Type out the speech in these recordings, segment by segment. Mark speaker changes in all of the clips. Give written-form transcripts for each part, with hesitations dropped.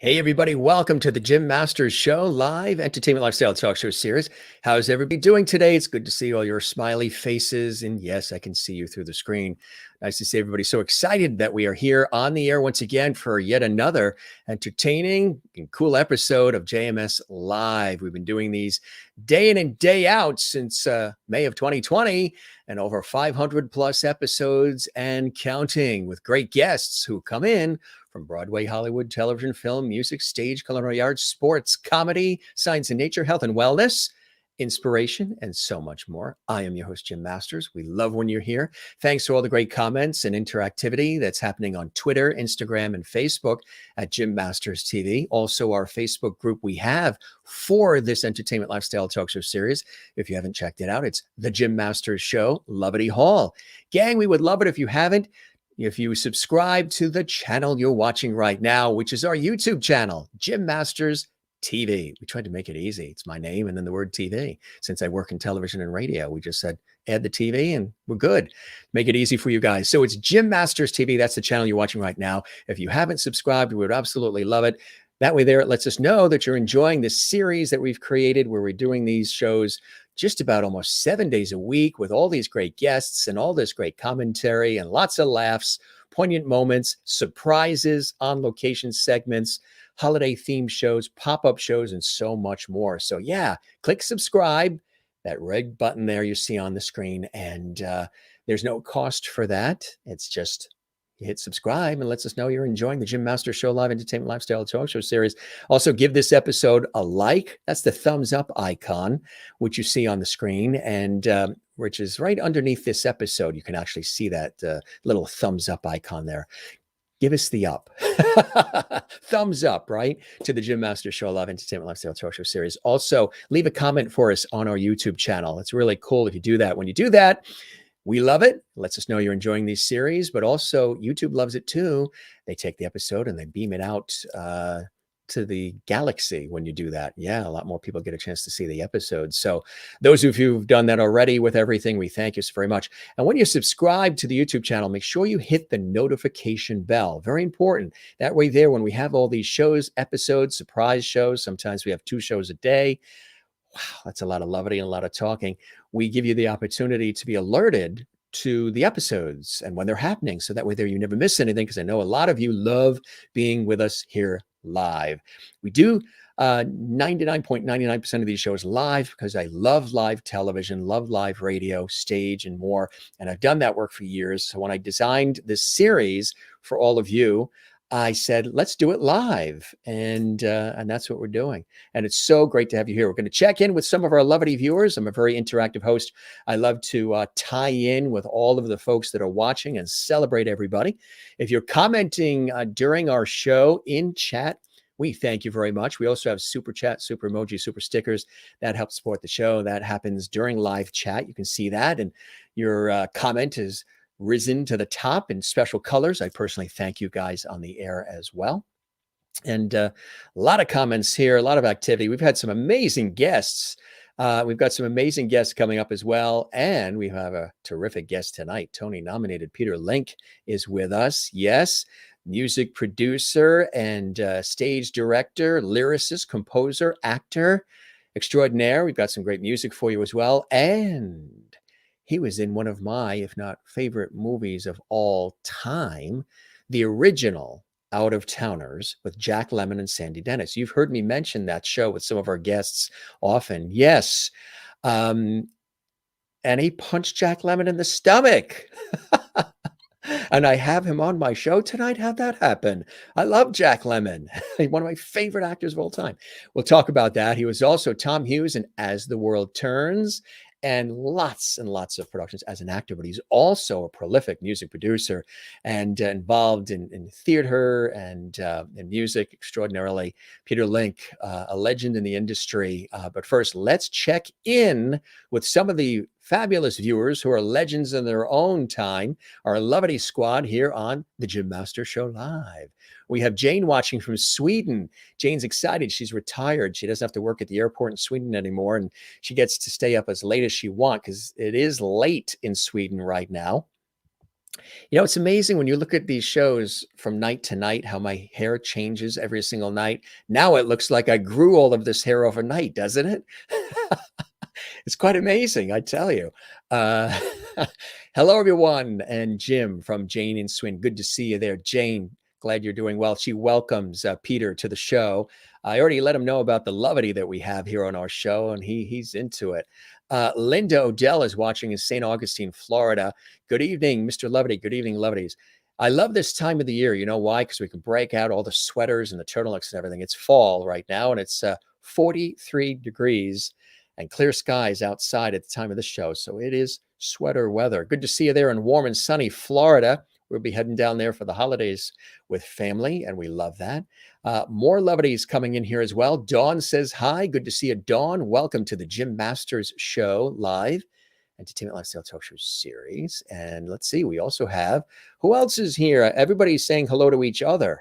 Speaker 1: Hey, everybody, welcome to the Jim Masters Show, live entertainment lifestyle talk show series. How's everybody doing today? It's good to see all your smiley faces. And yes, I can see you through the screen. Nice to see everybody so excited that we are here on the air once again for yet another entertaining and cool episode of JMS Live. We've been doing these day in and day out since May of 2020 and over 500 plus episodes and counting with great guests who come in from Broadway, Hollywood, television, film, music, stage, culinary arts, sports, comedy, science and nature, health and wellness, inspiration, and so much more. I am your host, Jim Masters. We love when you're here. Thanks to all the great comments and interactivity that's happening on Twitter, Instagram, and Facebook at Jim Masters TV. Also, our Facebook group we have for this entertainment lifestyle talk show series. If you haven't checked it out, it's The Jim Masters Show, Lovity Hall. Gang, we would love it if you haven't. If you subscribe to the channel you're watching right now, which is our YouTube channel, Jim Masters TV. We tried to make it easy. It's my name and then the word TV. Since I work in television and radio, we just said, add the TV and we're good. Make it easy for you guys. So it's Jim Masters TV. That's the channel you're watching right now. If you haven't subscribed, we would absolutely love it. That way there, it lets us know that you're enjoying this series that we've created where we're doing these shows just about almost 7 days a week with all these great guests and all this great commentary and lots of laughs, poignant moments, surprises, on location segments, holiday themed shows, pop-up shows, and so much more. So yeah, click subscribe, that red button there you see on the screen. And there's no cost for that. It's just you hit subscribe and lets us know you're enjoying the Jim Masters Show Live Entertainment Lifestyle Talk Show series. Also, give this episode a like. That's the thumbs up icon, which you see on the screen, and which is right underneath this episode. You can actually see that little thumbs up icon there. Give us the up. Thumbs up, right? To the Jim Masters Show Live Entertainment Lifestyle Talk Show series. Also, leave a comment for us on our YouTube channel. It's really cool if you do that. When you do that, we love it. It lets us know you're enjoying these series, but also YouTube loves it too. They take the episode and they beam it out to the galaxy when you do that. Yeah, a lot more people get a chance to see the episodes. So those of you who've done that already with everything, we thank you so very much. And when you subscribe to the YouTube channel, make sure you hit the notification bell. Very important. That way there, when we have all these shows, episodes, surprise shows, sometimes we have 2 shows a day. Wow, that's a lot of levity and a lot of talking. We give you the opportunity to be alerted to the episodes and when they're happening. So that way there you never miss anything, because I know a lot of you love being with us here live. We do 99.99% of these shows live because I love live television, love live radio, stage, and more. And I've done that work for years. So when I designed this series for all of you, I said, let's do it live. And that's what we're doing. And it's so great to have you here. We're going to check in with some of our lovely viewers. I'm a very interactive host. I love to tie in with all of the folks that are watching and celebrate everybody. If you're commenting during our show in chat, we thank you very much. We also have super chat, super emoji, super stickers that help support the show. That happens during live chat. You can see that. And your comment is risen to the top in special colors. I personally thank you guys on the air as well. And a lot of comments here, a lot of activity. We've had some amazing guests. We've got some amazing guests coming up as well. And we have a terrific guest tonight. Tony-nominated Peter Link is with us. Yes, music producer and stage director, lyricist, composer, actor extraordinaire. We've got some great music for you as well. And he was in one of my, if not favorite movies of all time, the original Out of Towners with Jack Lemmon and Sandy Dennis. You've heard me mention that show with some of our guests often. Yes. And he punched Jack Lemmon in the stomach. And I have him on my show tonight. How'd that happen? I love Jack Lemmon, one of my favorite actors of all time. We'll talk about that. He was also Tom Hughes in As the World Turns, and lots of productions as an actor, but he's also a prolific music producer and involved in theater and in music extraordinarily. Peter Link, a legend in the industry. But first, let's check in with some of the fabulous viewers who are legends in their own time, our lovely squad here on the Jim Masters Show Live. We have Jane watching from Sweden. Jane's excited. She's retired. She doesn't have to work at the airport in Sweden anymore, and she gets to stay up as late as she wants because it is late in Sweden right now. It's amazing when you look at these shows from night to night, how my hair changes every single night. Now it looks like I grew all of this hair overnight, doesn't it? It's quite amazing, I tell you. Uh, Hello, everyone, and Jim from Jane and Swin. Good to see you there, Jane. Glad you're doing well. She welcomes Peter to the show. I already let him know about the levity that we have here on our show, and he's into it. Linda Odell is watching in St. Augustine, Florida. Good evening, Mr. Levity. Good evening, Levities. I love this time of the year. You know why? Because we can break out all the sweaters and the turtlenecks and everything. It's fall right now, and it's 43 degrees and clear skies outside at the time of the show. So it is sweater weather. Good to see you there in warm and sunny Florida. We'll be heading down there for the holidays with family, and we love that. More levities coming in here as well. Dawn says hi. Good to see you, Dawn. Welcome to the Jim Masters Show live Entertainment Lifestyle Talk Show series. And let's see, we also have, who else is here? Everybody's saying hello to each other.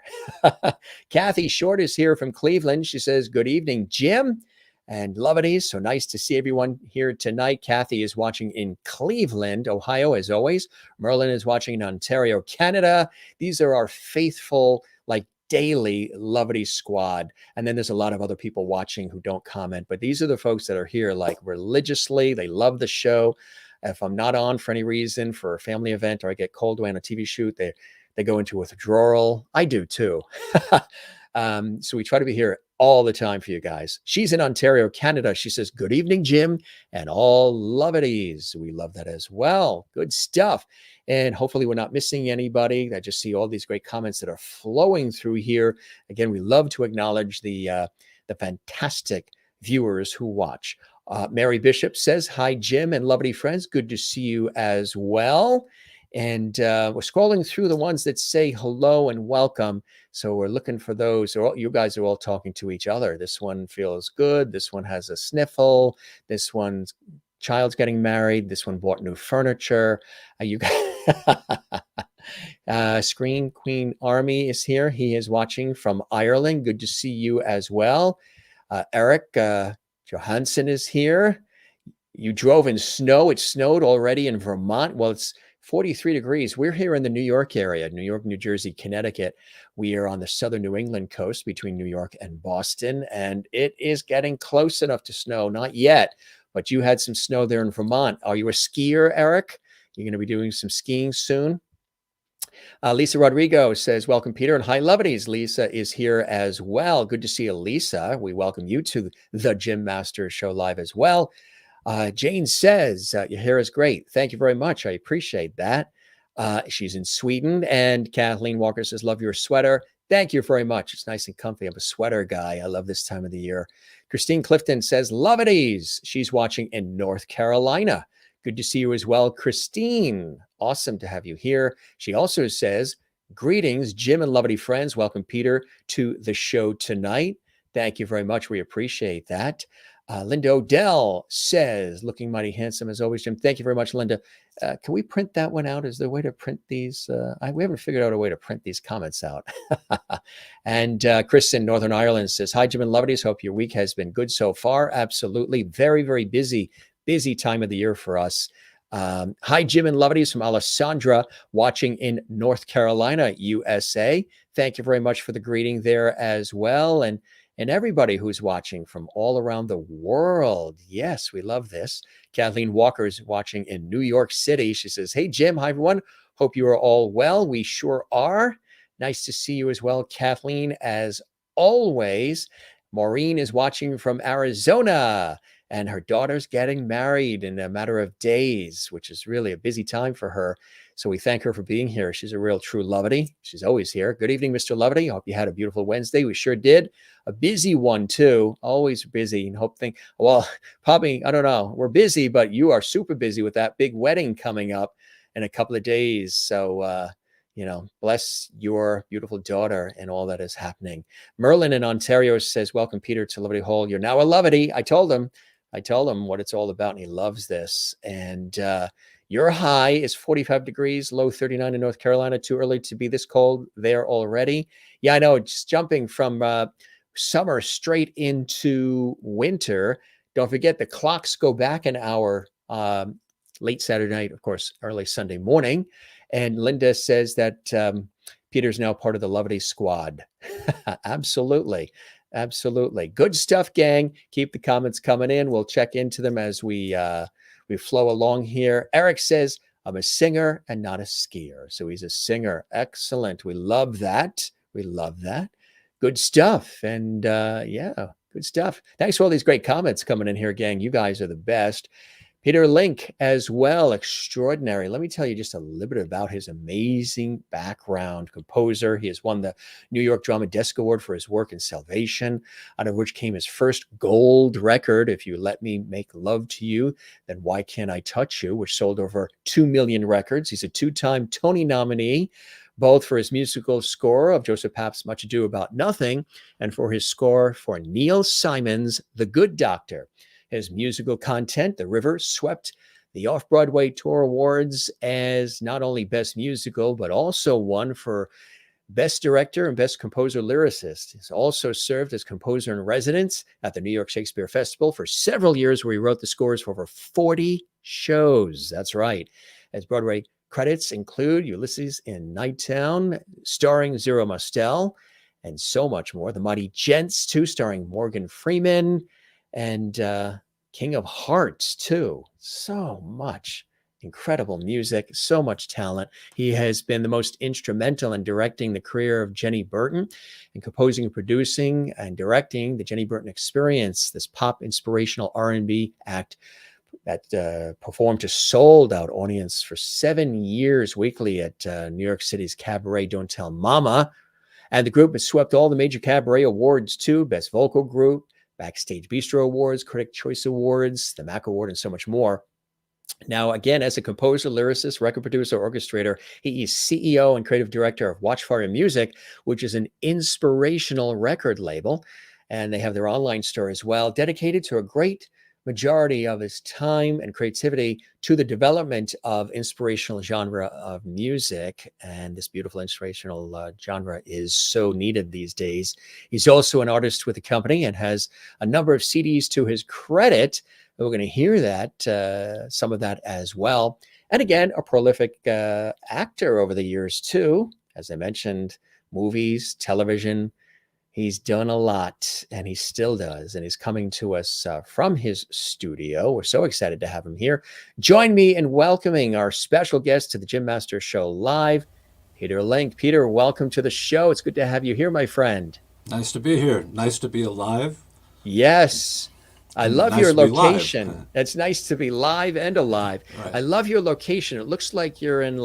Speaker 1: Kathy Short is here from Cleveland. She says, good evening, Jim and Lovities. So nice to see everyone here tonight. Kathy is watching in Cleveland, Ohio, as always. Merlin is watching in Ontario, Canada. These are our faithful, daily Lovity squad. And then there's a lot of other people watching who don't comment, but these are the folks that are here religiously. They love the show. If I'm not on for any reason, for a family event, or I get called away on a TV shoot, they go into withdrawal. I do too. So we try to be here all the time for you guys. She's in Ontario, Canada. She says, good evening, Jim, and all Lovities. We love that as well. Good stuff. And hopefully we're not missing anybody. I just see all these great comments that are flowing through here. Again, we love to acknowledge the fantastic viewers who watch. Mary Bishop says, hi, Jim and Lovity friends. Good to see you as well. And we're scrolling through the ones that say hello and welcome. So we're looking for those. You guys are all talking to each other. This one feels good. This one has a sniffle. This one's child's getting married. This one bought new furniture. You guys. Screen Queen Army is here. He is watching from Ireland. Good to see you as well. Eric Johansson is here. You drove in snow. It snowed already in Vermont. Well, it's 43 degrees. We're here in the New York area, New York, New Jersey, Connecticut. We are on the southern New England coast between New York and Boston, and it is getting close enough to snow. Not yet, but you had some snow there in Vermont. Are you a skier, Eric? You're going to be doing some skiing soon? Lisa Rodrigo says, welcome, Peter, and hi, Lovities. Lisa is here as well. Good to see you, Lisa. We welcome you to the Jim Masters Show live as well. Jane says, your hair is great. Thank you very much. I appreciate that. She's in Sweden. And Kathleen Walker says, love your sweater. Thank you very much. It's nice and comfy. I'm a sweater guy. I love this time of the year. Christine Clifton says, Lovities. She's watching in North Carolina. Good to see you as well, Christine. Awesome to have you here. She also says, greetings, Jim and Lovity friends. Welcome, Peter, to the show tonight. Thank you very much. We appreciate that. Linda Odell says, looking mighty handsome as always, Jim. Thank you very much, Linda. Can we print that one out? Is there a way to print these? We haven't figured out a way to print these comments out. And Chris in Northern Ireland says, hi, Jim and Lovities. Hope your week has been good so far. Absolutely. Very, very busy time of the year for us. Hi, Jim and Lovities from Alessandra, watching in North Carolina, USA. Thank you very much for the greeting there as well. And everybody who's watching from all around the world. Yes, we love this. Kathleen Walker is watching in New York City. She says, hey, Jim. Hi, everyone. Hope you are all well. We sure are. Nice to see you as well, Kathleen, as always. Maureen is watching from Arizona, and her daughter's getting married in a matter of days, which is really a busy time for her. So we thank her for being here. She's a real true Lovity. She's always here. Good evening, Mr. Lovity. Hope you had a beautiful Wednesday. We sure did. A busy one, too. Always busy. And probably, I don't know. We're busy, but you are super busy with that big wedding coming up in a couple of days. So, bless your beautiful daughter and all that is happening. Merlin in Ontario says, welcome, Peter, to Lovity Hall. You're now a Lovity. I told him what it's all about, and he loves this. And your high is 45 degrees, low 39 in North Carolina. Too early to be this cold there already. Yeah, I know. Just jumping from summer straight into winter. Don't forget the clocks go back an hour late Saturday night, of course, early Sunday morning. And Linda says that Peter's now part of the Loverty Squad. Absolutely. Absolutely. Good stuff, gang. Keep the comments coming in. We'll check into them as we flow along here. Eric says, I'm a singer and not a skier. So he's a singer. Excellent. We love that. We love that. Good stuff. And yeah, good stuff. Thanks for all these great comments coming in here, gang. You guys are the best. Peter Link as well, extraordinary. Let me tell you just a little bit about his amazing background. Composer. He has won the New York Drama Desk Award for his work in Salvation, out of which came his first gold record, If You Let Me Make Love to You, Then Why Can't I Touch You, which sold over 2 million records. He's a 2-time Tony nominee, both for his musical score of Joseph Papp's Much Ado About Nothing and for his score for Neil Simon's The Good Doctor. His musical content, The River, swept the Off-Broadway Tour Awards as not only Best Musical, but also won for Best Director and Best Composer Lyricist. He's also served as composer in residence at the New York Shakespeare Festival for several years, where he wrote the scores for over 40 shows. That's right. As Broadway credits include Ulysses in Nighttown, starring Zero Mostel, and so much more. The Mighty Gents, too, starring Morgan Freeman, and King of Hearts, too. So much incredible music, so much talent. He has been the most instrumental in directing the career of Jenny Burton and composing and producing and directing the Jenny Burton Experience, this pop inspirational R&B act that performed to sold-out audience for 7 years weekly at New York City's Cabaret Don't Tell Mama. And the group has swept all the major cabaret awards, too. Best Vocal Group, Backstage Bistro Awards, Critic Choice Awards, the MAC Award, and so much more. Now, again, as a composer, lyricist, record producer, orchestrator, he is CEO and creative director of Watchfire Music, which is an inspirational record label. And they have their online store as well, dedicated to a great majority of his time and creativity to the development of inspirational genre of music. And this beautiful inspirational genre is so needed these days. He's also an artist with the company and has a number of CDs to his credit. We're going to hear that, some of that as well. And again, a prolific actor over the years too. As I mentioned, movies, television. He's done a lot, and he still does, and he's coming to us from his studio. We're so excited to have him here. Join me in welcoming our special guest to the Jim Master Show Live, Peter Link. Peter, welcome to the show. It's good to have you here, my friend.
Speaker 2: Nice to be here. Nice to be alive.
Speaker 1: Yes. I love
Speaker 2: Nice
Speaker 1: your
Speaker 2: to be
Speaker 1: location. It's nice to be live and alive.
Speaker 2: Right.
Speaker 1: I love your location. It looks like you're in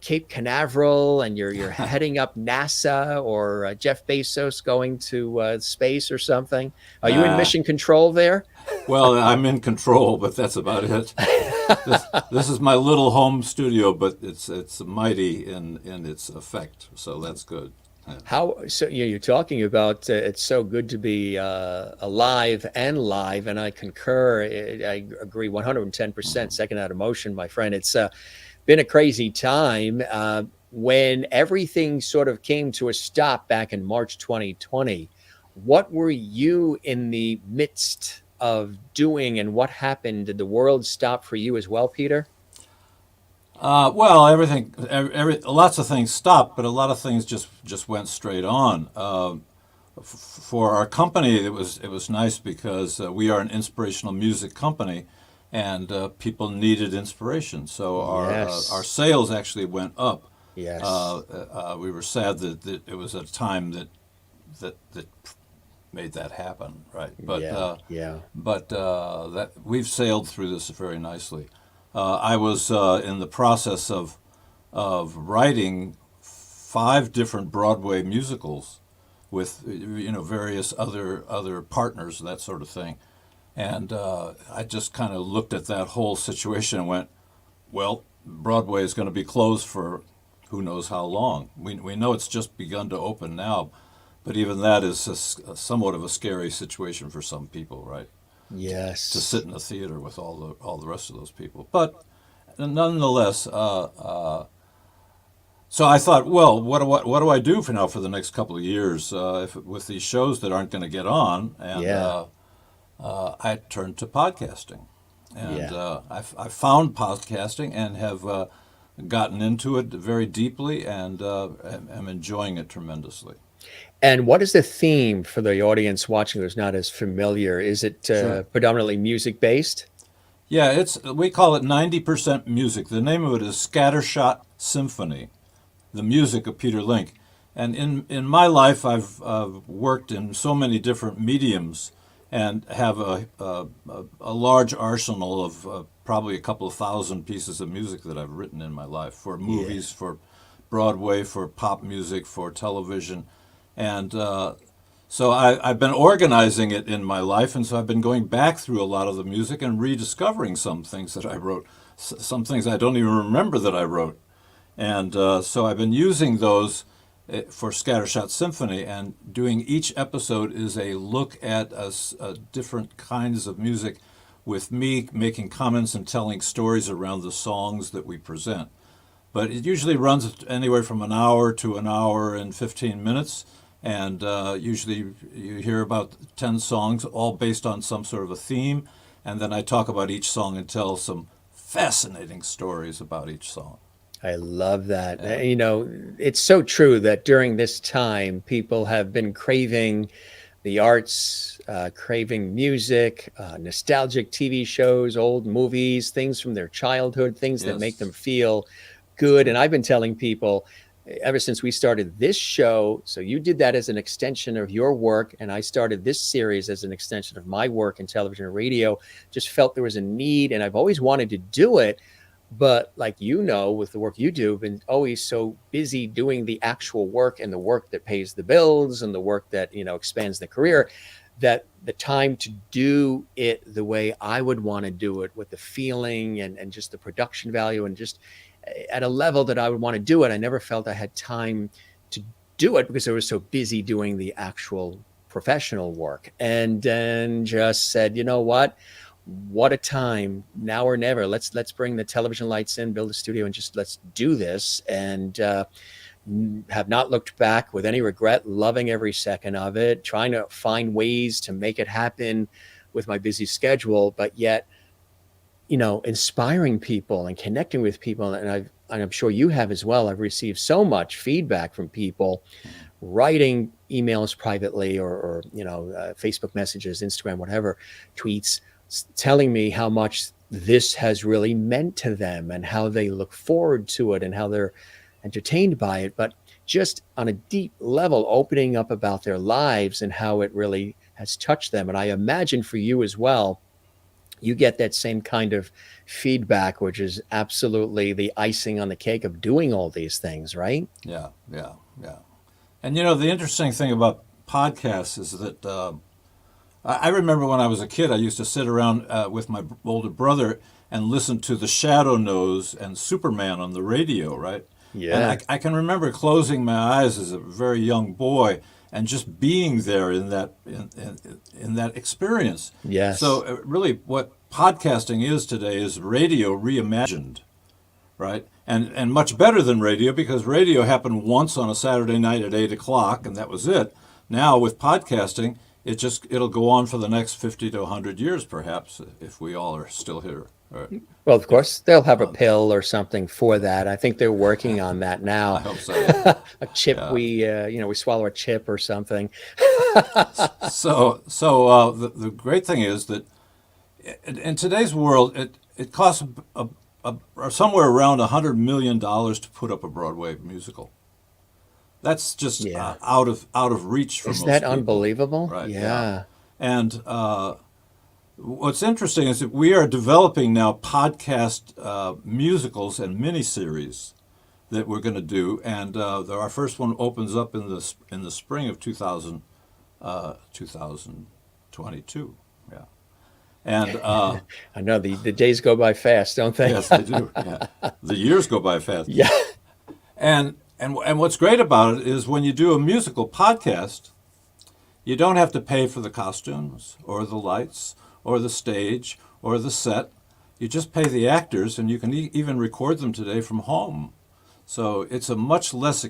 Speaker 1: Cape Canaveral, and you're heading up NASA or Jeff Bezos going to space or something. Are you in mission control there?
Speaker 2: Well, I'm in control, but that's about it. This is my little home studio, but it's mighty in its effect, so that's good.
Speaker 1: So you're talking about it's so good to be alive and live, and I concur. I agree 110%. Second out of motion, my friend. It's been a crazy time when everything sort of came to a stop back in March 2020. What were you in the midst of doing, and what happened? Did the world stop for you as well, Peter?
Speaker 2: Well, lots of things stopped, but a lot of things just went straight on. For our company, it was nice because we are an inspirational music company, and people needed inspiration. So our sales actually went up.
Speaker 1: Yes.
Speaker 2: We were sad that it was a time that made that happen, right? But that we've sailed through this very nicely. I was in the process of writing 5 different Broadway musicals with various other partners, that sort of thing, and I just kind of looked at that whole situation and went, well, Broadway is going to be closed for who knows how long. We know it's just begun to open now, but even that is somewhat of a scary situation for some people, right?
Speaker 1: Yes.
Speaker 2: To sit in a theater with all the rest of those people. But nonetheless, so I thought, well, what do I do for the next couple of years with these shows that aren't going to get on? And I turned to podcasting, and I found podcasting and have gotten into it very deeply, and am enjoying it tremendously.
Speaker 1: And what is the theme for the audience watching who's not as familiar? Is it
Speaker 2: Sure.
Speaker 1: predominantly music based?
Speaker 2: Yeah, we call it 90% music. The name of it is Scattershot Symphony, the music of Peter Link. And in my life, I've worked in so many different mediums and have a large arsenal of probably a couple of thousand pieces of music that I've written in my life for movies, for Broadway, for pop music, for television. And so I've been organizing it in my life, and so I've been going back through a lot of the music and rediscovering some things that I wrote, some things I don't even remember that I wrote. And so I've been using those for Scattershot Symphony, and doing each episode is a look at different kinds of music, with me making comments and telling stories around the songs that we present. But it usually runs anywhere from an hour to an hour and 15 minutes. And usually you hear about 10 songs, all based on some sort of a theme. And then I talk about each song and tell some fascinating stories about each song.
Speaker 1: I love that.
Speaker 2: Yeah.
Speaker 1: You know, it's so true that during this time, people have been craving the arts, craving music, nostalgic TV shows, old movies, things from their childhood, things that make them
Speaker 2: Yes.
Speaker 1: feel good. And I've been telling people ever since we started this show, so you did that as an extension of your work, and I started this series as an extension of my work in television and radio, just felt there was a need, and I've always wanted to do it. But like, you know, with the work you do, I've been always so busy doing the actual work and the work that pays the bills and the work that, you know, expands the career, that the time to do it the way I would want to do it, with the feeling and just the production value and just at a level that I would want to do it, I never felt I had time to do it because I was so busy doing the actual professional work. And then just said, you know what a time, now or never. Let's bring the television lights in, build a studio, and just let's do this. And have not looked back with any regret, loving every second of it, trying to find ways to make it happen with my busy schedule, but yet, you know, inspiring people and connecting with people. And I'm sure you have as well. I've received so much feedback from people writing emails privately, or you know, Facebook messages, Instagram, whatever, tweets, telling me how much this has really meant to them and how they look forward to it and how they're entertained by it, but just on a deep level, opening up about their lives and how it really has touched them. And I imagine for you as well, you get that same kind of feedback, which is absolutely the icing on the cake of doing all these things, right?
Speaker 2: Yeah, yeah, yeah. And you know, the interesting thing about podcasts is that I remember when I was a kid, I used to sit around with my older brother and listen to the Shadow Knows and Superman on the radio, right?
Speaker 1: Yeah.
Speaker 2: And I can remember closing my eyes as a very young boy and just being there in that experience.
Speaker 1: Yes.
Speaker 2: So really, what podcasting is today is radio reimagined, right? And much better than radio, because radio happened once on a Saturday night at 8 o'clock, and that was it. Now with podcasting, it'll go on for the next 50 to 100 years, perhaps, if we all are still here. Right.
Speaker 1: Well, of course, they'll have a pill or something for that. I think they're working on that now.
Speaker 2: I hope so.
Speaker 1: A chip,
Speaker 2: Yeah.
Speaker 1: we swallow a chip or something.
Speaker 2: So the great thing is that in today's world, it costs somewhere around $100 million to put up a Broadway musical. That's just
Speaker 1: Yeah.
Speaker 2: out of reach for most
Speaker 1: Isn't that
Speaker 2: people.
Speaker 1: unbelievable?
Speaker 2: Right.
Speaker 1: Yeah.
Speaker 2: And what's interesting is that we are developing now podcast musicals and miniseries that we're going to do, and our first one opens up in the spring of 2022. Yeah, and
Speaker 1: I know the days go by fast, don't they?
Speaker 2: yes, they do. Yeah, the years go by fast.
Speaker 1: Yeah.
Speaker 2: And what's great about it is when you do a musical podcast, you don't have to pay for the costumes or the lights or the stage or the set. You just pay the actors, and you can even record them today from home. So it's a much less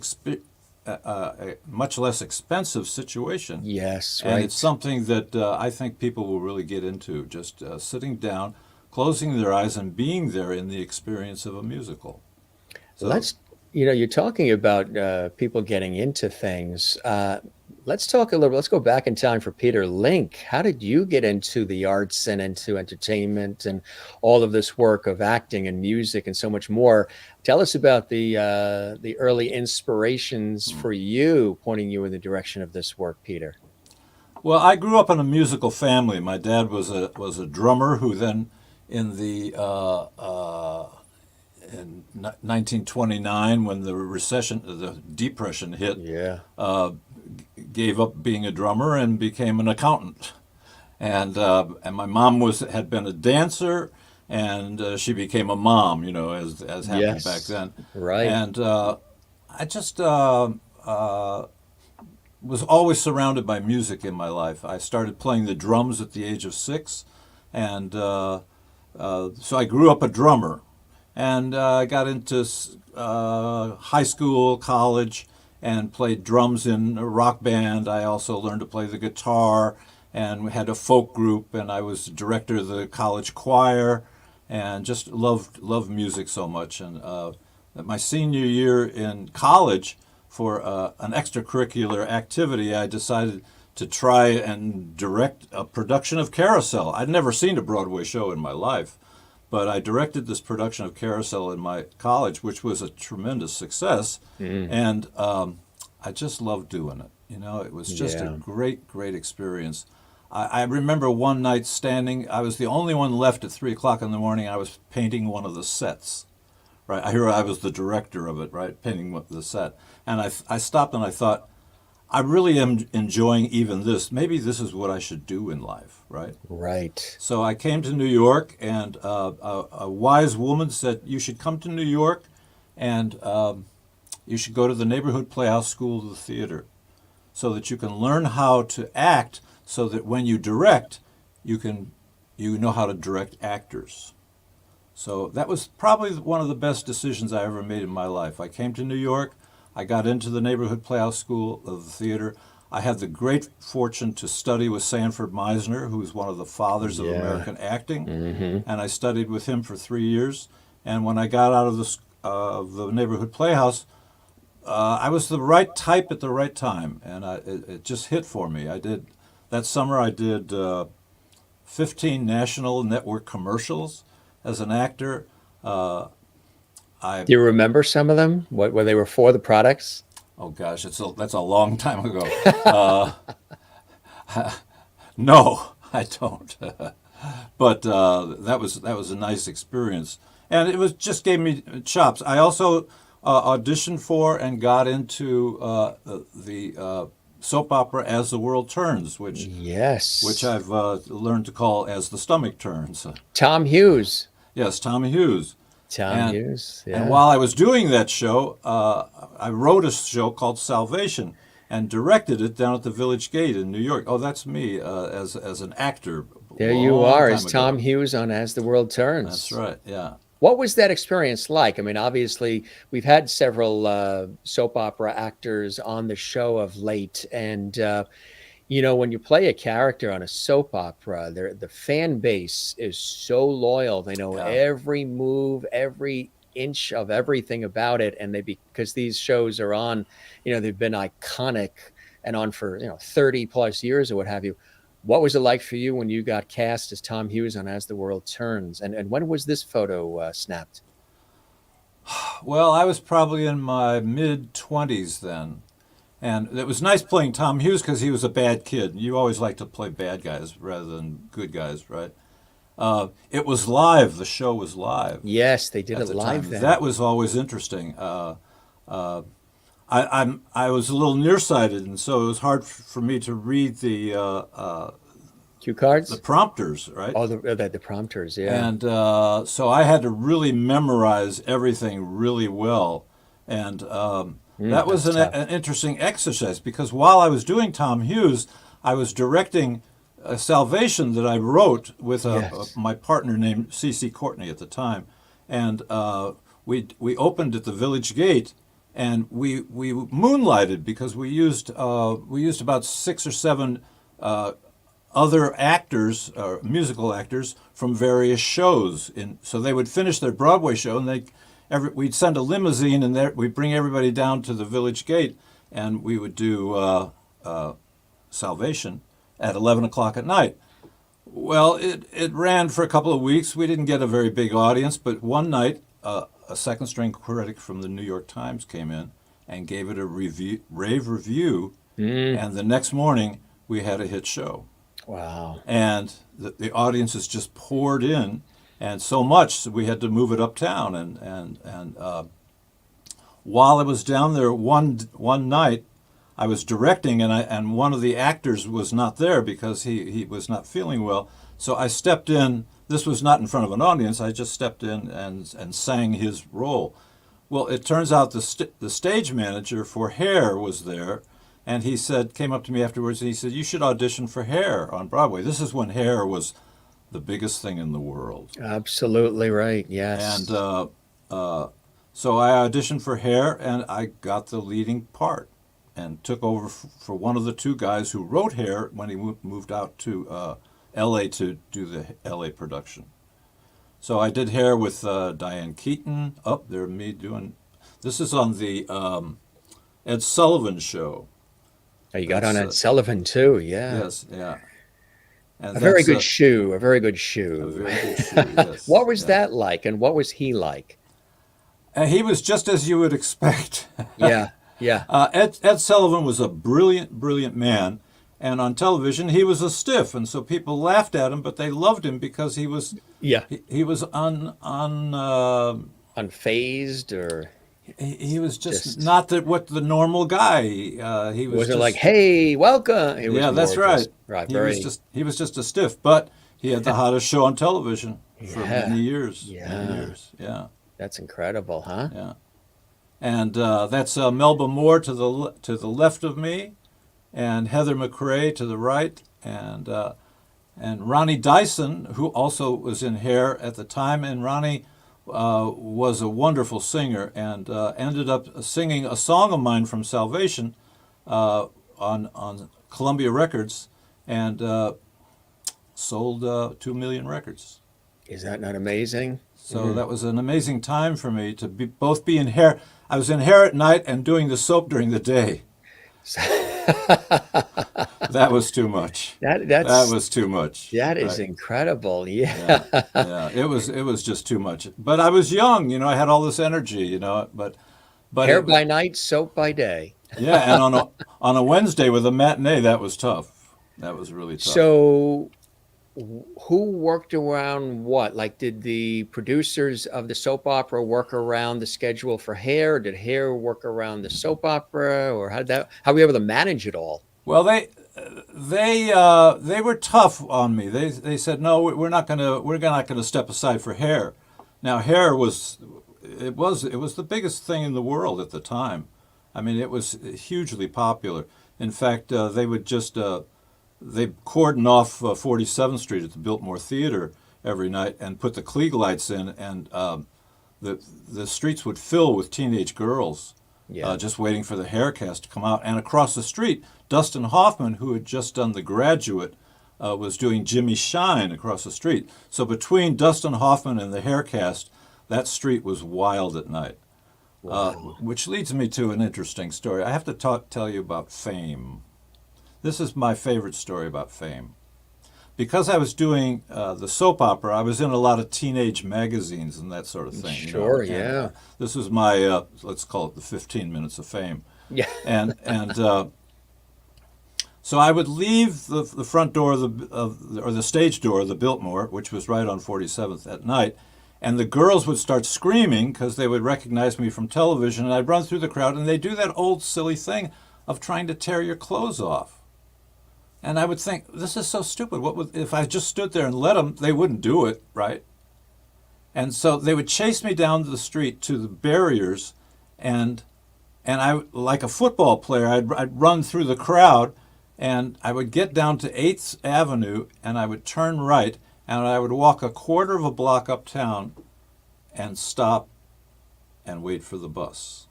Speaker 2: expensive situation.
Speaker 1: Yes,
Speaker 2: And
Speaker 1: right.
Speaker 2: it's something that I think people will really get into, just sitting down, closing their eyes, and being there in the experience of a musical. So
Speaker 1: You're talking about people getting into things. Let's talk a little. Let's go back in time for Peter Link. How did you get into the arts and into entertainment and all of this work of acting and music and so much more? Tell us about the early inspirations for you, pointing you in the direction of this work, Peter.
Speaker 2: well, I grew up in a musical family. My dad was a drummer who then, in the in 1929, when the depression hit,
Speaker 1: Yeah.
Speaker 2: gave up being a drummer and became an accountant. And my mom had been a dancer, and she became a mom, as happened back
Speaker 1: Yes.
Speaker 2: then.
Speaker 1: Right.
Speaker 2: And I just was always surrounded by music in my life. I started playing the drums at the age of 6, and so I grew up a drummer. And I got into high school, college, and played drums in a rock band. I also learned to play the guitar, and we had a folk group, and I was director of the college choir, and just loved music so much. And my senior year in college, for an extracurricular activity, I decided to try and direct a production of Carousel. I'd never seen a Broadway show in my life, but I directed this production of Carousel in my college, which was a tremendous success, and I just loved doing it. It was just a great, great experience. I remember one night standing. I was the only one left at 3 o'clock in the morning. I was painting one of the sets. Right, I was the director of it. Right, painting the set, and I stopped and I thought, I really am enjoying even this. Maybe this is what I should do in life. Right.
Speaker 1: Right.
Speaker 2: So I came to New York, and a wise woman said, you should come to New York, and you should go to the neighborhood Playhouse School of the Theater, so that you can learn how to act, so that when you direct, you know how to direct actors. So that was probably one of the best decisions I ever made in my life. I came to New York. I got into the neighborhood Playhouse School of the Theater. I had the great fortune to study with Sanford Meisner, who's one of the fathers of American acting, and I studied with him for 3 years. And when I got out of the neighborhood playhouse, I was the right type at the right time, and it just hit for me. That summer I did 15 national network commercials as an actor.
Speaker 1: Do you remember some of them? What they were for, the products?
Speaker 2: Oh gosh, that's a long time ago. No, I don't. But that was a nice experience, and it just gave me chops. I also auditioned for and got into the soap opera As the World Turns, which I've learned to call As the Stomach Turns.
Speaker 1: Tom Hughes.
Speaker 2: Yes, Tommy Hughes.
Speaker 1: Hughes. Yeah.
Speaker 2: And while I was doing that show, I wrote a show called Salvation and directed it down at the Village Gate in New York. Oh, that's me as an actor.
Speaker 1: There you are, as Tom Hughes on As the World Turns.
Speaker 2: That's right, yeah.
Speaker 1: What was that experience like? I mean, obviously, we've had several soap opera actors on the show of late, and when you play a character on a soap opera, the fan base is so loyal. They know every move, every inch of everything about it, and because these shows are on, they've been iconic and on for 30 plus years or what have you. What was it like for you when you got cast as Tom Hughes on As the World Turns? And when was this photo snapped?
Speaker 2: Well, I was probably in my mid-20s then. And it was nice playing Tom Hughes because he was a bad kid. You always like to play bad guys rather than good guys, right? It was live. The show was live.
Speaker 1: Yes, they did it live then.
Speaker 2: That was always interesting. I was a little nearsighted, and so it was hard for me to read the
Speaker 1: cue cards,
Speaker 2: the prompters, right?
Speaker 1: Oh, the prompters, yeah.
Speaker 2: And so I had to really memorize everything really well, and that was an interesting exercise, because while I was doing Tom Hughes, I was directing Salvation that I wrote with my partner named C.C. Courtney at the time, and we opened at the Village Gate. And we moonlighted because we used about 6 or 7 other actors, musical actors from various shows. So they would finish their Broadway show and we'd send a limousine, and there we'd bring everybody down to the village gate, and we would do Salvation at 11 o'clock at night. Well, it ran for a couple of weeks. We didn't get a very big audience, but one night a second string critic from the New York Times came in and gave it a rave review, and the next morning we had a hit show.
Speaker 1: Wow.
Speaker 2: And the audiences just poured in, and so much that we had to move it uptown. And while I was down there one night, I was directing, and one of the actors was not there because he was not feeling well. So I stepped in. This was not in front of an audience. I just stepped in and sang his role. Well, it turns out the stage manager for Hair was there, and he came up to me afterwards, and he said, "You should audition for Hair on Broadway." This is when Hair was the biggest thing in the world.
Speaker 1: Absolutely right. Yes.
Speaker 2: And so I auditioned for Hair, and I got the leading part, and took over for one of the two guys who wrote Hair when he moved out to L.A. to do the L.A. production. So I did Hair with Diane Keaton. There, me doing. This is on the Ed Sullivan show.
Speaker 1: Oh, you got on Ed Sullivan too, yeah.
Speaker 2: Yes, yeah. And
Speaker 1: a very good shoe. A very good shoe.
Speaker 2: A very good shoe. Yes.
Speaker 1: What was that like, and what was he like?
Speaker 2: He was just as you would expect.
Speaker 1: Yeah, yeah.
Speaker 2: Ed Sullivan was a brilliant man, and on television he was a stiff, and so people laughed at him, but they loved him because he was he was
Speaker 1: unfazed, or
Speaker 2: he was just not what the normal guy. He was
Speaker 1: wasn't like, "Hey, welcome." It was
Speaker 2: that's right.
Speaker 1: Just, right.
Speaker 2: He was just a stiff, but he had the hottest show on television for many years.
Speaker 1: Yeah.
Speaker 2: Many years. Yeah.
Speaker 1: That's incredible, huh?
Speaker 2: Yeah. And that's Melba Moore to the left of me, and Heather McRae to the right, and Ronnie Dyson, who also was in Hair at the time, and Ronnie was a wonderful singer, and ended up singing a song of mine from Salvation on Columbia Records, and sold 2 million records.
Speaker 1: Is that not amazing?
Speaker 2: So that was an amazing time for me to both be in Hair. I was in Hair at night and doing the soap during the day. That was too much. That was too much.
Speaker 1: That is incredible. Yeah.
Speaker 2: Yeah. It was just too much. But I was young, I had all this energy, but
Speaker 1: Hair by night, soap by day.
Speaker 2: Yeah, and on a Wednesday with a matinee, that was tough. That was really tough.
Speaker 1: So who worked around what? Like, did the producers of the soap opera work around the schedule for Hair? Did Hair work around the soap opera, or how were you able to manage it all?
Speaker 2: Well, they were tough on me. They said, no, we're not gonna step aside for Hair. Now, Hair was the biggest thing in the world at the time. I mean, it was hugely popular. In fact, they would just they cordon off 47th Street at the Biltmore Theater every night and put the Klieg lights in, and the streets would fill with teenage girls just waiting for the Hair cast to come out. And across the street, Dustin Hoffman, who had just done The Graduate, was doing Jimmy Shine across the street. So between Dustin Hoffman and the Hair cast, that street was wild at night. Wow. Which leads me to an interesting story. I have to tell you about Fame. This is my favorite story about Fame. Because I was doing the soap opera, I was in a lot of teenage magazines and that sort of thing.
Speaker 1: Sure, yeah.
Speaker 2: This was my, let's call it the 15 minutes of Fame.
Speaker 1: Yeah.
Speaker 2: And so I would leave the front door or the stage door of the Biltmore, which was right on 47th at night, and the girls would start screaming because they would recognize me from television, and I'd run through the crowd, and they'd do that old silly thing of trying to tear your clothes off. And I would think, this is so stupid. If I just stood there and let them, they wouldn't do it, right? And so they would chase me down the street to the barriers, and I, like a football player, I'd run through the crowd, and I would get down to 8th Avenue, and I would turn right, and I would walk a quarter of a block uptown and stop and wait for the bus.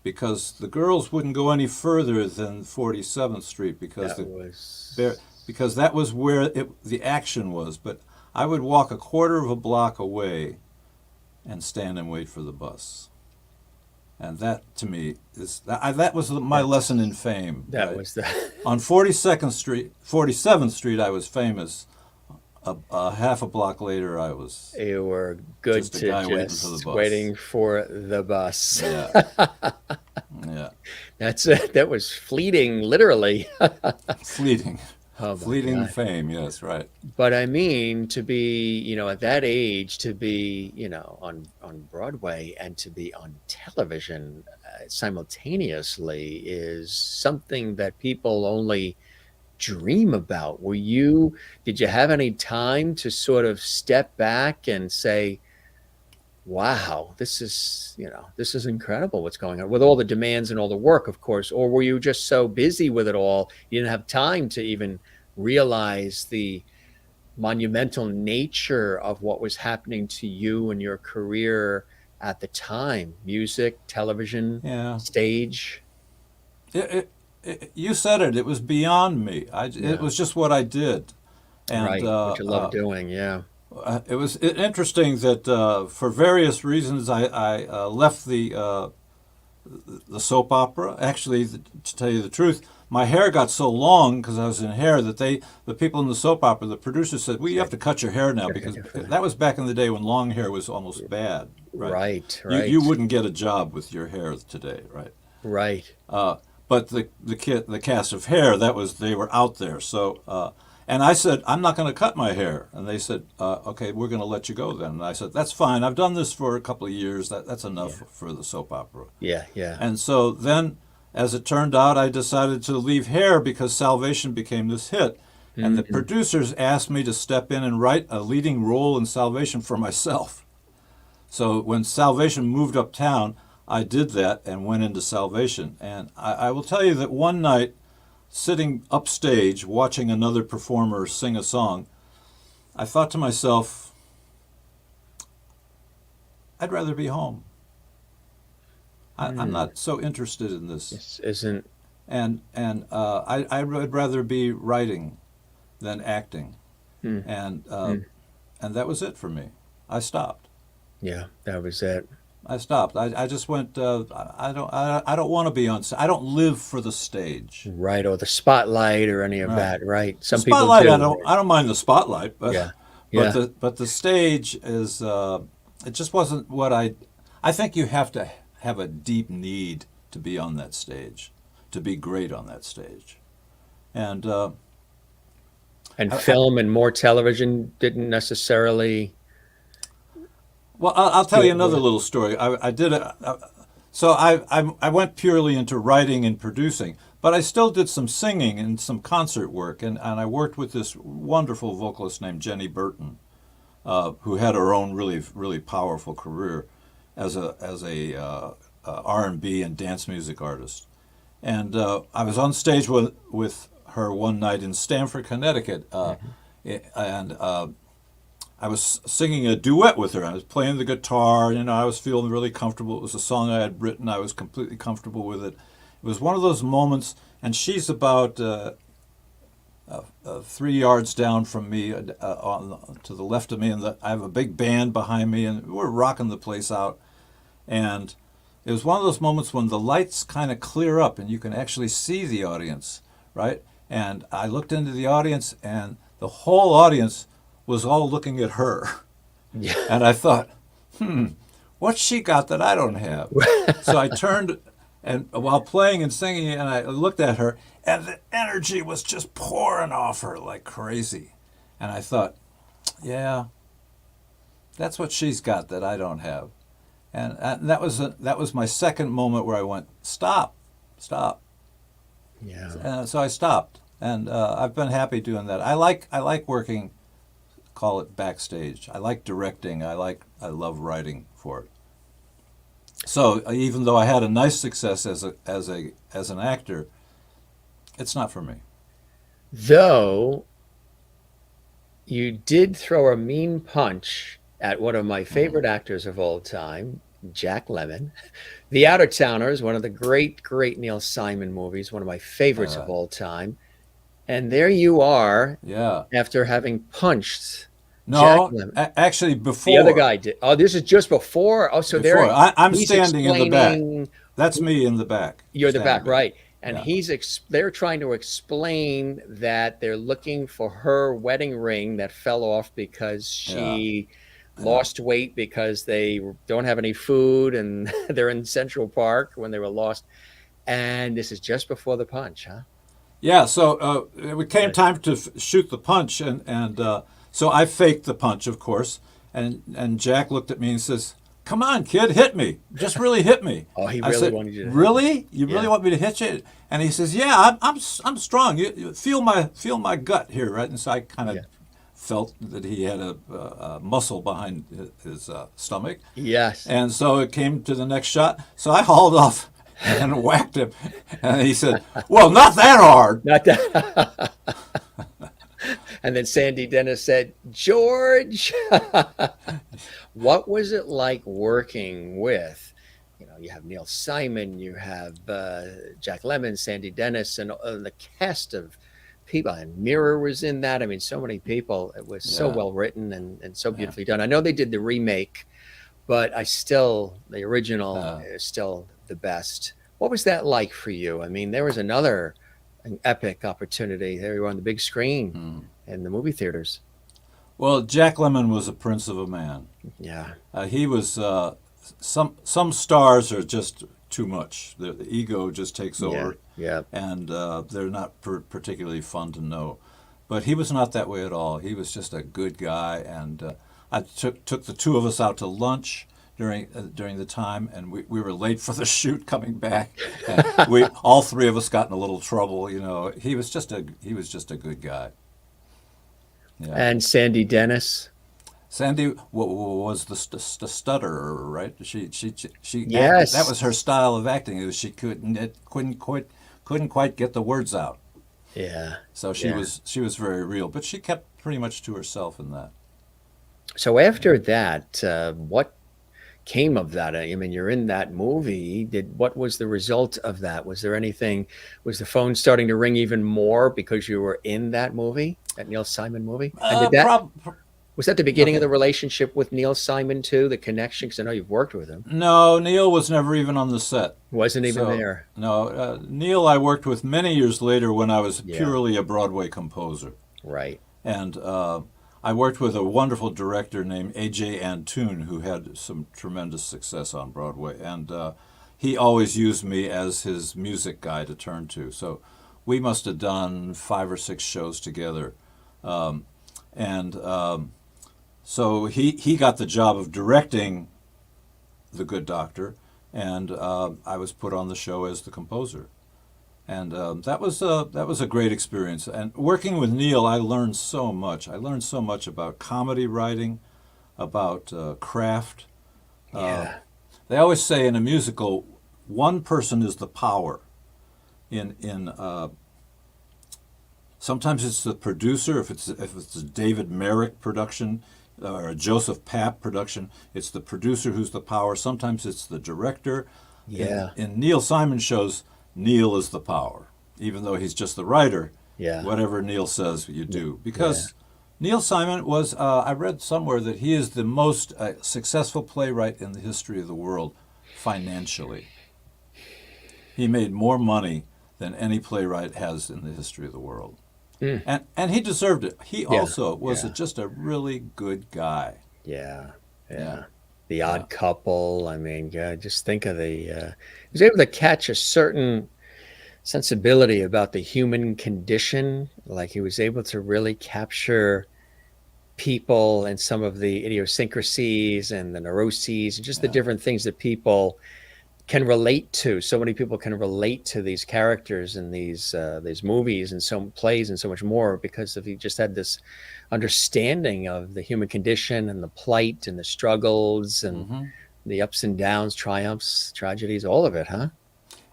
Speaker 2: Because the girls wouldn't go any further than 47th Street because that was where the action was. But I would walk a quarter of a block away and stand and wait for the bus. And that, to me, that was my lesson in fame.
Speaker 1: That
Speaker 2: right?
Speaker 1: was the
Speaker 2: On 47th Street, I was famous. A half a block later, I was
Speaker 1: you were good
Speaker 2: just a
Speaker 1: to
Speaker 2: guy waiting for the
Speaker 1: just
Speaker 2: bus.
Speaker 1: waiting for the bus.
Speaker 2: Yeah, yeah.
Speaker 1: That's it. That was fleeting, literally.
Speaker 2: Fleeting,
Speaker 1: Oh my
Speaker 2: fleeting
Speaker 1: God.
Speaker 2: fame. Yes, right.
Speaker 1: But I mean, to be, at that age, to be, on Broadway and to be on television simultaneously is something that people only dream about. Did you have any time to sort of step back and say, wow, this is incredible what's going on with all the demands and all the work, of course, or were you just so busy with it all, you didn't have time to even realize the monumental nature of what was happening to you and your career at the time? Music, television,
Speaker 2: Yeah.
Speaker 1: stage.
Speaker 2: You said it. It was beyond me. It
Speaker 1: Yeah,
Speaker 2: was just what I did, and
Speaker 1: right. What you love doing. Yeah.
Speaker 2: it was interesting that for various reasons I left the soap opera. Actually, to tell you the truth, my hair got so long because I was in hair that the people in the soap opera, the producers said, "Well, you have to cut your hair now," because that was back in the day when long hair was almost bad. Right.
Speaker 1: Right,
Speaker 2: You
Speaker 1: right,
Speaker 2: wouldn't get a job with your hair today, right?
Speaker 1: right.
Speaker 2: But the cast of hair, they were out there. So and I said, I'm not going to cut my hair, and they said, okay, we're going to let you go then. And I said, that's fine. I've done this for a couple of years. That's enough for the soap opera.
Speaker 1: Yeah, yeah.
Speaker 2: And so then, as it turned out, I decided to leave hair because Salvation became this hit. And the producers asked me to step in and write a leading role in Salvation for myself. So when Salvation moved uptown, I did that and went into Salvation. And I will tell you that one night, sitting upstage watching another performer sing a song, I thought to myself, I'd rather be home. I'm not so interested in this.
Speaker 1: This isn't.
Speaker 2: I'd rather be writing than acting.
Speaker 1: Hmm.
Speaker 2: And that was it for me. I stopped.
Speaker 1: Yeah, that was it.
Speaker 2: I stopped. I just went. I don't want to be on. I don't live for the stage.
Speaker 1: Right, or the spotlight or any of
Speaker 2: Right.
Speaker 1: that. Right.
Speaker 2: The
Speaker 1: Some people
Speaker 2: spotlight.
Speaker 1: do.
Speaker 2: I don't mind the spotlight, but
Speaker 1: Yeah, yeah.
Speaker 2: but the stage is. It just wasn't what I. I think you have to have a deep need to be on that stage, to be great on that stage, and
Speaker 1: And film and more television didn't necessarily.
Speaker 2: well, I'll tell you another
Speaker 1: Yeah.
Speaker 2: little story. I did so I went purely into writing and producing, but I still did some singing and some concert work, and I worked with this wonderful vocalist named Jenny Burton, who had her own really powerful career as a R&B and dance music artist. And I was on stage with her one night in Stamford, Connecticut, and I was singing a duet with her. I was playing the guitar. I was feeling really comfortable. It was a song I had written. I was completely comfortable with it. It was one of those moments, and she's about 3 yards down from me, to the left of me, and I have a big band behind me, and we're rocking the place out. And it was one of those moments when the lights kind of clear up and you can actually see the audience, right? And I looked into the audience, and the whole audience was all looking at her.
Speaker 1: Yeah.
Speaker 2: And I thought, what's she got that I don't have? So I turned, and while playing and singing, and I looked at her, and the energy was just pouring off her like crazy. And I thought, yeah, that's what she's got that I don't have. And that was my second moment where I went, stop.
Speaker 1: Yeah.
Speaker 2: And so I stopped, and I've been happy doing that. I like working, call it backstage. I like directing. I love writing for it. So even though I had a nice success as an actor, it's not for me.
Speaker 1: Though you did throw a mean punch at one of my favorite actors of all time, Jack Lemmon. The Outer Towners, one of the great Neil Simon movies, one of my favorites of all time. And there you are,
Speaker 2: Yeah.
Speaker 1: after having punched Jack
Speaker 2: No,
Speaker 1: Lemmon.
Speaker 2: actually
Speaker 1: The other
Speaker 2: before.
Speaker 1: guy did. Oh, this is just before. Oh, so
Speaker 2: Before.
Speaker 1: there
Speaker 2: I'm
Speaker 1: he's
Speaker 2: standing in the back.
Speaker 1: explaining.
Speaker 2: That's me in the back,
Speaker 1: You're the
Speaker 2: standing
Speaker 1: back,
Speaker 2: back.
Speaker 1: right? And
Speaker 2: Yeah.
Speaker 1: they're trying to explain that they're looking for her wedding ring that fell off because
Speaker 2: Yeah.
Speaker 1: she
Speaker 2: Yeah.
Speaker 1: lost weight because they don't have any food and they're in Central Park when they were lost. And this is just before the punch, huh?
Speaker 2: Yeah, so it came
Speaker 1: Yeah.
Speaker 2: time to shoot the punch, and so I faked the punch, of course, and Jack looked at me and says, "Come on, kid, hit me. Just really hit me."
Speaker 1: Oh, he
Speaker 2: I
Speaker 1: really
Speaker 2: said,
Speaker 1: wanted you to hit him.
Speaker 2: "Really? You really
Speaker 1: Yeah.
Speaker 2: want me to hit you?" And he says, "Yeah, I'm strong. You feel my gut here, right?" And so I kind of
Speaker 1: Yeah.
Speaker 2: felt that he had a muscle behind his stomach,
Speaker 1: Yes.
Speaker 2: and so it came to the next shot. So I hauled off and whacked him, and he said, "Well, not that hard."
Speaker 1: Not that. And then Sandy Dennis said, George, what was it like working with, you have Neil Simon, you have Jack Lemmon, Sandy Dennis, and the cast of people, and Mirror was in that. I mean, so many people. It was so
Speaker 2: Yeah.
Speaker 1: well written and so
Speaker 2: Yeah.
Speaker 1: beautifully done. I know they did the remake, but the original
Speaker 2: Uh,
Speaker 1: is still the best. What was that like for you? I mean, there was an epic opportunity. There you were on the big screen in the movie theaters.
Speaker 2: Well, Jack Lemmon was a prince of a man.
Speaker 1: Yeah.
Speaker 2: He was some stars are just too much. The ego just takes over,
Speaker 1: Yeah.
Speaker 2: and they're not particularly fun to know. But he was not that way at all. He was just a good guy, and I took the two of us out to lunch during the time, and we were late for the shoot coming back. And we all three of us got in a little trouble. He was just a good guy. Yeah.
Speaker 1: And Sandy Dennis.
Speaker 2: Sandy was the stutterer, right? She
Speaker 1: Yes.
Speaker 2: that was her style of acting. She couldn't quite get the words out.
Speaker 1: Yeah.
Speaker 2: So she was very real, but she kept pretty much to herself in that.
Speaker 1: So after that, what came of that? I mean, you're in that movie. What was the result of that? Was there anything? Was the phone starting to ring even more because you were in that movie, that Neil Simon movie? And was that the beginning of the relationship with Neil Simon too? The connection, because I know you've worked with him.
Speaker 2: No, Neil was never even on the set.
Speaker 1: Wasn't even there.
Speaker 2: No, Neil I worked with many years later when I was
Speaker 1: Yeah.
Speaker 2: purely a Broadway composer.
Speaker 1: Right.
Speaker 2: And I worked with a wonderful director named A.J. Antoon, who had some tremendous success on Broadway. And he always used me as his music guy to turn to. So we must have done 5 or 6 shows together. So he got the job of directing The Good Doctor, and I was put on the show as the composer. And that was a great experience. And working with Neil, I learned so much. I learned so much about comedy writing, about craft.
Speaker 1: Yeah.
Speaker 2: They always say in a musical, one person is the power. In sometimes it's the producer. If it's a David Merrick production or a Joseph Papp production, it's the producer who's the power. Sometimes it's the director.
Speaker 1: Yeah.
Speaker 2: In Neil Simon shows, Neil is the power, even though he's just the writer.
Speaker 1: Yeah.
Speaker 2: Whatever Neil says, you do. Because Neil Simon was, I read somewhere that he is the most successful playwright in the history of the world financially. He made more money than any playwright has in the history of the world. And he deserved it. He also was just a really good guy.
Speaker 1: Yeah.
Speaker 2: Yeah.
Speaker 1: The Odd Couple. I mean, just think of he was able to catch a certain sensibility about the human condition. Like he was able to really capture people and some of the idiosyncrasies and the neuroses and just the different things that people can relate to. So many people can relate to these characters in these movies and some plays and so much more because he just had this understanding of the human condition and the plight and the struggles and the ups and downs, triumphs, tragedies, all of it, huh?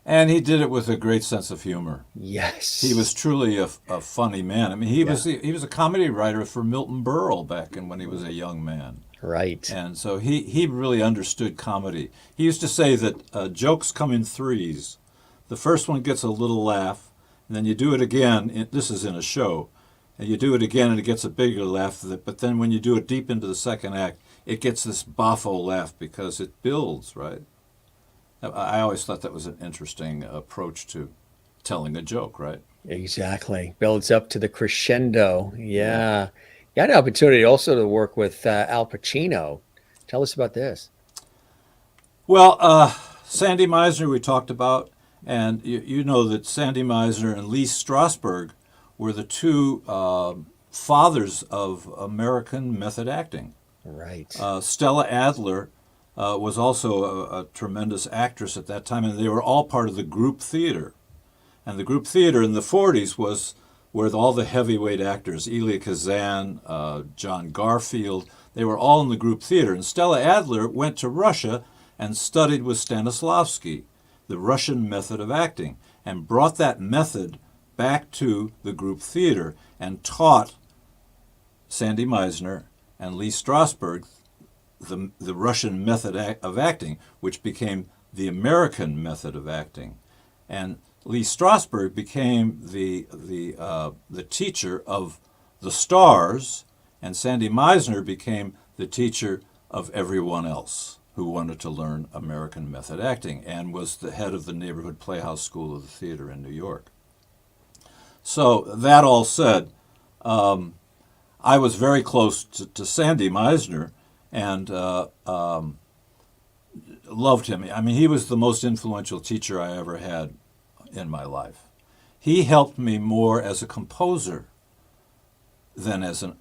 Speaker 2: And he did it with a great sense of humor.
Speaker 1: Yes.
Speaker 2: He was truly a funny man. I mean, he was a comedy writer for Milton Berle back when he was a young man.
Speaker 1: Right.
Speaker 2: And so he really understood comedy. He used to say that jokes come in threes. The first one gets a little laugh, and then you do it again. This is in a show. And you do it again and it gets a bigger laugh. But then when you do it deep into the second act, it gets this boffo laugh because it builds, right? I always thought that was an interesting approach to telling a joke, right?
Speaker 1: Exactly. Builds up to the crescendo.
Speaker 2: Yeah.
Speaker 1: Yeah. You had an opportunity also to work with Al Pacino. Tell us about this.
Speaker 2: Well, Sandy Meisner we talked about, and you know that Sandy Meisner and Lee Strasberg were the two fathers of American method acting.
Speaker 1: Right.
Speaker 2: Stella Adler was also a tremendous actress at that time, and they were all part of the group theater. And the group theater in the 40s was where all the heavyweight actors, Elia Kazan, John Garfield, they were all in the group theater. And Stella Adler went to Russia and studied with Stanislavski, the Russian method of acting, and brought that method back to the group theater and taught Sandy Meisner and Lee Strasberg the Russian method of acting, which became the American method of acting. And Lee Strasberg became the teacher of the stars, and Sandy Meisner became the teacher of everyone else who wanted to learn American method acting, and was the head of the Neighborhood Playhouse School of the Theater in New York. So that all said, I was very close to Sandy Meisner and loved him. I mean, he was the most influential teacher I ever had in my life. He helped me more as a composer than as an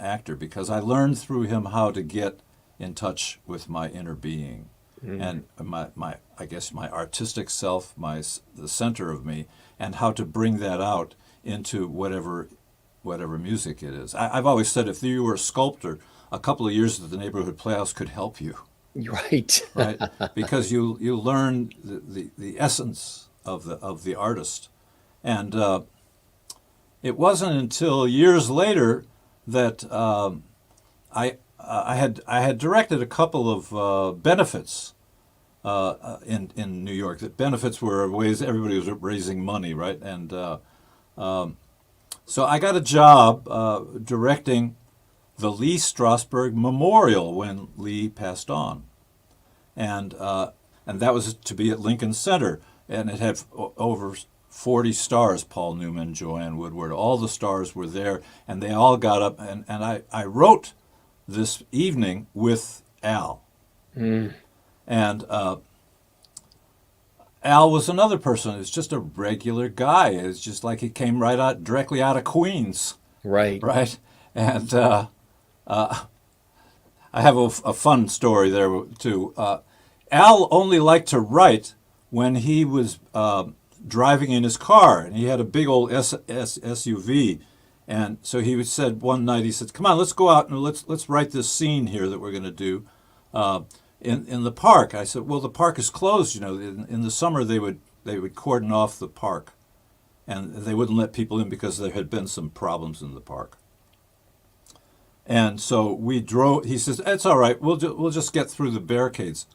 Speaker 2: actor, because I learned through him how to get in touch with my inner being and my I guess my artistic self, the center of me, and how to bring that out into whatever music it is. I've always said if you were a sculptor, a couple of years at the Neighborhood Playhouse could help you.
Speaker 1: Right.
Speaker 2: Right, because you learn the essence of the artist, and it wasn't until years later that I had directed a couple of benefits in New York. That benefits were ways everybody was raising money, right? And so I got a job directing the Lee Strasberg Memorial when Lee passed on, and that was to be at Lincoln Center, and it had over 40 stars, Paul Newman, Joanne Woodward, all the stars were there, and they all got up, and I wrote this evening with Al. And Al was another person who's just a regular guy. It's just like he came directly out of Queens.
Speaker 1: Right.
Speaker 2: Right? And I have a fun story there, too. Al only liked to write when he was driving in his car, and he had a big old SUV. And so he said one night, he said, "Come on, let's go out and let's write this scene here that we're going to do in the park." I said, "Well, the park is closed. You know, in the summer they would cordon off the park, and they wouldn't let people in because there had been some problems in the park." And so we drove. He says, "It's all right. We'll just get through the barricades."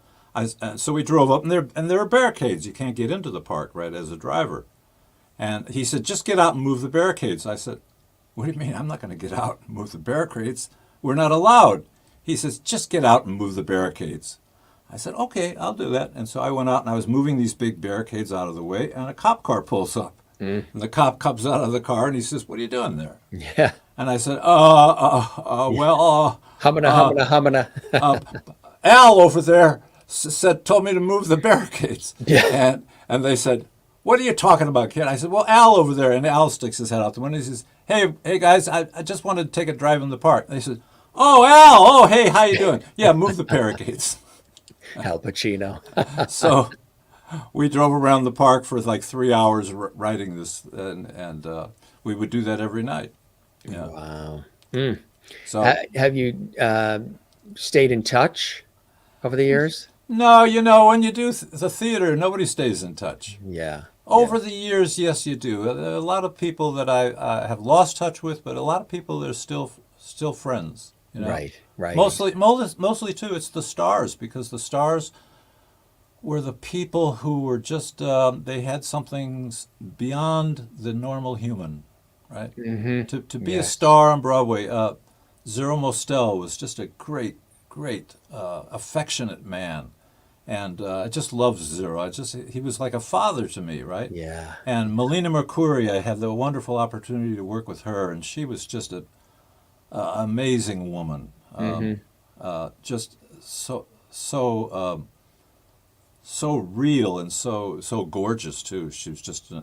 Speaker 2: So we drove up, and there are barricades. You can't get into the park, right, as a driver. And he said, "Just get out and move the barricades." I said, "What do you mean? I'm not going to get out and move the barricades. We're not allowed." He says, "Just get out and move the barricades." I said, "Okay, I'll do that." And so I went out and I was moving these big barricades out of the way, and a cop car pulls up. And the cop comes out of the car and he says, "What are you doing there?"
Speaker 1: Yeah.
Speaker 2: And I said, "Well,
Speaker 1: Humana.
Speaker 2: Al over there told me to move the barricades."
Speaker 1: Yeah.
Speaker 2: And they said, "What are you talking about, kid?" I said, "Well, Al over there." And Al sticks his head out the window. He says, Hey guys, I just wanted to take a drive in the park." And they said, "Oh, Al, oh, hey, how you doing?" "Yeah, move the barricades."
Speaker 1: Al Pacino.
Speaker 2: So we drove around the park for like 3 hours writing this, and we would do that every night. Yeah.
Speaker 1: Wow.
Speaker 2: So
Speaker 1: Have you stayed in touch over the years?
Speaker 2: no, when you do the theater, nobody stays in touch.
Speaker 1: Yeah.
Speaker 2: Over the years, yes, you do. There are a lot of people that I have lost touch with, but a lot of people that are still friends. You know?
Speaker 1: Right.
Speaker 2: Mostly too, it's the stars, because the stars were the people who were just they had something beyond the normal human. right?
Speaker 1: Hmm.
Speaker 2: To be a
Speaker 1: Yes.
Speaker 2: star on Broadway, Zero Mostel was just a great, affectionate man, and I just loved Zero. He was like a father to me, right?
Speaker 1: Yeah.
Speaker 2: And Melina Mercouri, I had the wonderful opportunity to work with her, and she was just a amazing woman.
Speaker 1: Hmm.
Speaker 2: Just so real and so gorgeous too. She was just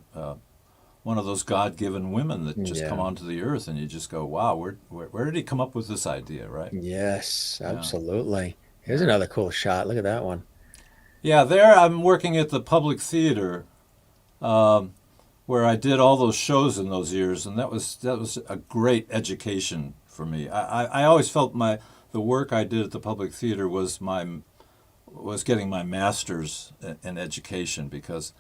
Speaker 2: one of those God-given women that just come
Speaker 1: Yeah.
Speaker 2: onto the earth, and you just go, "Wow, where did he come up with this idea?" Right?
Speaker 1: Yes,
Speaker 2: Yeah,
Speaker 1: absolutely. Here's
Speaker 2: yeah,
Speaker 1: another cool shot. Look at that one.
Speaker 2: yeah. There, I'm working at the Public Theater, um, where I did all those shows in those years, and that was a great education for me. I always felt the work I did at the Public Theater was getting my master's in education, because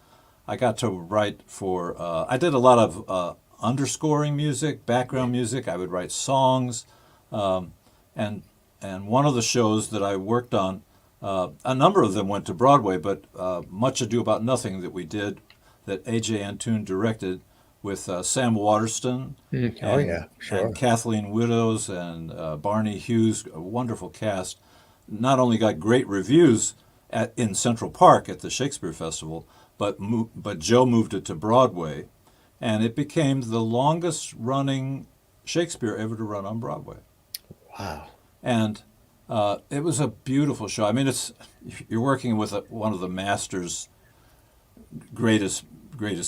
Speaker 2: I got to write for. I did a lot of underscoring music, background music. I would write songs, um, and and one of the shows that I worked on, a number of them went to Broadway, but Much Ado About Nothing that we did, that A.J. Antoon directed, with Sam Waterston
Speaker 1: Mm. Oh
Speaker 2: and
Speaker 1: yeah,
Speaker 2: and
Speaker 1: sure.
Speaker 2: Kathleen Widows and Barney Hughes, a wonderful cast. Not only got great reviews in Central Park at the Shakespeare Festival, but Joe moved it to Broadway, and it became the longest running Shakespeare ever to run on Broadway.
Speaker 1: Wow.
Speaker 2: And it was a beautiful show. I mean, you're working with one of the masters' greatest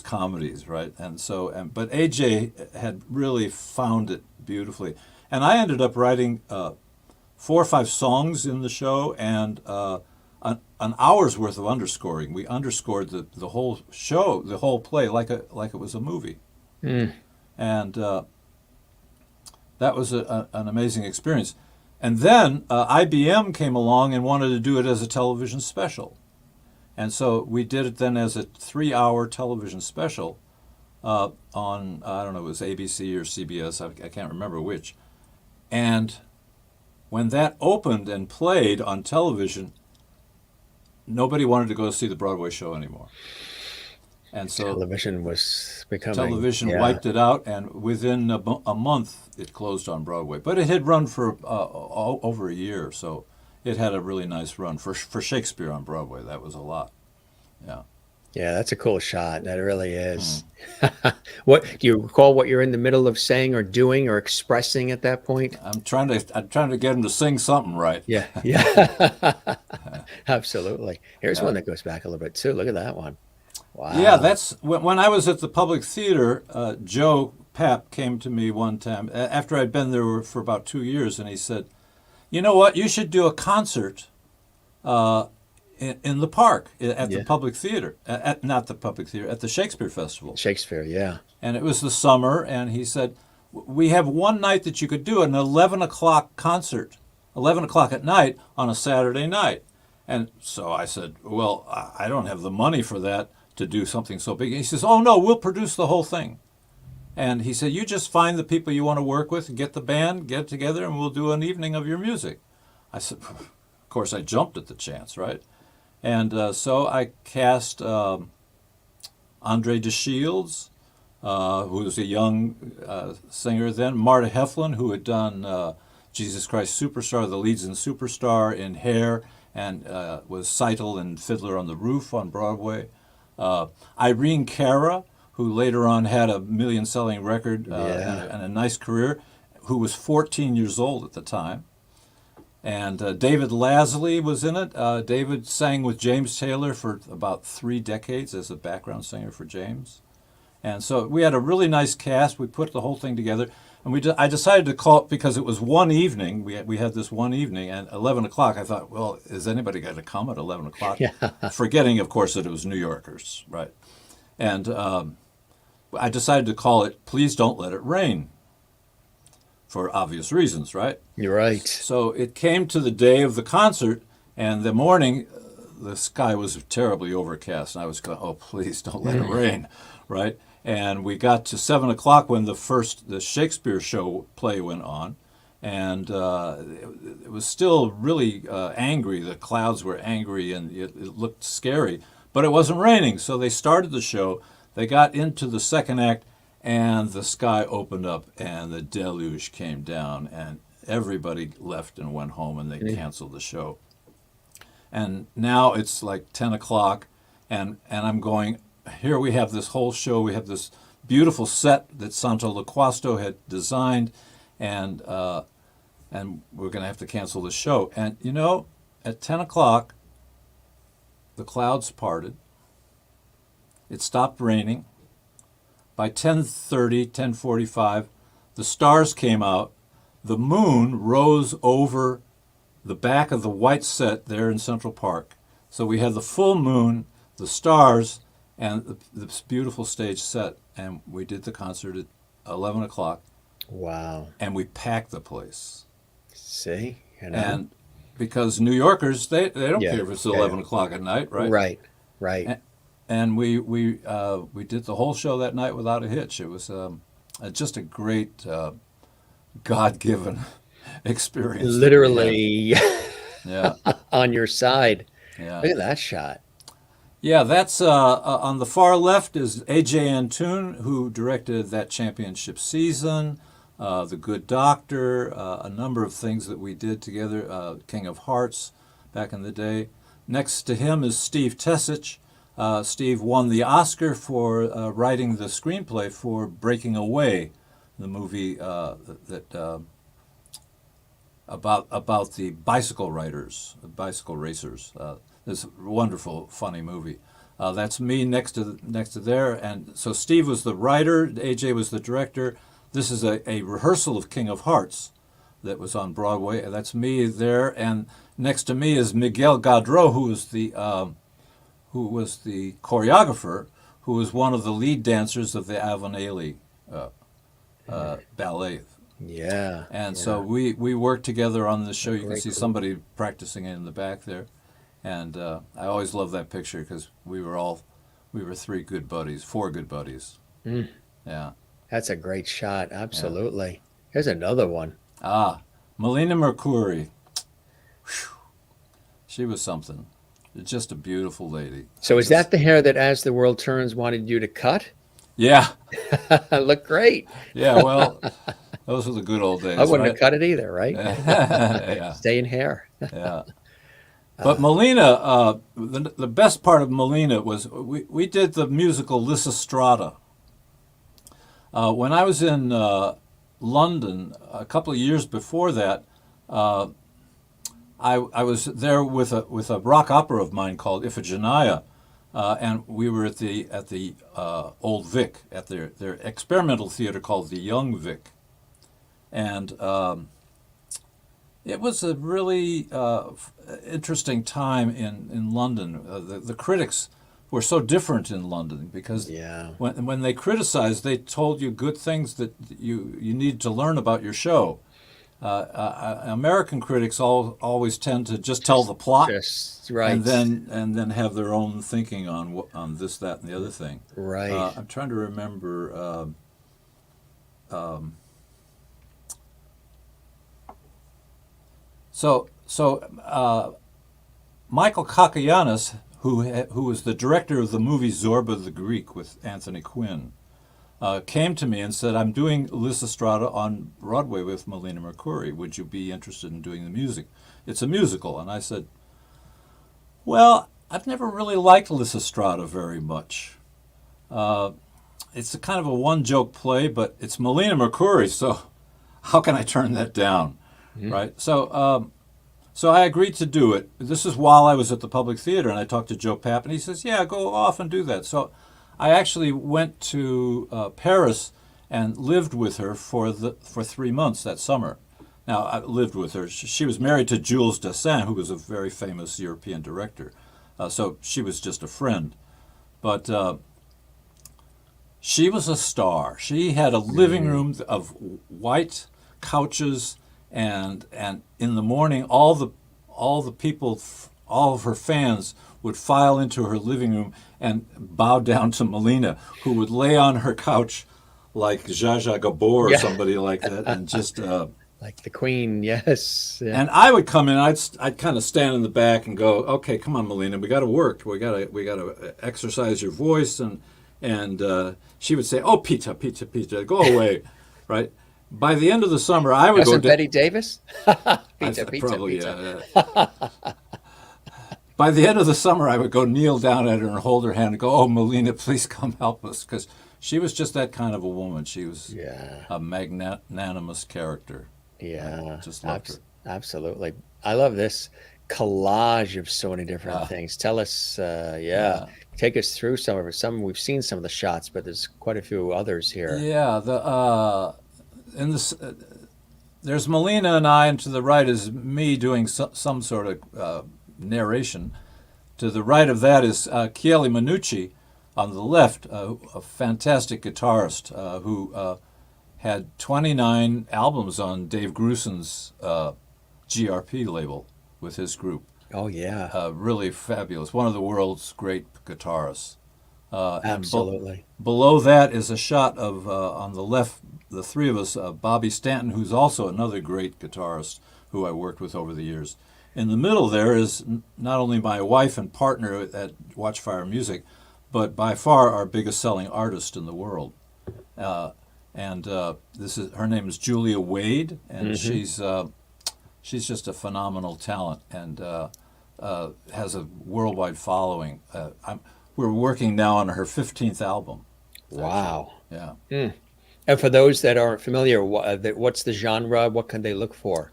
Speaker 2: comedies, right? But AJ had really found it beautifully, and I ended up writing 4 or 5 songs in the show, and an hour's worth of underscoring. We underscored the whole show, the whole play, like it was a movie,
Speaker 1: Mm.
Speaker 2: and that was an amazing experience. And then IBM came along and wanted to do it as a television special, and so we did it then as a 3-hour television special on, I don't know, it was ABC or CBS, I can't remember which. And when that opened and played on television, nobody wanted to go see the Broadway show anymore. And so
Speaker 1: Television was becoming,
Speaker 2: television
Speaker 1: yeah.
Speaker 2: wiped it out, and within a month it closed on Broadway. But it had run for over a year, so it had a really nice run. For Shakespeare on Broadway, that was a lot. Yeah.
Speaker 1: Yeah, that's a cool shot. That really is.
Speaker 2: Mm.
Speaker 1: What do you recall what you're in the middle of saying or doing or expressing at that point?
Speaker 2: I'm trying to get him to sing something right.
Speaker 1: Yeah, yeah. Absolutely. Here's
Speaker 2: Yeah.
Speaker 1: one that goes back a little bit too. Look at that one.
Speaker 2: Yeah,
Speaker 1: Wow.
Speaker 2: that's when I was at the Public Theater. Joe Papp came to me one time after I'd been there for about 2 years, and he said, "You know what? You should do a concert uh, in the park at the
Speaker 1: Yeah.
Speaker 2: Public Theater, at not the Public Theater, at the Shakespeare Festival."
Speaker 1: Shakespeare, yeah.
Speaker 2: And it was the summer, and he said, "We have one night that you could do an 11 o'clock concert, 11 o'clock at night on a Saturday night." And so I said, "Well, I don't have the money for that, to do something so big." And he says, "Oh no, we'll produce the whole thing." And he said, "You just find the people you want to work with, get the band, get it together, and we'll do an evening of your music." I said, of course, I jumped at the chance, right? And so I cast Andre de Shields, who was a young singer then, Marta Heflin, who had done Jesus Christ Superstar, the leads in Superstar, in Hair, and was Seitel in Fiddler on the Roof on Broadway. Irene Cara, who later on had a million-selling record
Speaker 1: Yeah.
Speaker 2: and a nice career, who was 14 years old at the time. And David Lasley was in it. David sang with James Taylor for about 3 decades as a background singer for James. And so we had a really nice cast. We put the whole thing together. And I decided to call it, because it was one evening. We had this one evening, and 11 o'clock, I thought, well, is anybody going to come at 11 o'clock?
Speaker 1: Yeah.
Speaker 2: Forgetting, of course, that it was New Yorkers, right? And I decided to call it Please Don't Let It Rain, for obvious reasons, right?
Speaker 1: You're right.
Speaker 2: So it came to the day of the concert, and the morning, the sky was terribly overcast, and I was going, "Oh, please don't let it rain," right? And we got to 7 o'clock when the Shakespeare show play went on, and it was still really angry. The clouds were angry, and it looked scary, but it wasn't raining. So they started the show. They got into the second act, and the sky opened up, and the deluge came down, and everybody left and went home, and they canceled the show. And now it's like 10 o'clock, and I'm going, here we have this whole show. We have this beautiful set that Santo Loquasto had designed, and we're going to have to cancel the show. And, you know, at 10 o'clock, the clouds parted. It stopped raining. By 10:30, 10:45, the stars came out. The moon rose over the back of the white set there in Central Park. So we had the full moon, the stars, and this beautiful stage set. And we did the concert at 11 o'clock.
Speaker 1: Wow.
Speaker 2: And we packed the place.
Speaker 1: See? You know?
Speaker 2: And because New Yorkers, they don't
Speaker 1: Yeah,
Speaker 2: care if it's
Speaker 1: yeah.
Speaker 2: 11 o'clock at night, right?
Speaker 1: Right.
Speaker 2: And we did the whole show that night without a hitch. It was just a great God-given experience.
Speaker 1: Literally
Speaker 2: Yeah.
Speaker 1: on your side.
Speaker 2: Yeah.
Speaker 1: Look at that shot.
Speaker 2: Yeah, that's on the far left is A.J. Antoon, who directed that championship season, The Good Doctor, a number of things that we did together, King of Hearts back in the day. Next to him is Steve Tessich. Steve won the Oscar for writing the screenplay for Breaking Away, the movie about the bicycle riders, the bicycle racers. This wonderful, funny movie. That's me next to there, and so Steve was the writer, AJ was the director. This is a rehearsal of King of Hearts that was on Broadway. That's me there, and next to me is Miguel Gadreau, who was the choreographer, who was one of the lead dancers of the Avonale ballet.
Speaker 1: Yeah.
Speaker 2: And so we worked together on the show. You can
Speaker 1: Very
Speaker 2: see
Speaker 1: cool.
Speaker 2: somebody practicing in the back there. And I always love that picture because we were four good buddies.
Speaker 1: Mm.
Speaker 2: Yeah.
Speaker 1: That's a great shot. Absolutely. Here's another one.
Speaker 2: Melina Mercouri. Whew. She was something. Just a beautiful lady.
Speaker 1: So is that the hair that As the World Turns wanted you to cut?
Speaker 2: Yeah.
Speaker 1: Look great.
Speaker 2: Yeah, well, those were the good old days.
Speaker 1: I wouldn't
Speaker 2: right?
Speaker 1: have cut it either, right?
Speaker 2: Yeah.
Speaker 1: Stay in hair.
Speaker 2: Yeah. But Melina, the best part of Melina was we did the musical Lysistrata. When I was in London a couple of years before that, I was there with a rock opera of mine called Iphigenia, and we were at the Old Vic, at their experimental theater called the Young Vic, and it was a really interesting time in London. The critics were so different in London because when they criticized, they told you good things that you need to learn about your show. American critics always tend to just tell the plot,
Speaker 1: Right.
Speaker 2: and then have their own thinking on this, that, and the other thing.
Speaker 1: Right.
Speaker 2: I'm trying to remember. So Michael Kakayanis, who was the director of the movie Zorba the Greek with Anthony Quinn, came to me and said, "I'm doing Lysistrata on Broadway with Melina Mercouri. Would you be interested in doing the music? It's a musical." And I said, "Well, I've never really liked Lysistrata very much. It's a kind of a one-joke play, but it's Melina Mercouri, so how can I turn that down?" Mm-hmm. Right? So I agreed to do it. This is while I was at the Public Theater, and I talked to Joe Papp, and he says, "Yeah, go off and do that." So I actually went to Paris and lived with her for 3 months that summer. Now, I lived with her. She was married to Jules Dassin, who was a very famous European director. So she was just a friend. But she was a star. She had a living room of white couches, and in the morning, all the people, all of her fans would file into her living room and bow down to Melina, who would lay on her couch like Zsa Zsa Gabor or somebody like that, and just
Speaker 1: like the Queen, yes. Yeah.
Speaker 2: And I would come in. I'd kind of stand in the back and go, "Okay, come on, Melina, we got to work. We got to exercise your voice." And she would say, "Oh, pizza, pizza, pizza, go away," right? By the end of the summer, I would
Speaker 1: Wasn't
Speaker 2: go.
Speaker 1: Betty Davis? Pizza, pizza,
Speaker 2: Probably,
Speaker 1: pizza.
Speaker 2: yeah. By the end of the summer, I would go kneel down at her and hold her hand and go, "Oh, Melina, please come help us," because she was just that kind of a woman. She was
Speaker 1: Yeah.
Speaker 2: a magnanimous character.
Speaker 1: Yeah.
Speaker 2: Just loved her.
Speaker 1: Absolutely. I love this collage of so many different things. Tell us,
Speaker 2: Yeah.
Speaker 1: take us through some of it. Some we've seen some of the shots, but there's quite a few others here.
Speaker 2: Yeah, in this, there's Melina and I, and to the right is me doing some sort of narration. To the right of that is Chieli Minucci. On the left, a fantastic guitarist who had 29 albums on Dave Grusin's GRP label with his group.
Speaker 1: Oh yeah.
Speaker 2: Really fabulous. One of the world's great guitarists.
Speaker 1: Absolutely.
Speaker 2: Below that is a shot of, on the left, the three of us, Bobby Stanton, who's also another great guitarist who I worked with over the years. In the middle there is not only my wife and partner at Watchfire Music, but by far our biggest selling artist in the world. Her name is Julia Wade, and she's just a phenomenal talent and has a worldwide following. We're working now on her 15th album.
Speaker 1: Wow.
Speaker 2: Yeah.
Speaker 1: And for those that aren't familiar, what's the genre? What can they look for?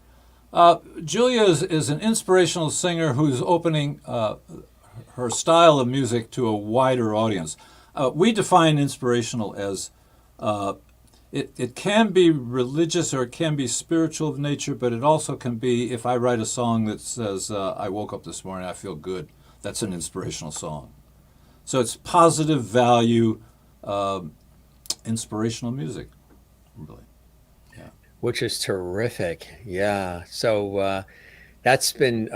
Speaker 2: Julia is an inspirational singer who's opening her style of music to a wider audience. We define inspirational as it can be religious or it can be spiritual of nature, but it also can be, if I write a song that says, "I woke up this morning, I feel good," that's an inspirational song. So it's positive value, inspirational music, really. Yeah.
Speaker 1: Which is terrific. Yeah. So that's been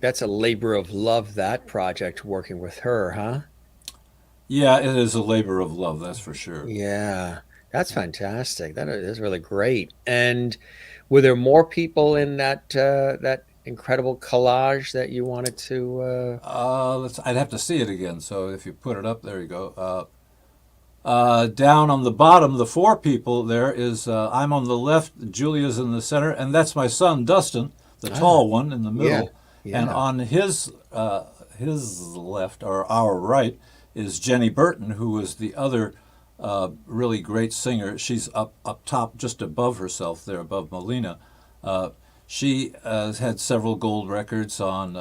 Speaker 1: that's a labor of love, that project, working with her, huh?
Speaker 2: Yeah, it is a labor of love, that's for sure.
Speaker 1: Yeah. That's fantastic. That is really great. And were there more people in that incredible collage that you wanted to?
Speaker 2: I'd have to see it again. So if you put it up, there you go. Down on the bottom, the four people there is I'm on the left, Julia's in the center, and that's my son Dustin, the tall one in the middle.
Speaker 1: Yeah.
Speaker 2: And on his left or our right is Jenny Burton, who is the other really great singer. She's up top, just above herself there, above Melina. She has had several gold records on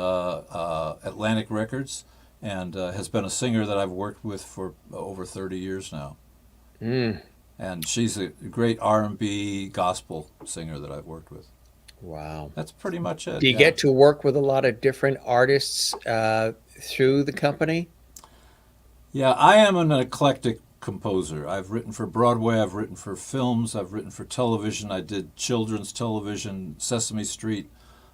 Speaker 2: Atlantic Records, and has been a singer that I've worked with for over 30 years now. And she's a great R&B gospel singer that I've worked with.
Speaker 1: Wow.
Speaker 2: That's pretty much it.
Speaker 1: Do you get to work with a lot of different artists through the company?
Speaker 2: Yeah, I am an eclectic composer. I've written for Broadway, I've written for films, I've written for television. I did children's television, Sesame Street,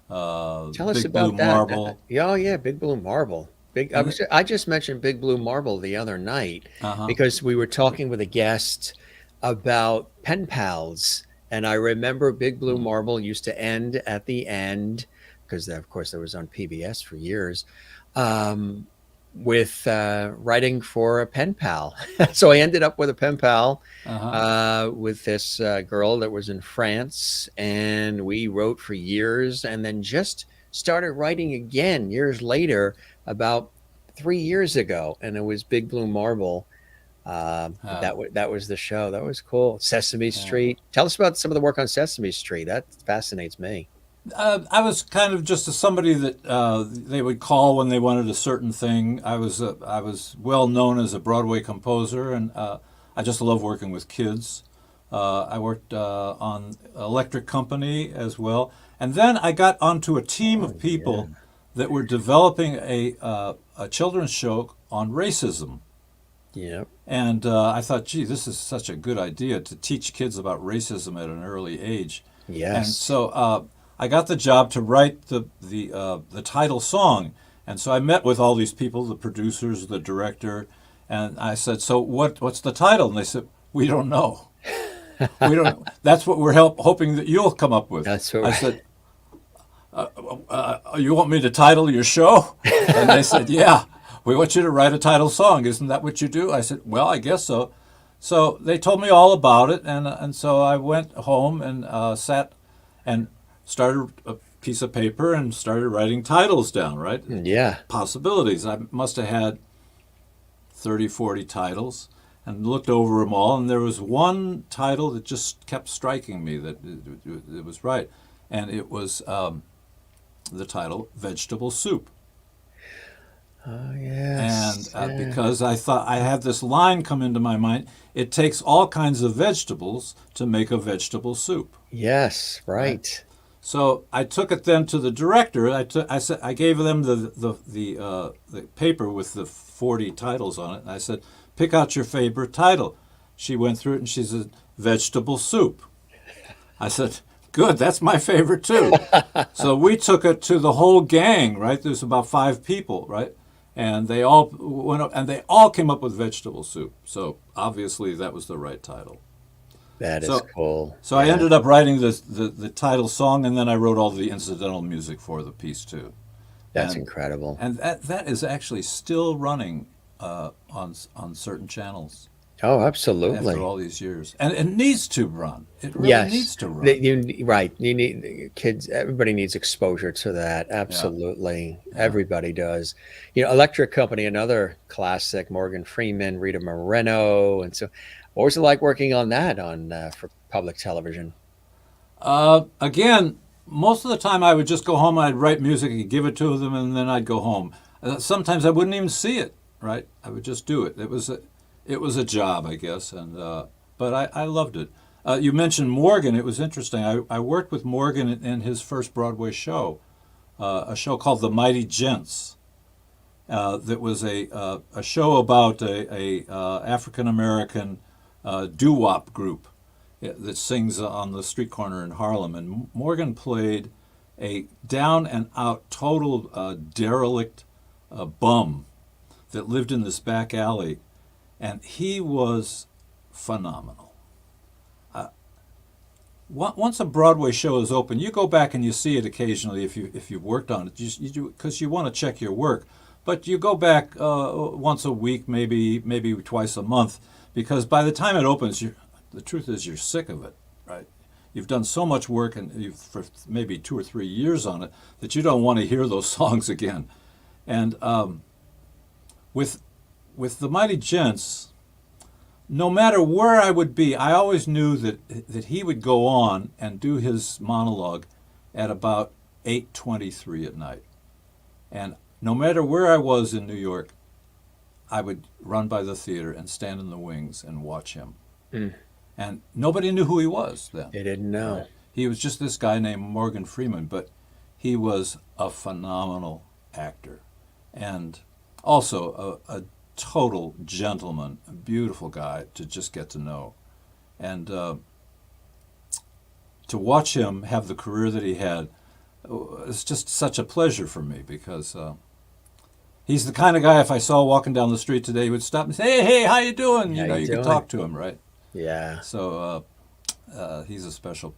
Speaker 1: Tell us
Speaker 2: Big
Speaker 1: about
Speaker 2: Blue
Speaker 1: that.
Speaker 2: Marble.
Speaker 1: Yeah, oh yeah, Big Blue Marble. I just mentioned Big Blue Marble the other night because we were talking with a guest about pen pals, and I remember Big Blue Marble used to end at the end because, of course, that was on PBS for years. With writing for a pen pal. So I ended up with a pen pal with this girl that was in France, and we wrote for years and then just started writing again years later, about 3 years ago, and it was Big Blue Marble. That was the show. That was cool. Sesame Street. Tell us about some of the work on Sesame Street. That fascinates me.
Speaker 2: I was kind of just somebody that they would call when they wanted a certain thing. I was well known as a Broadway composer, and I just love working with kids. I worked on Electric Company as well, and then I got onto a team of people that were developing a children's show on racism.
Speaker 1: Yeah.
Speaker 2: And I thought, gee, this is such a good idea to teach kids about racism at an early age.
Speaker 1: Yes.
Speaker 2: And so I got the job to write the title song, and so I met with all these people, the producers, the director, and I said, "So what's the title?" And they said, "We don't know. We don't. That's what we're hoping that you'll come up with."
Speaker 1: That's what
Speaker 2: I said. You want me to title your show? And they said, "Yeah. we want you to write a title song. Isn't that what you do? I said, well, I guess so. So they told me all about it, and so I went home and sat and started a piece of paper and started writing titles down, right?
Speaker 1: Yeah.
Speaker 2: Possibilities. I must have had 30, 40 titles and looked over them all, and there was one title that just kept striking me that it was right, and it was the title Vegetable Soup.
Speaker 1: Oh, yes.
Speaker 2: And because I thought I had this line come into my mind, it takes all kinds of vegetables to make a vegetable soup.
Speaker 1: Yes, right.
Speaker 2: So I took it then to the director. I gave them the paper with the 40 titles on it, and I said, pick out your favorite title. She went through it and she said, Vegetable Soup. I said, good, that's my favorite too. So we took it to the whole gang, right? There's about 5 people, right? And they all went up, and they all came up with Vegetable Soup. So obviously that was the right title.
Speaker 1: That is cool.
Speaker 2: So I ended up writing the title song, and then I wrote all the incidental music for the piece too.
Speaker 1: That's incredible.
Speaker 2: And that is actually still running on certain channels.
Speaker 1: Oh, absolutely.
Speaker 2: After all these years, and it needs to run. It really needs to run.
Speaker 1: You need kids. Everybody needs exposure to that. Absolutely, everybody does. Electric Company, another classic. Morgan Freeman, Rita Moreno, and so. What was it like working on that for public television?
Speaker 2: Again, most of the time I would just go home. I'd write music and give it to them, and then I'd go home. Sometimes I wouldn't even see it. Right, I would just do it. It was a job, I guess, but I loved it. You mentioned Morgan. It was interesting. I worked with Morgan in his first Broadway show, a show called The Mighty Gents. That was a show about a African American doo-wop group that sings on the street corner in Harlem. And Morgan played a down-and-out, total derelict bum that lived in this back alley, and he was phenomenal. Once a Broadway show is open, you go back and you see it occasionally if you've worked on it, you do, because you want to check your work. But you go back once a week, maybe twice a month, because by the time it opens, the truth is you're sick of it, right? You've done so much work and for maybe 2 or 3 years on it that you don't want to hear those songs again. And with the Mighty Gents, no matter where I would be, I always knew that he would go on and do his monologue at about 8:23 at night. And no matter where I was in New York, I would run by the theater and stand in the wings and watch him. Mm. And nobody knew who he was then.
Speaker 1: They didn't know.
Speaker 2: He was just this guy named Morgan Freeman, but he was a phenomenal actor. And also a total gentleman, a beautiful guy to just get to know. And to watch him have the career that he had, it's just such a pleasure for me, because he's the kind of guy, if I saw walking down the street today, he would stop and say, hey, how you doing? You could talk to him, right?
Speaker 1: Yeah.
Speaker 2: So he's a special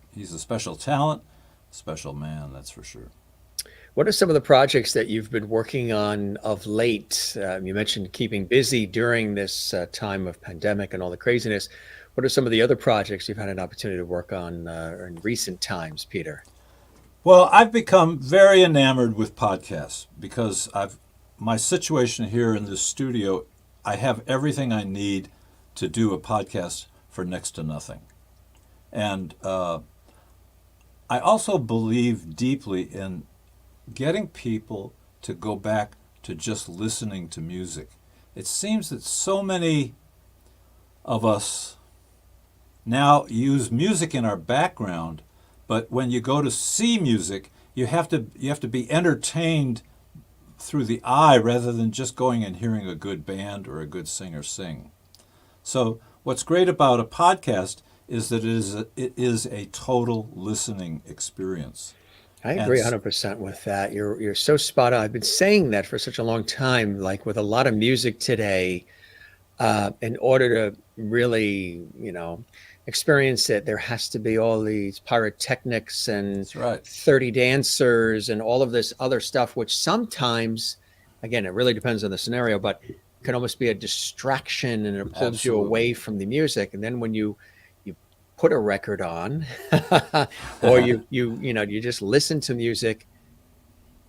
Speaker 2: talent, special man, that's for sure.
Speaker 1: What are some of the projects that you've been working on of late? You mentioned keeping busy during this time of pandemic and all the craziness. What are some of the other projects you've had an opportunity to work on in recent times, Peter?
Speaker 2: Well, I've become very enamored with podcasts because my situation here in this studio, I have everything I need to do a podcast for next to nothing. And I also believe deeply in getting people to go back to just listening to music. It seems that so many of us now use music in our background, but when you go to see music, you have to be entertained through the eye rather than just going and hearing a good band or a good singer sing. So what's great about a podcast is that it is a total listening experience.
Speaker 1: I agree 100% with that. You're so spot on. I've been saying that for such a long time, like with a lot of music today, in order to really, experience it, there has to be all these pyrotechnics and 30 dancers and all of this other stuff, which sometimes again, it really depends on the scenario, but it can almost be a distraction and it pulls you
Speaker 2: Absolutely.
Speaker 1: away from the music. And then when you put a record on, or you just listen to music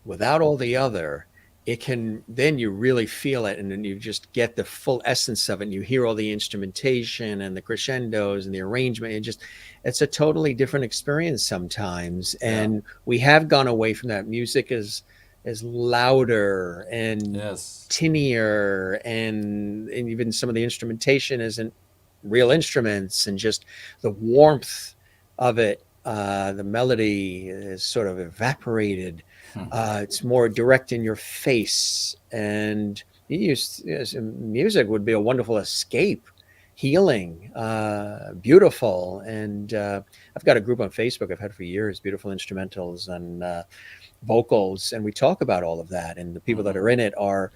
Speaker 1: without all the other, it can, then you really feel it, and then you just get the full essence of it, and you hear all the instrumentation and the crescendos and the arrangement, and just, it's a totally different experience sometimes.
Speaker 2: Yeah.
Speaker 1: And we have gone away from that. Music is louder and
Speaker 2: Yes.
Speaker 1: tinnier, and even some of the instrumentation isn't real instruments, and just the warmth of it, the melody is sort of evaporated. It's more direct in your face, and music would be a wonderful escape, healing, beautiful. And I've got a group on Facebook I've had for years, Beautiful Instrumentals and vocals, and we talk about all of that. And the people that are in it are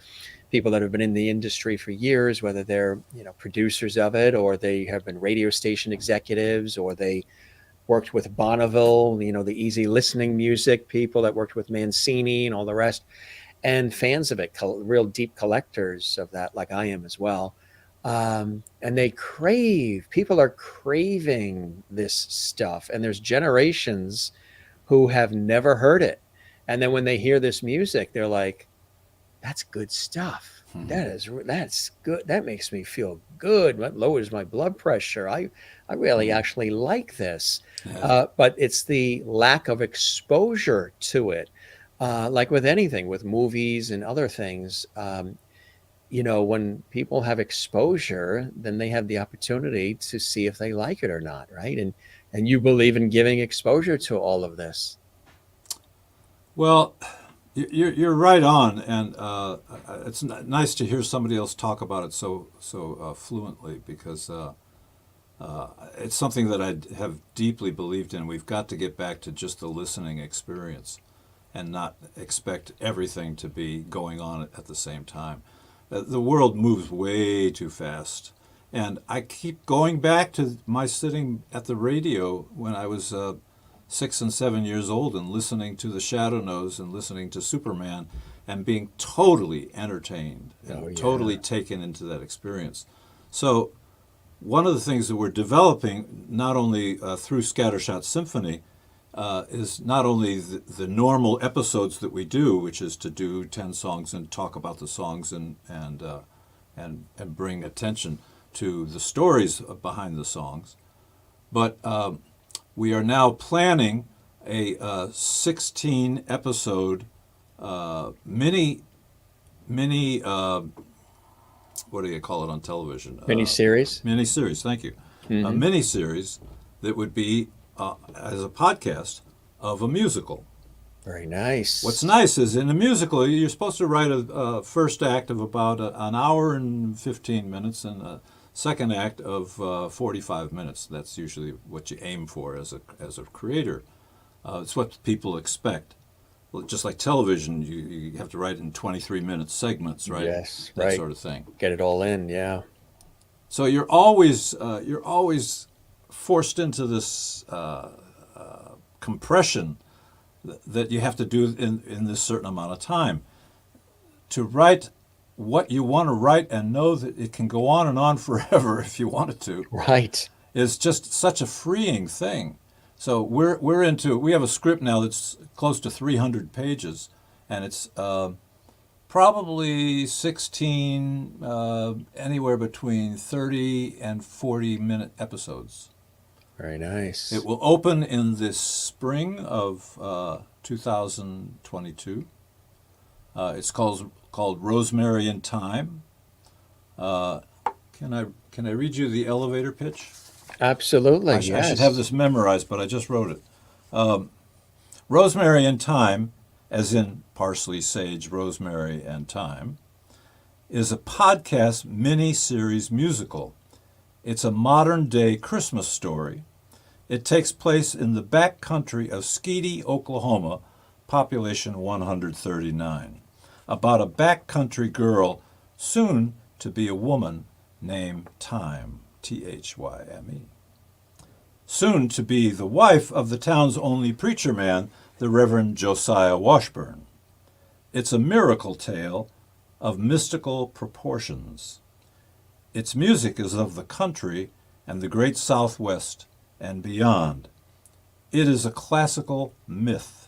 Speaker 1: people that have been in the industry for years, whether they're producers of it, or they have been radio station executives, or they worked with Bonneville, the easy listening music people that worked with Mancini and all the rest, and fans of it, real deep collectors of that, like I am as well. And people are craving this stuff, and there's generations who have never heard it. And then when they hear this music, they're like, that's good stuff. That's good. That makes me feel good. That lowers my blood pressure. I really actually like this.
Speaker 2: Yeah.
Speaker 1: But it's the lack of exposure to it. Like with anything, with movies and other things, when people have exposure, then they have the opportunity to see if they like it or not, right? And you believe in giving exposure to all of this.
Speaker 2: Well, you're right on, and it's nice to hear somebody else talk about it so fluently, because it's something that I have deeply believed in. We've got to get back to just the listening experience, and not expect everything to be going on at the same time. The world moves way too fast, and I keep going back to my sitting at the radio when I was 6 and 7 years old, and listening to the Shadow Knows and listening to Superman, and being totally entertained and totally taken into that experience. So one of the things that we're developing, not only through Scattershot Symphony, is not only the normal episodes that we do, which is to do 10 songs and talk about the songs and bring attention to the stories behind the songs, but we are now planning a 16 episode mini what do you call it on television?
Speaker 1: Miniseries.
Speaker 2: Miniseries, thank you. A miniseries that would be as a podcast of a musical.
Speaker 1: Very nice.
Speaker 2: What's nice is in a musical, you're supposed to write a first act of about an hour and 15 minutes and a second act of 45 minutes. That's usually what you aim for as a creator. It's what people expect. Well, just like television, you have to write in 23-minute segments, right?
Speaker 1: Yes,
Speaker 2: that
Speaker 1: right.
Speaker 2: sort of thing.
Speaker 1: Get it all in, yeah.
Speaker 2: So you're always forced into this compression that you have to do in this certain amount of time to write what you want to write, and know that it can go on and on forever if you wanted to.
Speaker 1: Right.
Speaker 2: Is just such a freeing thing. So we have a script now that's close to 300 pages, and it's probably 16 anywhere between 30 and 40-minute episodes.
Speaker 1: Very nice.
Speaker 2: It will open in the spring of 2022. It's called Rosemary in Time. Can I read you the elevator pitch?
Speaker 1: Absolutely,
Speaker 2: I
Speaker 1: yes.
Speaker 2: should have this memorized, but I just wrote it. Rosemary in Time, as in parsley, sage, rosemary, and thyme, is a podcast mini-series musical. It's a modern-day Christmas story. It takes place in the back country of Skeety, Oklahoma, population 139, about a backcountry girl, soon to be a woman, named Thyme, Thyme. Soon to be the wife of the town's only preacher man, the Reverend Josiah Washburn. It's a miracle tale of mystical proportions. Its music is of the country and the great Southwest and beyond. It is a classical myth.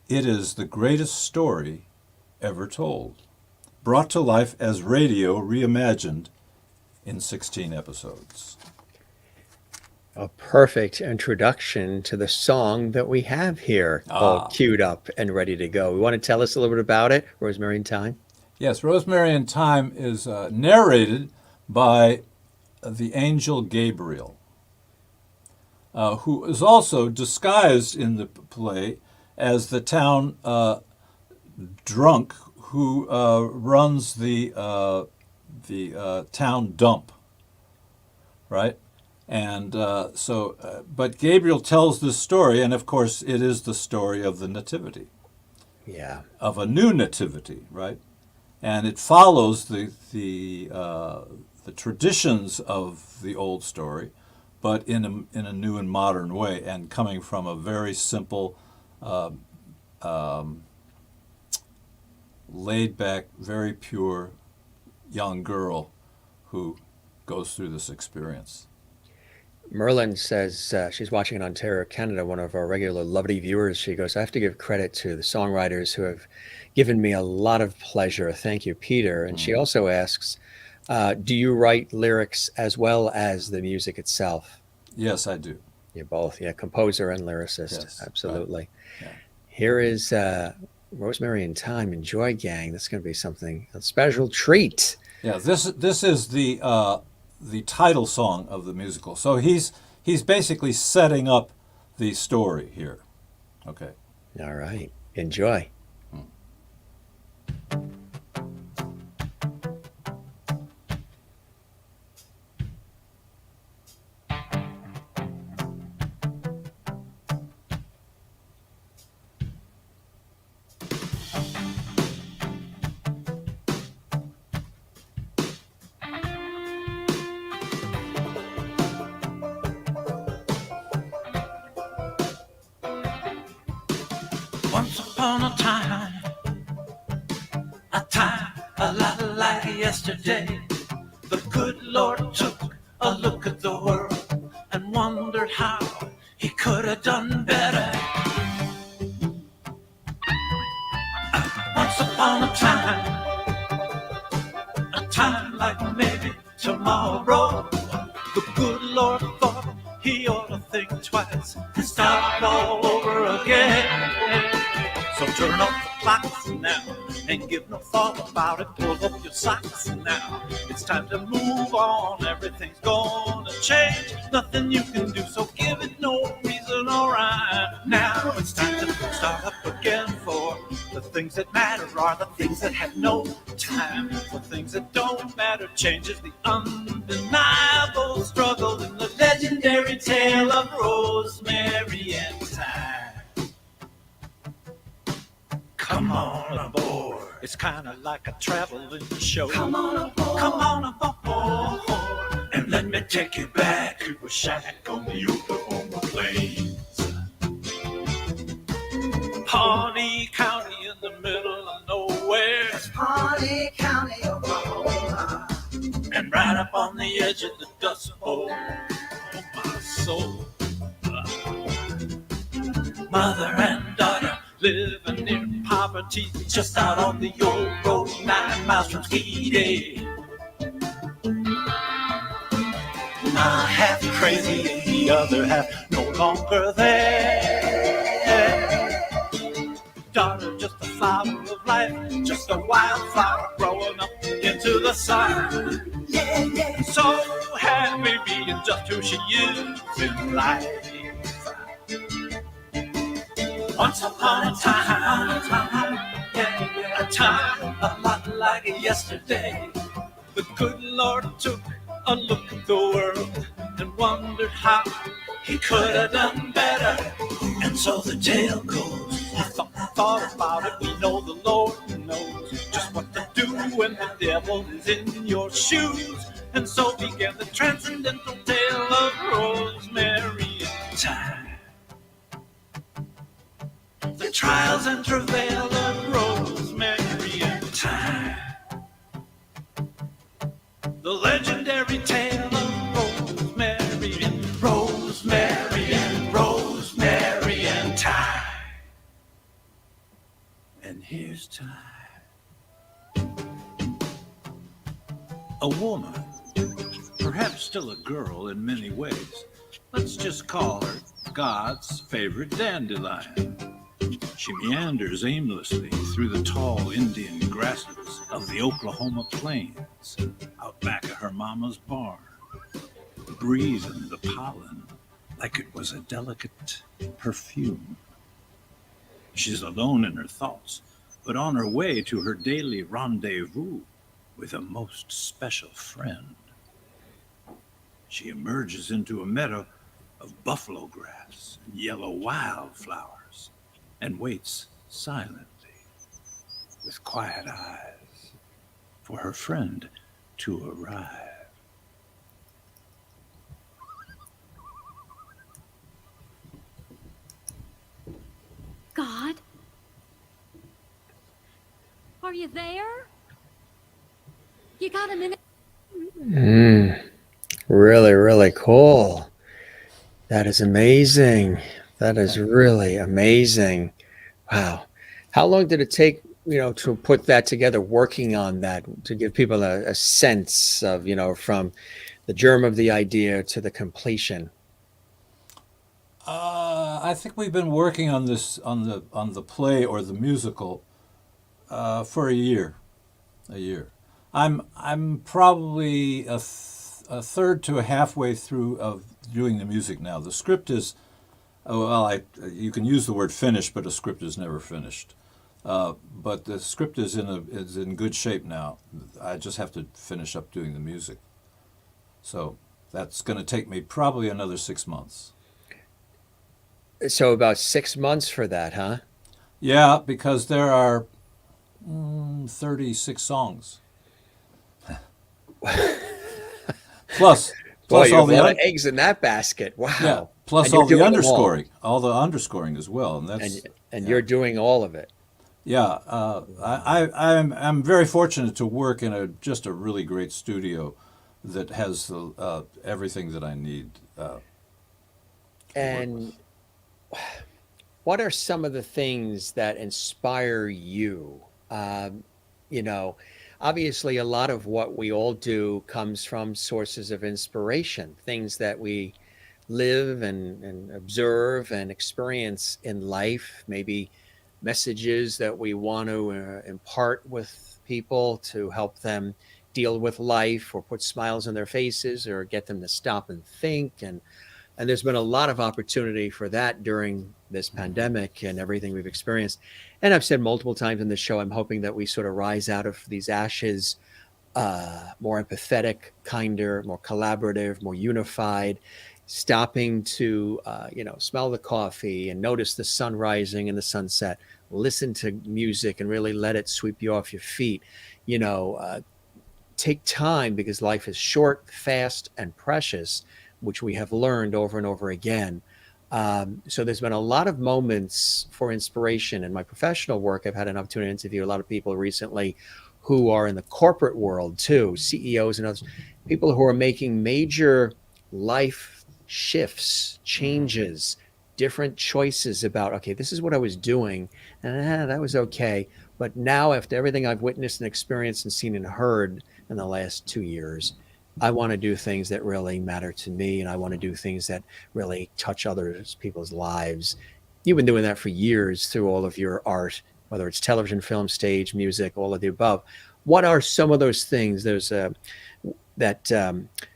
Speaker 2: It is the greatest story ever told, brought to life as radio reimagined in 16 episodes.
Speaker 1: A perfect introduction to the song that we have here, all queued up and ready to go. We want to tell us a little bit about it, Rosemary in Time?
Speaker 2: Yes, Rosemary in Time is narrated by the angel Gabriel, who is also disguised in the play as the town drunk who runs the town dump, right? And but Gabriel tells this story, and of course it is the story of the nativity.
Speaker 1: Yeah.
Speaker 2: Of a new nativity, right? And it follows the traditions of the old story, but in a new and modern way, and coming from a very simple, laid back, very pure young girl who goes through this experience.
Speaker 1: Merlin says she's watching in Ontario, Canada, one of our regular lovely viewers. She goes, I have to give credit to the songwriters who have given me a lot of pleasure. Thank you, Peter. And she also asks, do you write lyrics as well as the music itself?
Speaker 2: Yes, I do.
Speaker 1: You're both, yeah, composer and lyricist. Yes, absolutely. Right. Yeah. Here is Rosemary in Time. Enjoy, gang. That's going to be something, a special treat.
Speaker 2: Yeah, this is the title song of the musical. So he's basically setting up the story here. Okay.
Speaker 1: All right. Enjoy.
Speaker 3: Once upon a time a lot like yesterday, the good Lord took a look at the world and wondered how he could have done better. Once upon a time like maybe tomorrow, the good Lord thought he ought to think twice and start all over again. So turn off the clocks now and give no thought about it. Pull up your socks now. It's time to move on. Everything's gonna change. Nothing you can do, so give it no reason or rhyme. Now it's time to start up again, for the things that matter are the things that have no time. For things that don't matter, change is the undeniable struggle in the legendary tale of Rosemary and Time. Come on aboard. It's kind of like a traveling show. Come on aboard. Come on aboard. And let me take you back to a shack on the Oklahoma plains. Pawnee County in the middle of nowhere.
Speaker 4: It's Pawnee County, Oklahoma.
Speaker 3: And right up on the edge of the Dust Bowl. Oh, my soul. Mother and daughter living near poverty, just out on the old road, 9 miles from Ski Day. Half crazy and the other half no longer there. Daughter, just a flower of life, just a wildflower growing up into the sun. Yeah. So happy being just who she is in life. Once upon a time, a time a lot like yesterday, the good Lord took a look at the world and wondered how he could have done better. And so the tale goes, I thought about it, we know the Lord knows just what to do when the devil is in your shoes. And so began the transcendental tale of Rosemary and Time. The trials and travail of Rosemary and Time. The legendary tale of Rosemary and Thyme. And here's time. A woman, perhaps still a girl in many ways. Let's just call her God's favorite dandelion. She meanders aimlessly through the tall Indian grasses of the Oklahoma plains, out back of her mama's barn, breathing the pollen like it was a delicate perfume. She's alone in her thoughts, but on her way to her daily rendezvous with a most special friend. She emerges into a meadow of buffalo grass and yellow wildflowers and waits silently with quiet eyes for her friend to arrive.
Speaker 5: God? Are you there? You got a minute?
Speaker 1: Really, really cool. That is amazing. That is really amazing. Wow. How long did it take, to put that together, working on that, to give people a sense of, from the germ of the idea to the completion?
Speaker 2: I think we've been working on this on the play or the musical for a year. I'm probably a third to a halfway through of doing the music now. The script is, you can use the word finished, but a script is never finished. But the script is in good shape now. I just have to finish up doing the music. So that's going to take me probably another 6 months.
Speaker 1: So about 6 months for that, huh?
Speaker 2: Yeah, because there are 36 songs. plus
Speaker 1: Boy, you
Speaker 2: all
Speaker 1: have a
Speaker 2: the
Speaker 1: lot of eggs in that basket. Wow.
Speaker 2: yeah, plus
Speaker 1: And you're
Speaker 2: all the
Speaker 1: doing them all.
Speaker 2: underscoring as well, and that's
Speaker 1: And you're doing all of it.
Speaker 2: yeah. I'm very fortunate to work in just a really great studio that has everything that I need.
Speaker 1: And what are some of the things that inspire you? Obviously, a lot of what we all do comes from sources of inspiration, things that we live and observe and experience in life, maybe messages that we want to impart with people to help them deal with life or put smiles on their faces or get them to stop and think. And there's been a lot of opportunity for that during this pandemic and everything we've experienced. And I've said multiple times in the show, I'm hoping that we sort of rise out of these ashes more empathetic, kinder, more collaborative, more unified, stopping to, smell the coffee and notice the sun rising and the sunset, listen to music and really let it sweep you off your feet. Take time because life is short, fast, and precious, which we have learned over and over again. So there's been a lot of moments for inspiration in my professional work. I've had an opportunity to interview a lot of people recently who are in the corporate world too, CEOs and others, people who are making major life shifts, changes, different choices about, okay, this is what I was doing and that was okay. But now after everything I've witnessed and experienced and seen and heard in the last 2 years, I want to do things that really matter to me, and I want to do things that really touch people's lives. You've been doing that for years through all of your art, whether it's television, film, stage, music, all of the above. What are some of those things? There's that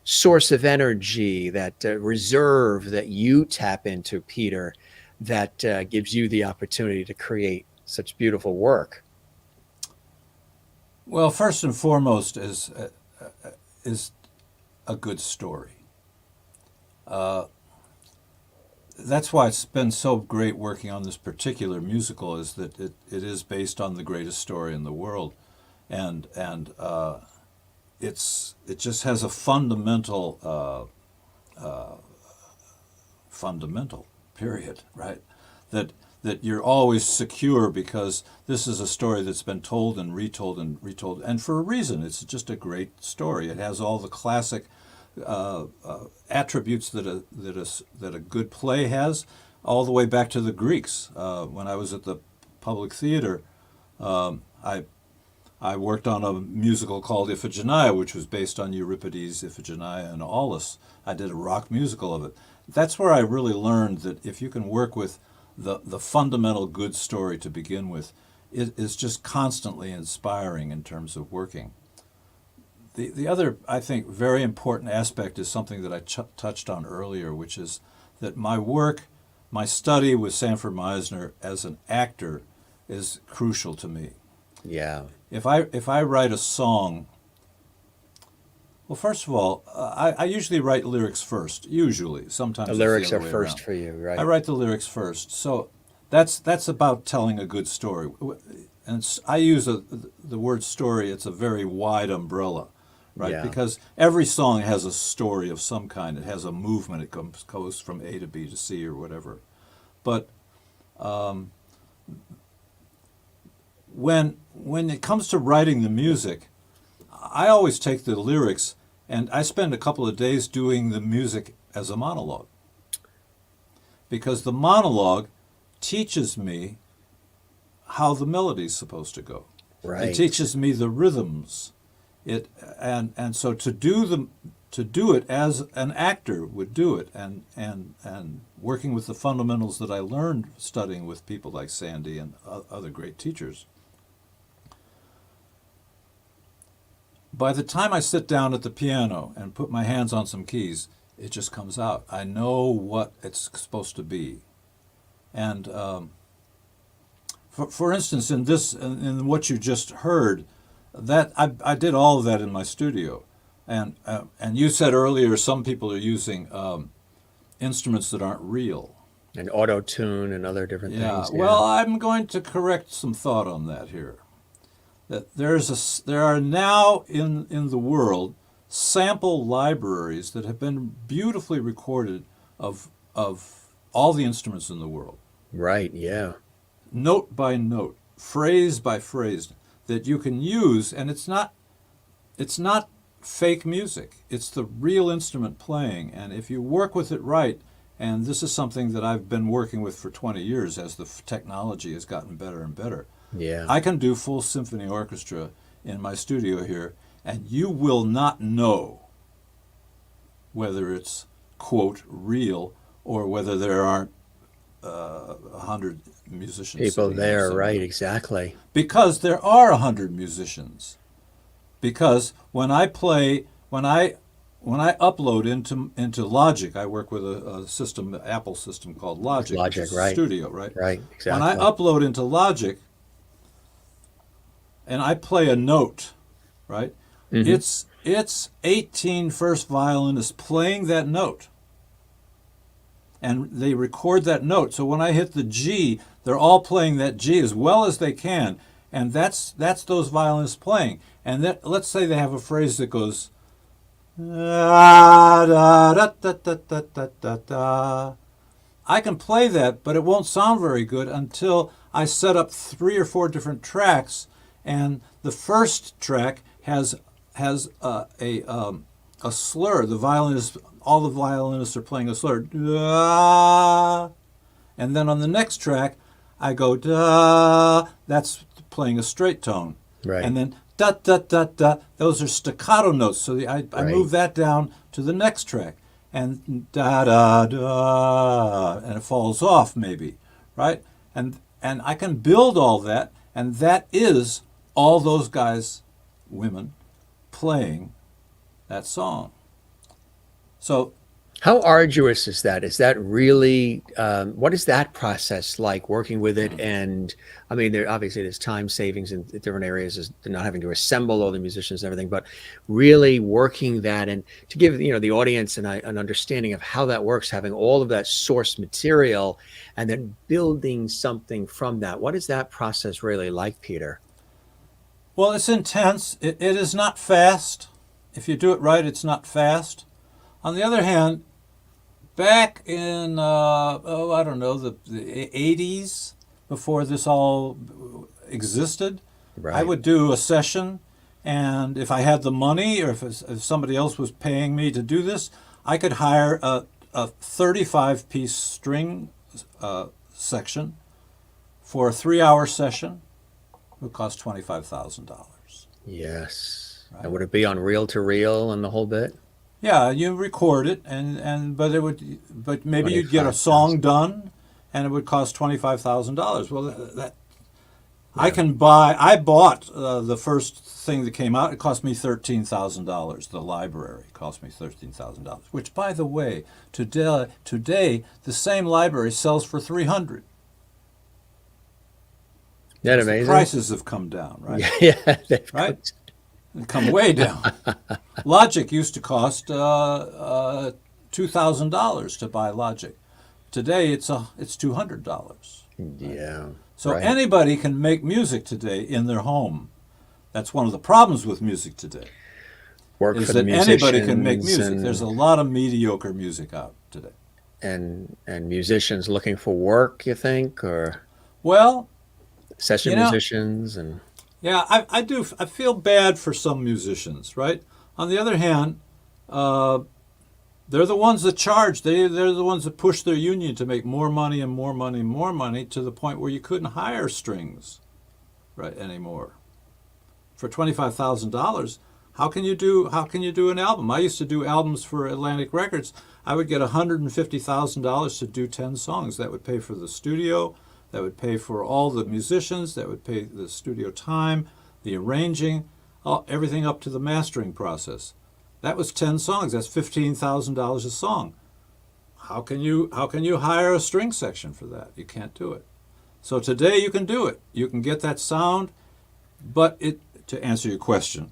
Speaker 1: source of energy, that reserve that you tap into, Peter, that gives you the opportunity to create such beautiful work.
Speaker 2: Well, first and foremost is a good story. That's why it's been so great working on this particular musical, is that it is based on the greatest story in the world, and it just has a fundamental period, right? That that you're always secure because this is a story that's been told and retold and retold, and for a reason. It's just a great story. It has all the classic attributes that a good play has, all the way back to the Greeks. When I was at the Public Theater, I worked on a musical called Iphigenia, which was based on Euripides' Iphigenia and Aulus. I did a rock musical of it. That's where I really learned that if you can work with the fundamental good story to begin with, it is just constantly inspiring in terms of working. The other, I think, very important aspect is something that I touched on earlier, which is that my study with Sanford Meisner as an actor is crucial to me.
Speaker 1: Yeah.
Speaker 2: If I write a song, well, first of all, I usually write lyrics first. Usually, sometimes
Speaker 1: The
Speaker 2: it's
Speaker 1: lyrics
Speaker 2: the
Speaker 1: are
Speaker 2: other way
Speaker 1: first
Speaker 2: around.
Speaker 1: for you, right?
Speaker 2: I write the lyrics first. So that's about telling a good story. And I use the word story. It's a very wide umbrella, right?
Speaker 1: Yeah.
Speaker 2: Because every song has a story of some kind. It has a movement. It goes from A to B to C or whatever. But when it comes to writing the music, I always take the lyrics and I spend a couple of days doing the music as a monologue. Because the monologue teaches me how the melody's supposed to go.
Speaker 1: Right.
Speaker 2: It teaches me the rhythms. And so to do it as an actor would do it, and working with the fundamentals that I learned studying with people like Sandy and other great teachers. By the time I sit down at the piano and put my hands on some keys, it just comes out. I know what it's supposed to be. And for instance, in what you just heard, that I did all of that in my studio. And you said earlier some people are using instruments that aren't real.
Speaker 1: And auto-tune and other different things. Yeah.
Speaker 2: Well, I'm going to correct some thought on that here. That there are now in the world sample libraries that have been beautifully recorded of all the instruments in the world.
Speaker 1: Right, yeah.
Speaker 2: Note by note, phrase by phrase, that you can use, and it's not fake music. It's the real instrument playing, and if you work with it right, and this is something that I've been working with for 20 years as the technology has gotten better and better.
Speaker 1: Yeah.
Speaker 2: I can do full symphony orchestra in my studio here, and you will not know whether it's, quote, real, or whether there aren't 100 musicians.
Speaker 1: People
Speaker 2: sitting
Speaker 1: there,
Speaker 2: somewhere.
Speaker 1: right, exactly.
Speaker 2: Because there are 100 musicians. Because when I upload into Logic, I work with a system, Apple system called Logic,
Speaker 1: Logic,
Speaker 2: which is
Speaker 1: right.
Speaker 2: a studio, right?
Speaker 1: Right, exactly.
Speaker 2: When I upload into Logic and I play a note, right?
Speaker 1: Mhm.
Speaker 2: It's 18 first violinists playing that note. And they record that note. So when I hit the G, they're all playing that G as well as they can. And that's those violinists playing. And let's say they have a phrase that goes, da, da, da, da, da, da, da, da, da. I can play that, but it won't sound very good until I set up 3 or 4 different tracks. And the first track has a slur. All the violinists are playing a slur. Da. And then on the next track, I go da. That's playing a straight tone.
Speaker 1: Right.
Speaker 2: And then da da da da. Those are staccato notes. So I
Speaker 1: Right.
Speaker 2: move that down to the next track, and da da da, and it falls off maybe, right? And I can build all that, and that is all those guys, women, playing that song. So
Speaker 1: How arduous is that? Is that really, what is that process like working with it? And I mean, there's time savings in different areas, is not having to assemble all the musicians and everything, but really working that and to give, the audience an understanding of how that works, having all of that source material and then building something from that. What is that process really like, Peter?
Speaker 2: well, it's intense. It is not fast. If you do it right, it's not fast. On the other hand, Back in, I don't know, the 80s, before this all existed,
Speaker 1: Right.
Speaker 2: I would do a session, and if I had the money, or if somebody else was paying me to do this, I could hire a 35-piece string section for a 3-hour session. It would cost $25,000.
Speaker 1: Yes.
Speaker 2: Right.
Speaker 1: And would it be on reel to reel and the whole bit?
Speaker 2: Yeah, you record it, but maybe you'd get a
Speaker 1: 25,000.
Speaker 2: song done, and it would cost $25,000. Well, I bought the first thing that came out. It cost me $13,000. The library cost me $13,000. Which, by the way, today the same library sells for $300.
Speaker 1: Isn't that
Speaker 2: The
Speaker 1: amazing?
Speaker 2: prices have come down, right?
Speaker 1: Yeah, they've
Speaker 2: Right?
Speaker 1: got-
Speaker 2: They've come way down. Logic used to cost $2,000 to buy Logic. Today it's $200.
Speaker 1: yeah.
Speaker 2: So
Speaker 1: right.
Speaker 2: anybody can make music today in their home. That's one of the problems with music today,
Speaker 1: Work
Speaker 2: is
Speaker 1: for the
Speaker 2: that anybody can make
Speaker 1: musicians
Speaker 2: music. There's a lot of mediocre music out today.
Speaker 1: and musicians looking for work, you think, or
Speaker 2: Well,
Speaker 1: session
Speaker 2: You know-
Speaker 1: musicians and
Speaker 2: yeah, I do. I feel bad for some musicians, right? On the other hand, they're the ones that charge. They're the ones that push their union to make more money and more money and more money, to the point where you couldn't hire strings, right, anymore. For $25,000, how can you do an album? I used to do albums for Atlantic Records. I would get $150,000 to do 10 songs. That would pay for the studio. That would pay for all the musicians. That would pay the studio time, the arranging, everything up to the mastering process. That was 10 songs. That's $15,000 a song. How can you hire a string section for that? You can't do it. So today you can do it. You can get that sound, but to answer your question,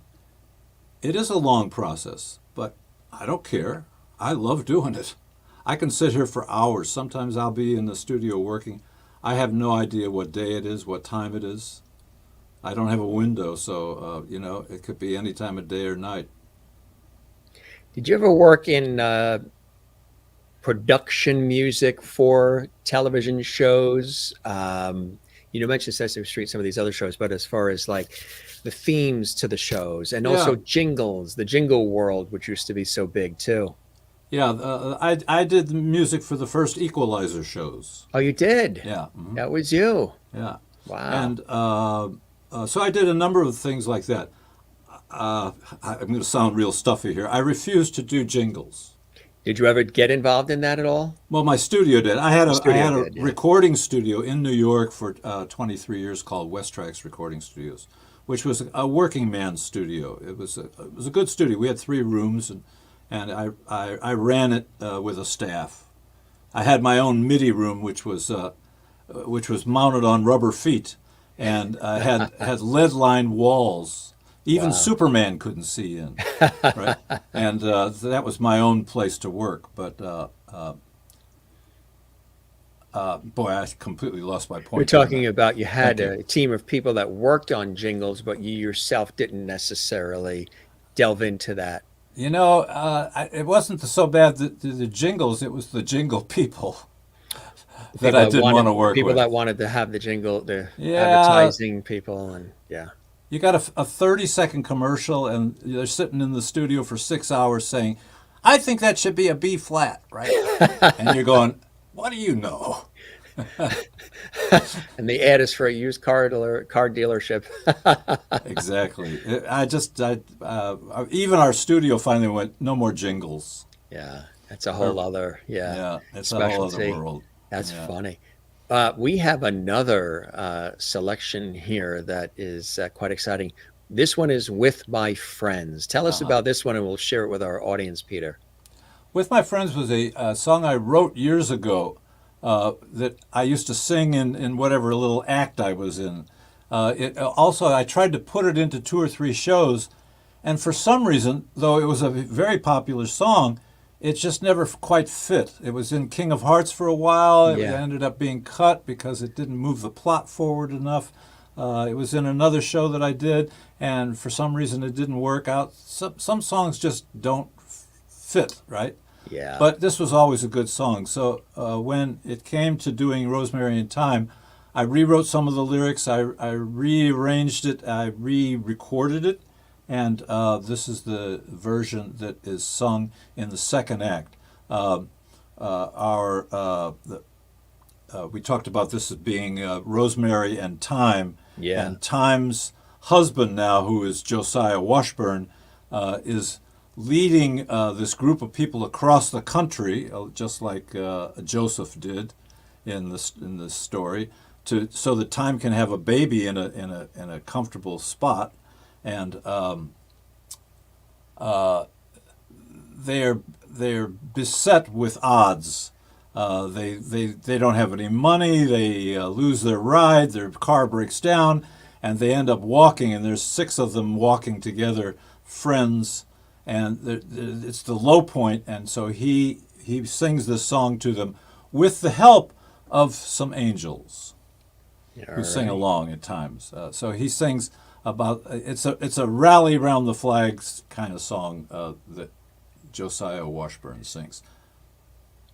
Speaker 2: it is a long process, but I don't care. I love doing it. I can sit here for hours. Sometimes I'll be in the studio working. I have no idea what day it is, what time it is. I don't have a window, so it could be any time of day or night.
Speaker 1: Did you ever work in production music for television shows? You mentioned Sesame Street, some of these other shows, but as far as like the themes to the shows and also jingles, the jingle world, which used to be so big too.
Speaker 2: Yeah, I did the music for the first Equalizer shows.
Speaker 1: Oh, you did?
Speaker 2: Yeah. Mhm.
Speaker 1: That was you.
Speaker 2: Yeah.
Speaker 1: Wow.
Speaker 2: And so I did a number of things like that. I'm going to sound real stuffy here. I refused to do jingles.
Speaker 1: Did you ever get involved in that at all?
Speaker 2: Well, my studio did. I had a
Speaker 1: did, yeah.
Speaker 2: recording studio in New York for 23 years called West Tracks Recording Studios, which was a working man's studio. It was a good studio. We had 3 rooms, and I ran it with a staff. I had my own MIDI room, which was mounted on rubber feet, and had lead-lined walls. Even Superman couldn't see in, right? And that was my own place to work. But boy, I completely lost my point.
Speaker 1: You're talking about you had
Speaker 2: Thank you.
Speaker 1: a team of people that worked on jingles, but you yourself didn't necessarily delve into that.
Speaker 2: It wasn't so bad the jingles. It was the jingle people that
Speaker 1: People
Speaker 2: I didn't want to work
Speaker 1: people
Speaker 2: with.
Speaker 1: that wanted to have the jingle, the
Speaker 2: Yeah.
Speaker 1: advertising people, and yeah.
Speaker 2: You got a 30-second commercial, and they're sitting in the studio for 6 hours saying, "I think that should be a B flat," right? And you're going, "What do you know?"
Speaker 1: And the ad is for a used car dealership.
Speaker 2: Exactly. Even our studio finally went, "No more jingles."
Speaker 1: Yeah, that's a whole other
Speaker 2: Yeah, it's a whole other
Speaker 1: specialty.
Speaker 2: world.
Speaker 1: That's
Speaker 2: Yeah.
Speaker 1: funny. We have another selection here that is quite exciting. This one is With My Friends. Tell us about this one, and we'll share it with our audience, Peter.
Speaker 2: With My Friends was a song I wrote years ago that I used to sing in whatever little act I was in. I tried to put it into 2 or 3 shows, and for some reason, though it was a very popular song, it just never quite fit. It was in King of Hearts for a while. It
Speaker 1: Yeah.
Speaker 2: ended up being cut because it didn't move the plot forward enough. It was in another show that I did, and for some reason it didn't work out. Some songs just don't fit, right?
Speaker 1: Yeah.
Speaker 2: But this was always a good song. So when it came to doing Rosemary and Thyme, I rewrote some of the lyrics. I rearranged it. I re-recorded it. And this is the version that is sung in the second act. We talked about this as being Rosemary and Thyme.
Speaker 1: Yeah.
Speaker 2: And Thyme's husband now, who is Josiah Washburn, is leading this group of people across the country, just like Joseph did in this story, so that Thyme can have a baby in a comfortable spot, and they're beset with odds. They don't have any money. They lose their ride. Their car breaks down, and they end up walking. And there's 6 of them walking together, friends. And it's the low point. And so he sings this song to them with the help of some angels who sing along at times. So he sings about it's a rally round the flags kind of song that Josiah Washburn sings.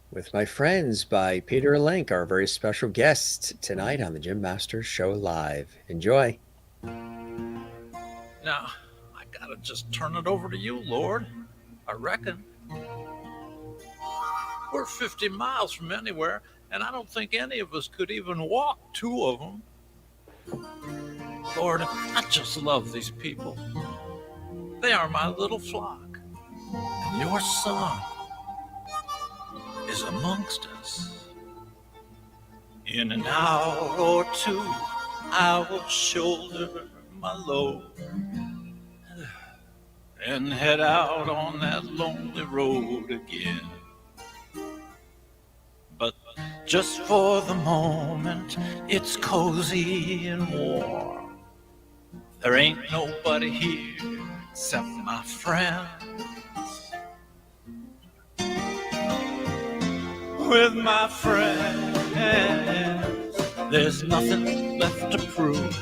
Speaker 1: With My Friends by Peter Link, our very special guest tonight on the Jim Masters Show Live. Enjoy.
Speaker 3: Now, I gotta just turn it over to you, Lord. I reckon. We're 50 miles from anywhere, and I don't think any of us could even walk 2 of them. Lord, I just love these people. They are my little flock, and your son is amongst us. In an hour or 2, I will shoulder my load and head out on that lonely road again. But just for the moment, it's cozy and warm. There ain't nobody here except my friends. With my friends, there's nothing left to prove.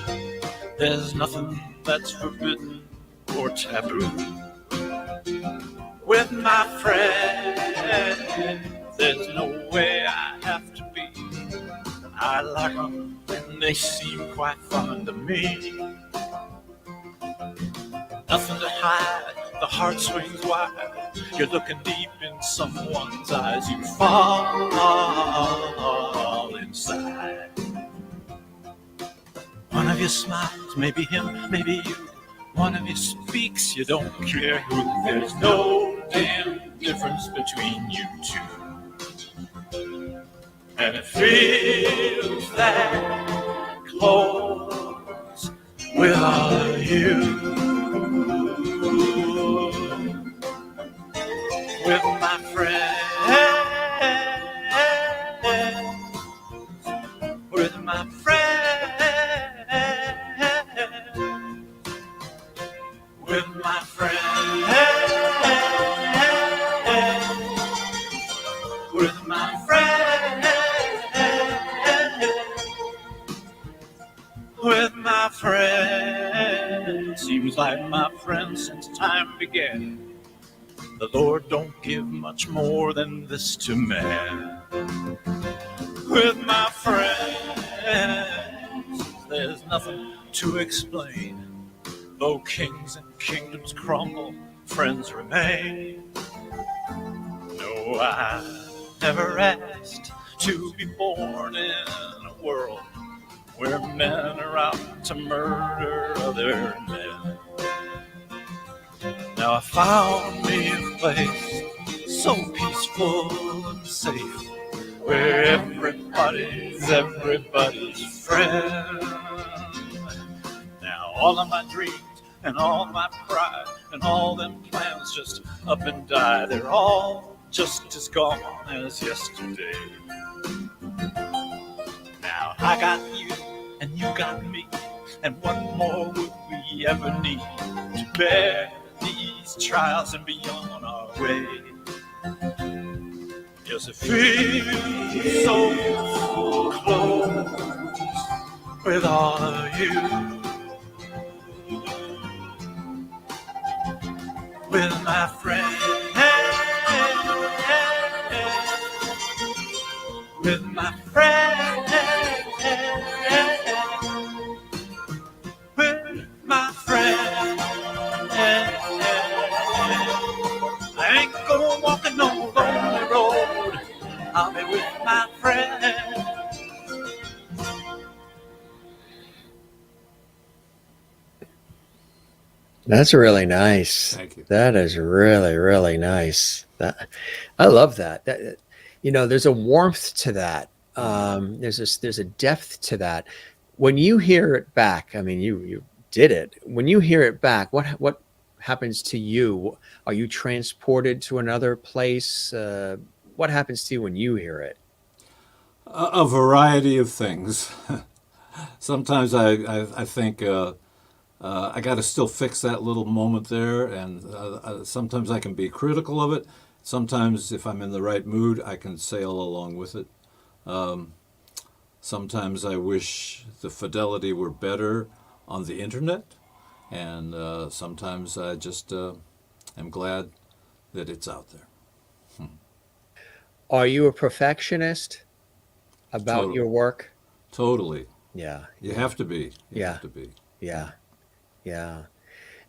Speaker 3: There's nothing that's forbidden or taboo. With my friends, there's no way I have to be. I like them and they seem quite fond of me. Nothing to hide, the heart swings wide. You're looking deep in someone's eyes, you fall inside. One of you smiles, maybe him, maybe you. One of you speaks, you don't care who. There's no damn difference between you 2. And it feels that close with all of you. With my friends, with my friends, with my friends, with my friends, with my friends. Seems like my friends since time began. The Lord don't give much more than this to man. With my friends, there's nothing to explain. Though kings and kingdoms crumble, friends remain. No, I never asked to be born in a world where men are out to murder other men. Now I found me a place so peaceful and safe, where everybody's everybody's friend. Now all of my dreams and all my pride and all them plans just up and die. They're all just as gone as yesterday. Now I got you and you got me, and what more would we ever need to bear these trials and be on our way? Yes, it feels so close with all of you. With my friends,
Speaker 1: That's really nice.
Speaker 2: Thank you.
Speaker 1: That is really, really nice. I love that. There's a warmth to that. There's a depth to that. When you hear it back, I mean, you did it. When you hear it back, what happens to you? Are you transported to another place? What happens to you when you hear it?
Speaker 2: A variety of things. Sometimes I think I got to still fix that little moment there, and sometimes I can be critical of it. Sometimes, if I'm in the right mood, I can sail along with it. Sometimes I wish the fidelity were better on the internet, and sometimes I just am glad that it's out there.
Speaker 1: Are you a perfectionist about
Speaker 2: Totally.
Speaker 1: your work?
Speaker 2: Totally.
Speaker 1: Yeah.
Speaker 2: You have to be. You
Speaker 1: Yeah.
Speaker 2: have to be.
Speaker 1: Yeah. Yeah.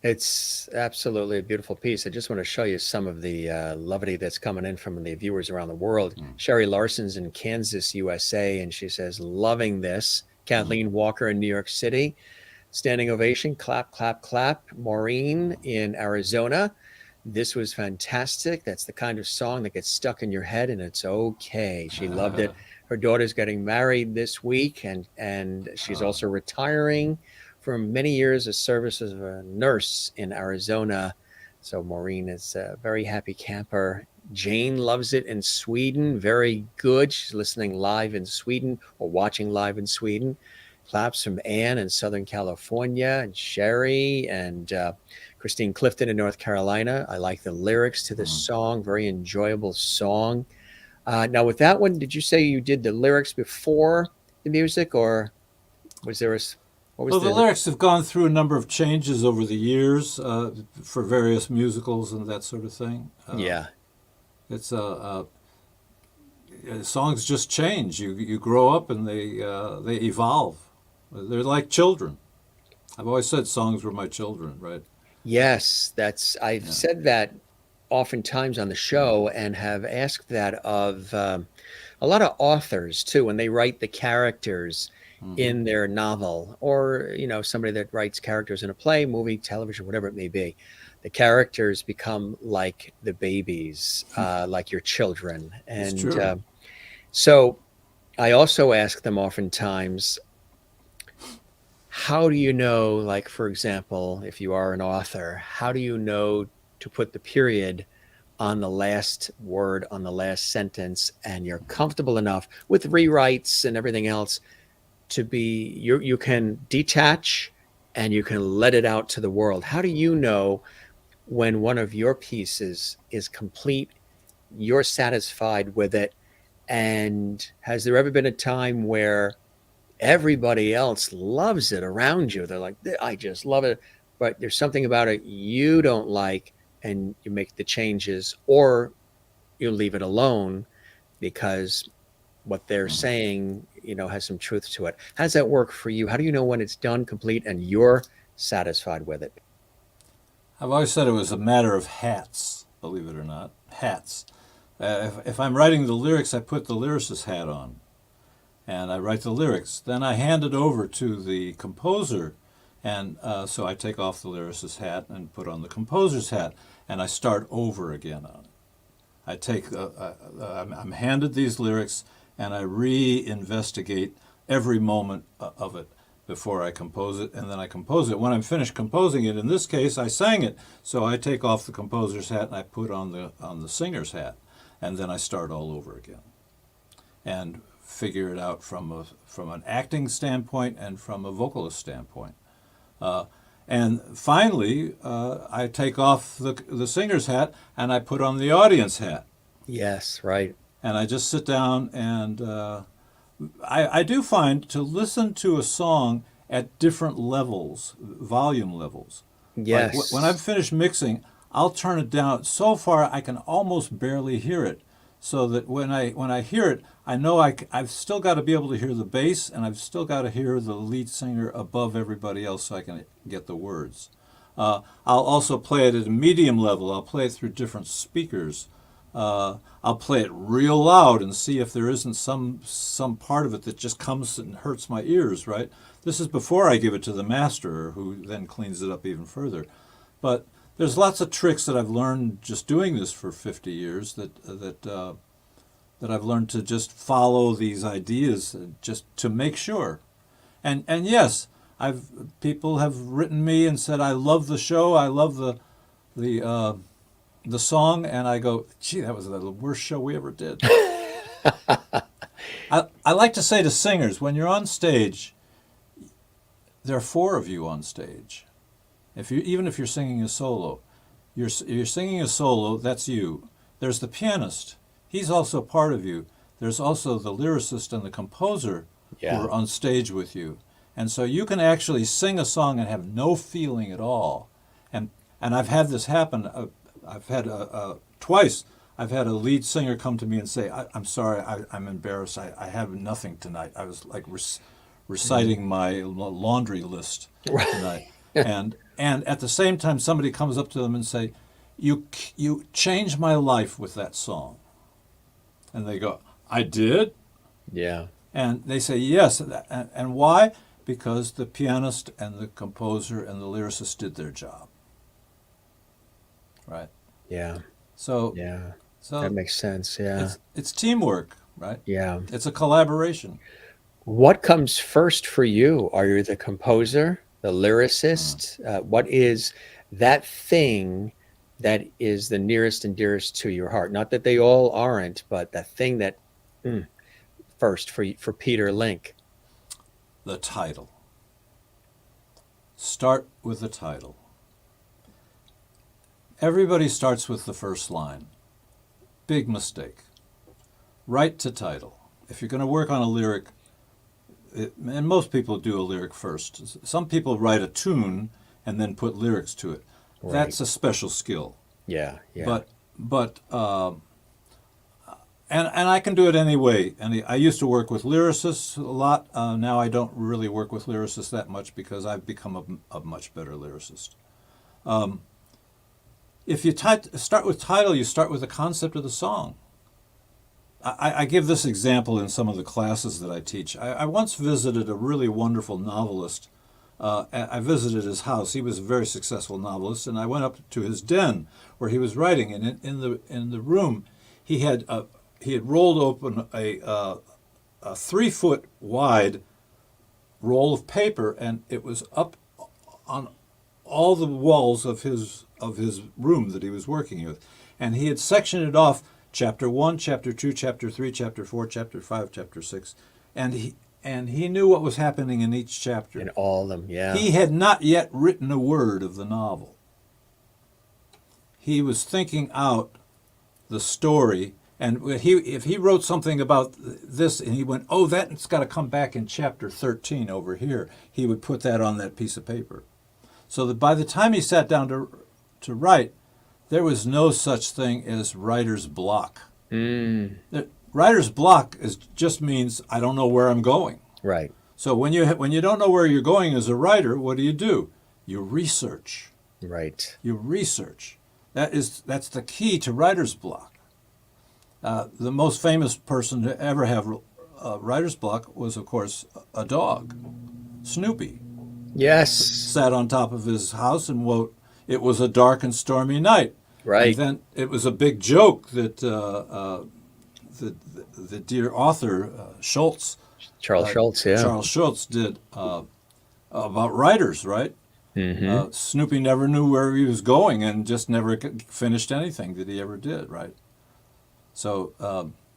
Speaker 1: It's absolutely a beautiful piece. I just want to show you some of the levity that's coming in from the viewers around the world. Sherry Larson's in Kansas, USA, and she says, loving this. Kathleen Walker in New York City, standing ovation, clap, clap, clap. Maureen in Arizona, this was fantastic. That's the kind of song that gets stuck in your head, and it's okay. She loved it. Her daughter's getting married this week, and she's also retiring from many years of service as a nurse in Arizona. So Maureen is a very happy camper. Jane loves it in Sweden. Very good. She's listening live in Sweden or watching live in Sweden. Claps from Anne in Southern California, and Sherry and Christine Clifton in North Carolina. I like the lyrics to this song. Very enjoyable song. Now with that one, did you say you did the lyrics before the music, or was there
Speaker 2: Well, the lyrics have gone through a number of changes over the years for various musicals and that sort of thing.
Speaker 1: Yeah.
Speaker 2: It's songs just change. You grow up and they evolve. They're like children. I've always said songs were my children, right?
Speaker 1: Yes, I've said that oftentimes on the show, and have asked that of a lot of authors too, when they write the characters in their novel, or somebody that writes characters in a play, movie, television, whatever it may be. The characters become like the babies, like your children. And so I also ask them oftentimes, how do you know, like, for example, if you are an author, how do you know to put the period on the last word, on the last sentence, and you're comfortable enough with rewrites and everything else to be, you can detach and you can let it out to the world? How do you know when one of your pieces is complete, you're satisfied with it? And has there ever been a time where everybody else loves it around you? They're like, I just love it, but there's something about it you don't like, and you make the changes, or you leave it alone because what they're saying, has some truth to it. How does that work for you? How do you know when it's done, complete, and you're satisfied with it?
Speaker 2: I've always said it was a matter of hats, believe it or not. Hats. If I'm writing the lyrics, I put the lyricist's hat on, and I write the lyrics. Then I hand it over to the composer, and so I take off the lyricist's hat and put on the composer's hat, and I start over again on it. I'm handed these lyrics, and I reinvestigate every moment of it before I compose it, and then I compose it. When I'm finished composing it, in this case, I sang it, so I take off the composer's hat and I put on the singer's hat, and then I start all over again, and figure it out from an acting standpoint and from a vocalist standpoint. And finally, I take off the singer's hat and I put on the audience hat.
Speaker 1: Yes, right.
Speaker 2: And I just sit down, and I do find to listen to a song at different levels, volume levels.
Speaker 1: Yes.
Speaker 2: Like when I've finished mixing, I'll turn it down so far I can almost barely hear it, so that when I hear it, I know I've still got to be able to hear the bass, and I've still got to hear the lead singer above everybody else so I can get the words. I'll also play it at a medium level. I'll play it through different speakers. I'll play it real loud and see if there isn't some part of it that just comes and hurts my ears, right? This is before I give it to the master, who then cleans it up even further. But there's lots of tricks that I've learned just doing this for 50 years that I've learned to just follow these ideas just to make sure. And yes, people have written me and said, I love the show, I love the song, and I go, gee, that was the worst show we ever did. I like to say to singers, when you're on stage, there are 4 of you on stage. Even if you're singing a solo, you're singing a solo, that's you. There's the pianist. He's also part of you. There's also the lyricist and the composer who are on stage with you. And so you can actually sing a song and have no feeling at all. And I've had this happen. I've had twice. I've had a lead singer come to me and say, I'm sorry, I'm embarrassed. I have nothing tonight. I was like reciting my laundry list tonight. And at the same time, somebody comes up to them and say, you changed my life with that song. And they go, I did?
Speaker 1: Yeah.
Speaker 2: And they say, yes. And why? Because the pianist and the composer and the lyricist did their job. Right?
Speaker 1: Yeah.
Speaker 2: So
Speaker 1: that makes sense. Yeah.
Speaker 2: It's teamwork, right?
Speaker 1: Yeah.
Speaker 2: It's a collaboration.
Speaker 1: What comes first for you? Are you the composer, the lyricist? What is that thing that is the nearest and dearest to your heart? Not that they all aren't, but the thing that first for Peter Link.
Speaker 2: The title. Start with the title. Everybody starts with the first line. Big mistake. Write to title. If you're going to work on a lyric, and most people do a lyric first. Some people write a tune and then put lyrics to it. Right. That's a special skill.
Speaker 1: Yeah, yeah.
Speaker 2: But and I can do it anyway. And I used to work with lyricists a lot. Now I don't really work with lyricists that much because I've become a much better lyricist. If you start with title, you start with the concept of the song. I give this example in some of the classes that I teach. I once visited a really wonderful novelist. I visited his house. He was a very successful novelist, and I went up to his den where he was writing. And in the room, he had rolled open a 3-foot wide roll of paper, and it was up on all the walls of his room that he was working with, and he had sectioned it off. Chapter 1, Chapter 2, Chapter 3, Chapter 4, Chapter 5, Chapter 6. And he knew what was happening in each chapter.
Speaker 1: In all of them, yeah.
Speaker 2: He had not yet written a word of the novel. He was thinking out the story, and if he wrote something about this and he went, oh, that's got to come back in Chapter 13 over here, he would put that on that piece of paper. So that by the time he sat down to write, there was no such thing as writer's block. Writer's block just means I don't know where I'm going.
Speaker 1: Right.
Speaker 2: So when you don't know where you're going as a writer, what do? You research.
Speaker 1: Right.
Speaker 2: You research. That's the key to writer's block. The most famous person to ever have writer's block was, of course, a dog, Snoopy.
Speaker 1: Yes.
Speaker 2: Sat on top of his house and wrote, "It was a dark and stormy night."
Speaker 1: Right.
Speaker 2: And then it was a big joke that the dear author Charles Schultz did about writers, right? Mm-hmm. Snoopy never knew where he was going and just never finished anything that he ever did, right? So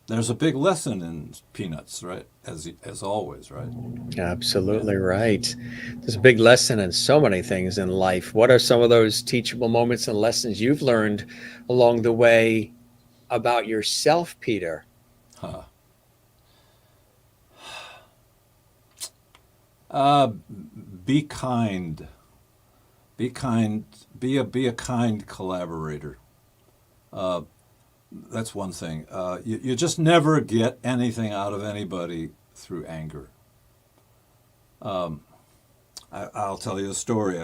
Speaker 2: there's a big lesson in Peanuts, right? As always, right?
Speaker 1: Absolutely right. There's a big lesson in so many things in life. What are some of those teachable moments and lessons you've learned along the way about yourself, Peter?
Speaker 2: Be kind. Be kind. Be a kind collaborator. That's one thing. You just never get anything out of anybody through anger. I'll tell you a story.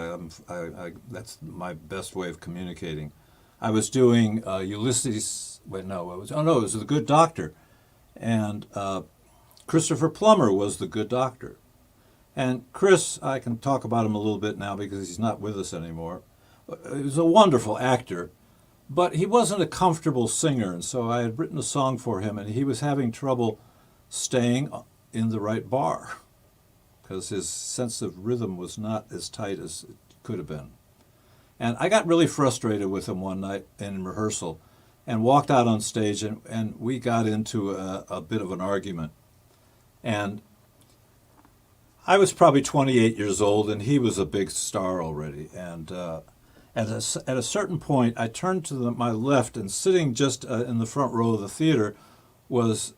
Speaker 2: That's my best way of communicating. I was doing Ulysses. It was The Good Doctor, and Christopher Plummer was the Good Doctor. And Chris, I can talk about him a little bit now because he's not with us anymore. he was a wonderful actor, but he wasn't a comfortable singer, and so I had written a song for him, and he was having trouble staying in the right bar because his sense of rhythm was not as tight as it could have been. And I got really frustrated with him one night in rehearsal and walked out on stage, and we got into a bit of an argument. And I was probably 28 years old, and he was a big star already. And at a certain point, I turned to my left, and sitting just in the front row of the theater was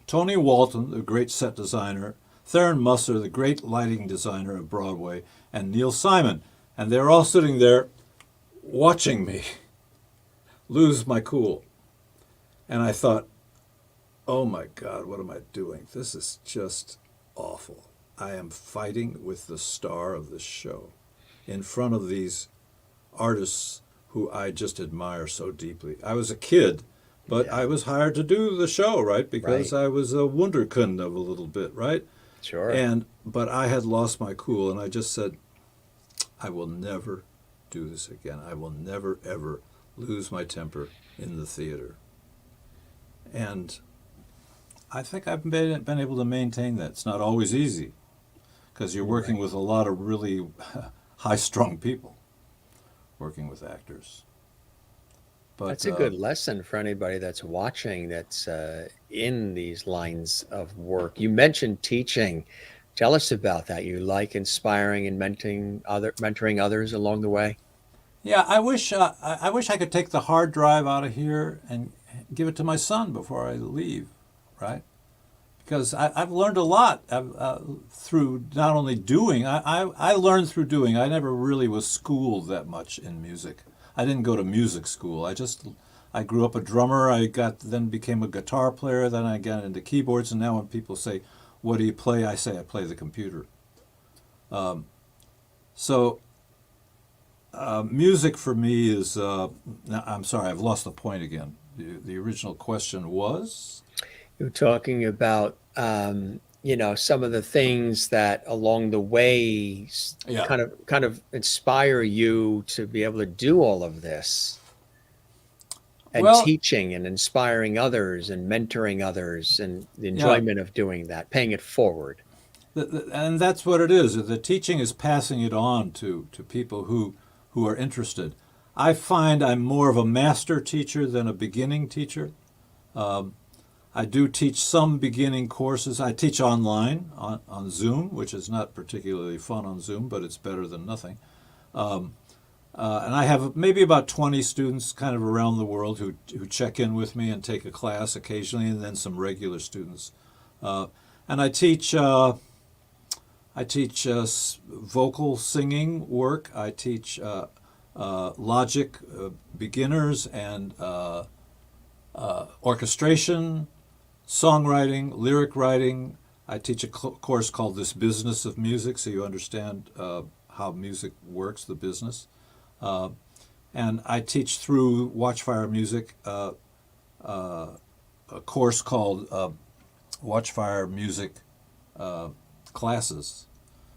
Speaker 2: Tony Walton, the great set designer, Theron Musser, the great lighting designer of Broadway, and Neil Simon. And they're all sitting there watching me lose my cool. And I thought, oh my God, what am I doing? This is just awful. I am fighting with the star of the show in front of these artists who I just admire so deeply. I was a kid, but I was hired to do the show, right? Because I was a wunderkind of a little bit, right?
Speaker 1: Sure.
Speaker 2: But I had lost my cool, and I just said, I will never do this again. I will never, ever lose my temper in the theater. And I think I've been able to maintain that. It's not always easy because you're working with a lot of really high-strung people, working with actors. But
Speaker 1: that's a good lesson for anybody that's watching that's in these lines of work. You mentioned teaching. Tell us about that. You like inspiring and mentoring others along the way?
Speaker 2: Yeah, I wish I could take the hard drive out of here and give it to my son before I leave, right? Because I've learned a lot through not only doing. I learned through doing. I never really was schooled that much in music. I didn't go to music school. I grew up a drummer. Then became a guitar player. Then I got into keyboards. And now when people say, "What do you play?" I say, "I play the computer." Music for me is. Now, I'm sorry, I've lost the point again. The original question was.
Speaker 1: You're talking about some of the things that along the way kind of inspire you to be able to do all of this, and teaching and inspiring others and mentoring others and the enjoyment of doing that, paying it forward.
Speaker 2: And that's what it is. The teaching is passing it on to people who are interested. I find I'm more of a master teacher than a beginning teacher. I do teach some beginning courses. I teach online on Zoom, which is not particularly fun on Zoom, but it's better than nothing. And I have maybe about 20 students kind of around the world who check in with me and take a class occasionally, and then some regular students. And I teach vocal singing work. I teach logic beginners and orchestration, songwriting, lyric writing. I teach a course called This Business of Music, so you understand how music works, the business. And I teach through Watchfire Music a course called Watchfire Music classes.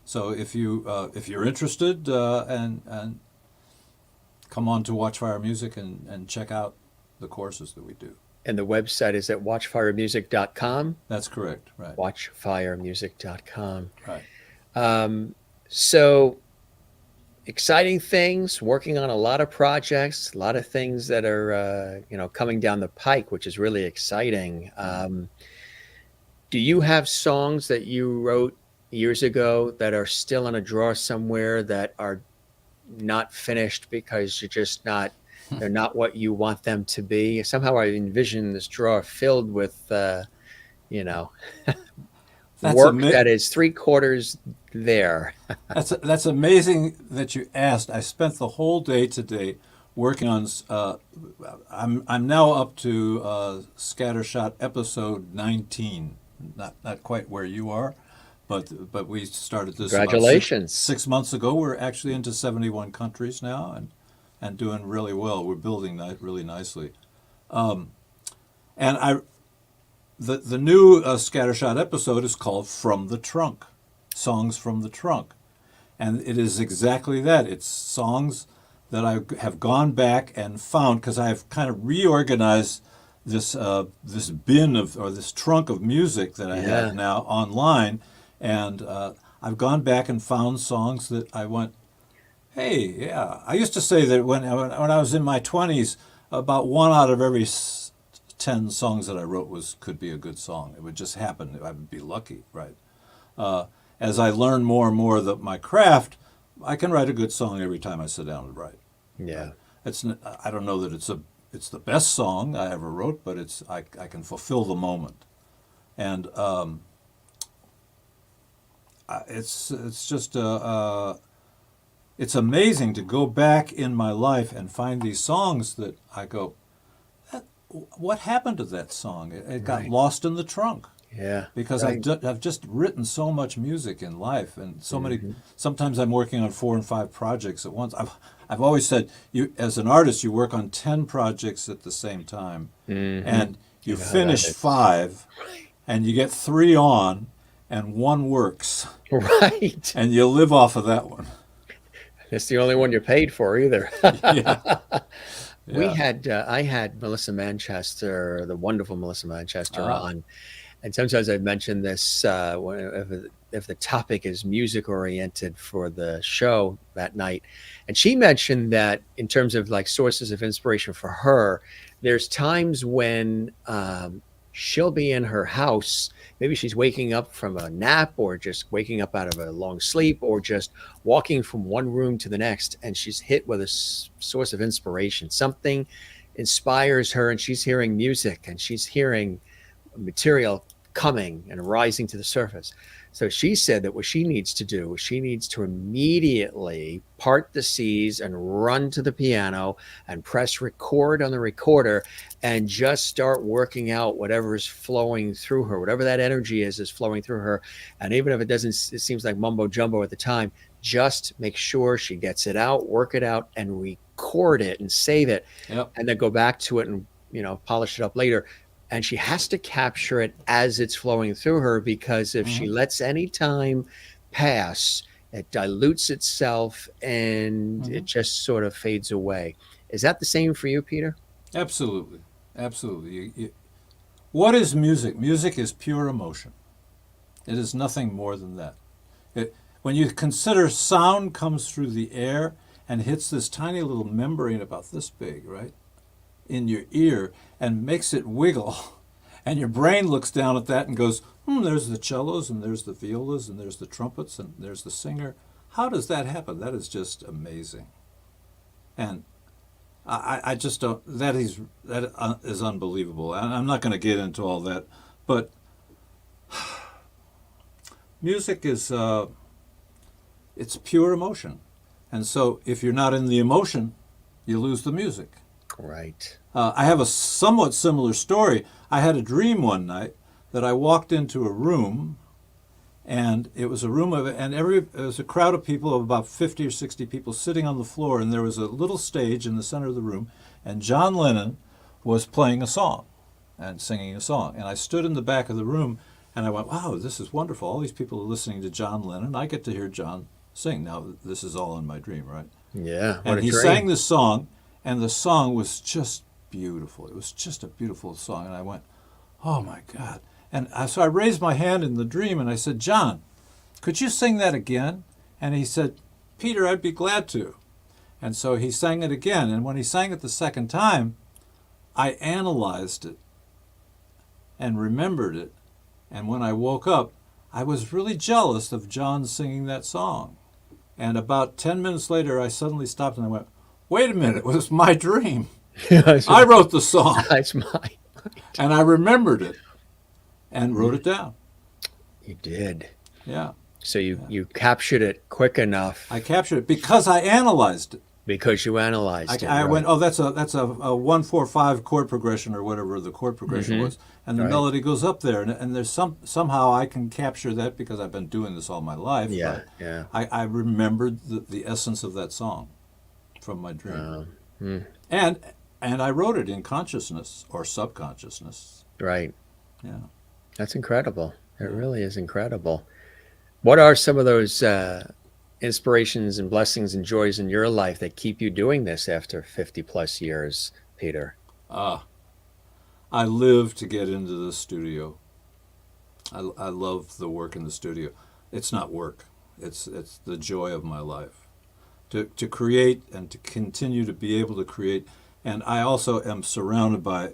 Speaker 2: So if you're interested, and come on to Watchfire Music and check out the courses that we do.
Speaker 1: And the website is at watchfiremusic.com.
Speaker 2: That's correct, right.
Speaker 1: Watchfiremusic.com.
Speaker 2: Right.
Speaker 1: So exciting things, working on a lot of projects, a lot of things that are coming down the pike, which is really exciting. Do you have songs that you wrote years ago that are still in a drawer somewhere that are not finished because they're not what you want them to be? Somehow I envision this drawer filled with, work that is 3/4 there.
Speaker 2: That's amazing that you asked. I spent the whole day today working on. I'm now up to Scattershot episode 19. Not quite where you are, but we started this.
Speaker 1: Congratulations!
Speaker 2: About 6 months ago. We're actually into 71 countries now, and doing really well. We're building that really nicely. And the new Scattershot episode is called From the Trunk, Songs from the Trunk. And it is exactly that. It's songs that I have gone back and found because I've kind of reorganized this bin of, or this trunk of music that I
Speaker 1: Yeah.
Speaker 2: have now online, and I've gone back and found songs that I went, hey, yeah. I used to say that when I was in my 20s, about 1 out of every 10 songs that I wrote could be a good song. It would just happen. I would be lucky, right? As I learn more and more that my craft, I can write a good song every time I sit down and write.
Speaker 1: Yeah.
Speaker 2: I don't know that it's the best song I ever wrote, but I can fulfill the moment, and it's just it's amazing to go back in my life and find these songs that I go, what happened to that song? It got
Speaker 1: Right.
Speaker 2: lost in the trunk.
Speaker 1: Yeah.
Speaker 2: Because
Speaker 1: Right.
Speaker 2: I've just written so much music in life, and so many.
Speaker 1: Mm-hmm.
Speaker 2: Sometimes I'm working on 4 and 5 projects at once. I've always said, you as an artist, you work on 10 projects at the same time, and you
Speaker 1: know how that
Speaker 2: finish
Speaker 1: is.
Speaker 2: 5, and you get 3 on, and 1 works,
Speaker 1: Right.
Speaker 2: and you live off of that one.
Speaker 1: It's the only one you're paid for either.
Speaker 2: Yeah.
Speaker 1: We
Speaker 2: Yeah.
Speaker 1: had I had Melissa Manchester, the wonderful Melissa Manchester,
Speaker 2: Ah.
Speaker 1: on, and sometimes I've mentioned this if the topic is music oriented for the show that night, and she mentioned that in terms of like sources of inspiration for her, there's times when she'll be in her house. Maybe she's waking up from a nap, or just waking up out of a long sleep, or just walking from one room to the next, and she's hit with a source of inspiration. Something inspires her, and she's hearing music, and she's hearing material coming and rising to the surface. So she said that what she needs to do is she needs to immediately part the seas and run to the piano and press record on the recorder and just start working out whatever is flowing through her, whatever that energy is flowing through her. And even if it seems like mumbo jumbo at the time, just make sure she gets it out, work it out, and record it and save it,
Speaker 2: Yep.
Speaker 1: and then go back to it and polish it up later. And she has to capture it as it's flowing through her, because if she lets any time pass, it dilutes itself and it just sort of fades away. Is that the same for you, Peter?
Speaker 2: Absolutely. Absolutely. What is music? Music is pure emotion. It is nothing more than that. When you consider sound comes through the air and hits this tiny little membrane about this big, right, in your ear, and makes it wiggle, and your brain looks down at that and goes, there's the cellos, and there's the violas, and there's the trumpets, and there's the singer. How does that happen? That is just amazing. And I just don't, that is unbelievable. And I'm not going to get into all that, but music is, it's pure emotion. And so if you're not in the emotion, you lose the music.
Speaker 1: Right.
Speaker 2: I have a somewhat similar story. I had a dream one night that I walked into a room, and it was a room of, and it was a crowd of people, of about 50 or 60 people sitting on the floor, and there was a little stage in the center of the room, and John Lennon was playing a song and singing a song. And I stood in the back of the room, and I went, wow, this is wonderful. All these people are listening to John Lennon. I get to hear John sing. Now, this is all in my dream, right?
Speaker 1: Yeah. What
Speaker 2: And
Speaker 1: a
Speaker 2: he
Speaker 1: dream.
Speaker 2: sang this song, and the song was just beautiful. It was just a beautiful song. And I went, oh my God. And so I raised my hand in the dream and I said, John, could you sing that again? And he said, Peter, I'd be glad to. And so he sang it again. And when he sang it the second time, I analyzed it and remembered it. And when I woke up, I was really jealous of John singing that song. And about 10 minutes later, I suddenly stopped and I went, wait a minute, it was my dream. I wrote the song.
Speaker 1: That's mine.
Speaker 2: And I remembered it and wrote it down.
Speaker 1: You did.
Speaker 2: Yeah.
Speaker 1: So you captured it quick enough
Speaker 2: I captured it because I analyzed it.
Speaker 1: because you analyzed it.
Speaker 2: I
Speaker 1: right?
Speaker 2: went, oh, that's a 1-4-5 chord progression or whatever the chord progression was. And the
Speaker 1: Right.
Speaker 2: melody goes up there. And there's somehow I can capture that because I've been doing this all my life.
Speaker 1: Yeah,
Speaker 2: right?
Speaker 1: yeah.
Speaker 2: I remembered the essence of that song from my dream. And I wrote it in consciousness or subconsciousness.
Speaker 1: Right.
Speaker 2: Yeah.
Speaker 1: That's incredible. It really is incredible. What are some of those inspirations and blessings and joys in your life that keep you doing this after 50 plus years, Peter?
Speaker 2: I live to get into the studio. I love the work in the studio. It's not work. It's the joy of my life. To create and to continue to be able to create. And I also am surrounded by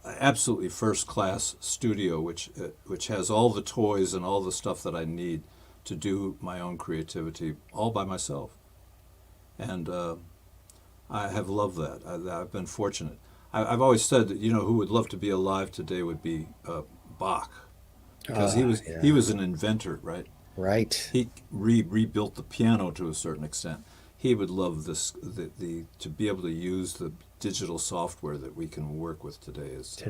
Speaker 2: absolutely first-class studio, which has all the toys and all the stuff that I need to do my own creativity all by myself. And I have loved that. I've been fortunate. I've always said that, who would love to be alive today would be Bach, because he was an inventor, right?
Speaker 1: Right.
Speaker 2: He rebuilt the piano to a certain extent. He would love this to be able to use the digital software that we can work with today. Is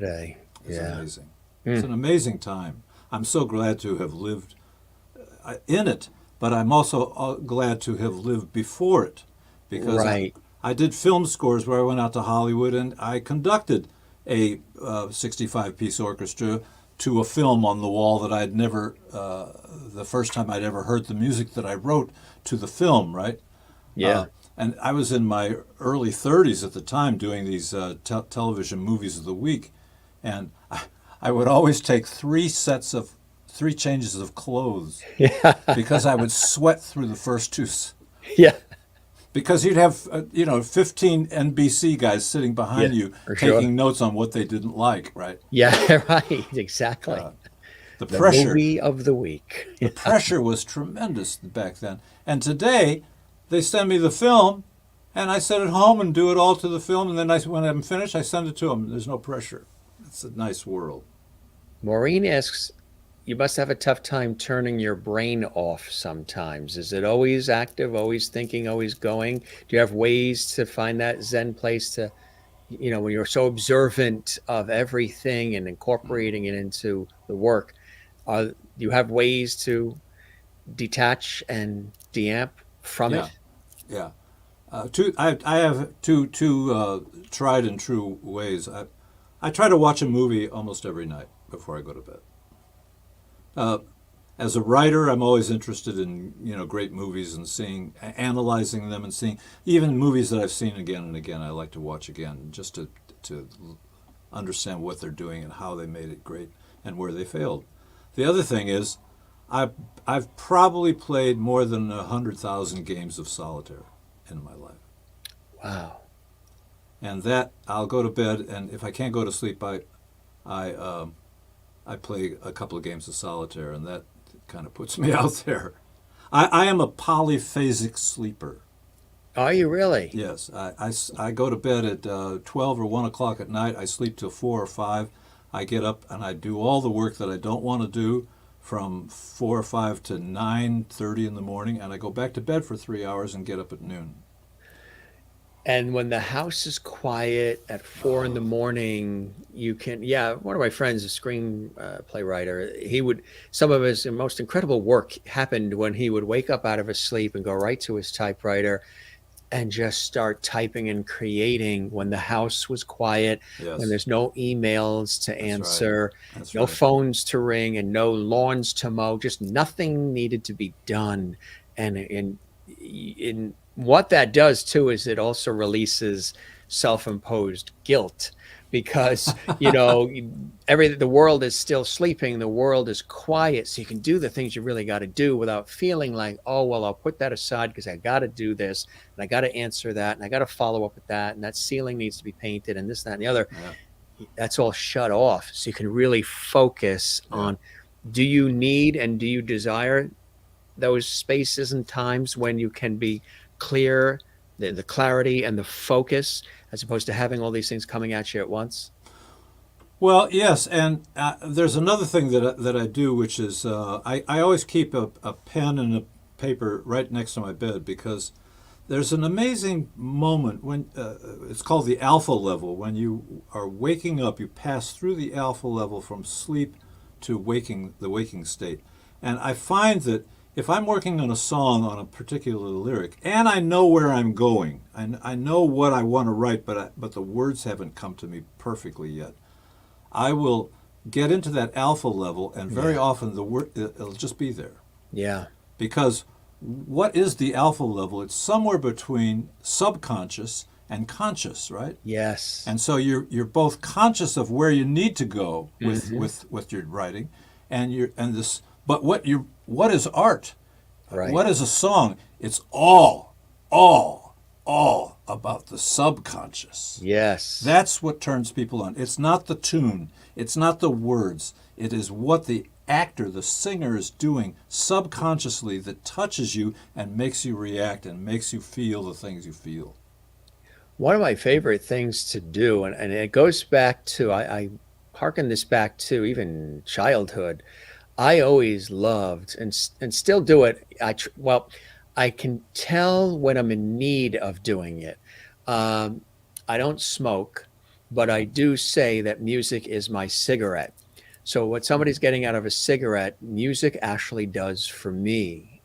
Speaker 2: amazing. It's an amazing time. I'm so glad to have lived in it, but I'm also glad to have lived before it, because I did film scores where I went out to Hollywood and I conducted a 65-piece orchestra to a film on the wall that I'd never, the first time I'd ever heard the music that I wrote to the film, right?
Speaker 1: Yeah.
Speaker 2: And I was in my early 30s at the time doing these television movies of the week, and I would always take three changes of clothes, because I would sweat through the first two.
Speaker 1: Yeah.
Speaker 2: Because you'd have 15 NBC guys sitting behind you taking notes on what they didn't like, right?
Speaker 1: Yeah, right, exactly.
Speaker 2: The pressure,
Speaker 1: movie of the week.
Speaker 2: The pressure was tremendous back then. And today, they send me the film, and I sit at home and do it all to the film, and then when I'm finished, I send it to them. There's no pressure. It's a nice world.
Speaker 1: Maureen asks, you must have a tough time turning your brain off sometimes. Is it always active, always thinking, always going? Do you have ways to find that Zen place to, when you're so observant of everything and incorporating it into the work? Do you have ways to detach and deamp from it?
Speaker 2: Yeah. I have two tried and true ways. I try to watch a movie almost every night before I go to bed. As a writer, I'm always interested in great movies and analyzing them and seeing even movies that I've seen again and again. I like to watch again just to understand what they're doing and how they made it great and where they failed. The other thing is, I've probably played more than 100,000 games of solitaire in my life.
Speaker 1: Wow.
Speaker 2: And that I'll go to bed, and if I can't go to sleep, I play a couple of games of solitaire, and that kind of puts me out there. I am a polyphasic sleeper.
Speaker 1: Are you really?
Speaker 2: Yes. I go to bed at 12 or 1 o'clock at night. I sleep till 4 or 5. I get up and I do all the work that I don't want to do from 4 or 5 to 9:30 in the morning, and I go back to bed for 3 hours and get up at noon.
Speaker 1: And when the house is quiet at 4 in the morning, you can, one of my friends, a screenplay writer, some of his most incredible work happened when he would wake up out of his sleep and go right to his typewriter and just start typing and creating when the house was quiet, when there's no emails to answer, no phones to ring, and no lawns to mow, just nothing needed to be done. And what that does too is it also releases self-imposed guilt, because the world is still sleeping, the world is quiet, so you can do the things you really got to do without feeling like, oh well, I'll put that aside because I got to do this and I got to answer that and I got to follow up with that, and that ceiling needs to be painted and this, that, and the other. That's all shut off, so you can really focus on, do you need and do you desire those spaces and times when you can be clear, the clarity and the focus, as opposed to having all these things coming at you at once?
Speaker 2: Well, yes, and there's another thing that I do, which is I always keep a pen and a paper right next to my bed, because there's an amazing moment when it's called the alpha level. When you are waking up, you pass through the alpha level from sleep to the waking state. And I find that if I'm working on a song on a particular lyric, and I know where I'm going, I know what I want to write, but the words haven't come to me perfectly yet, I will get into that alpha level, and very often the word it'll just be there.
Speaker 1: Yeah.
Speaker 2: Because what is the alpha level? It's somewhere between subconscious and conscious, right?
Speaker 1: Yes.
Speaker 2: And so you're both conscious of where you need to go with your writing, but what is art?
Speaker 1: Right.
Speaker 2: What is a song? It's all about the subconscious.
Speaker 1: Yes.
Speaker 2: That's what turns people on. It's not the tune. It's not the words. It is what the actor, the singer, is doing subconsciously that touches you and makes you react and makes you feel the things you feel.
Speaker 1: One of my favorite things to do, and it goes back to, I hearken this back to even childhood. I always loved and still do it. I can tell when I'm in need of doing it. I don't smoke, but I do say that music is my cigarette. So what somebody's getting out of a cigarette, music actually does for me.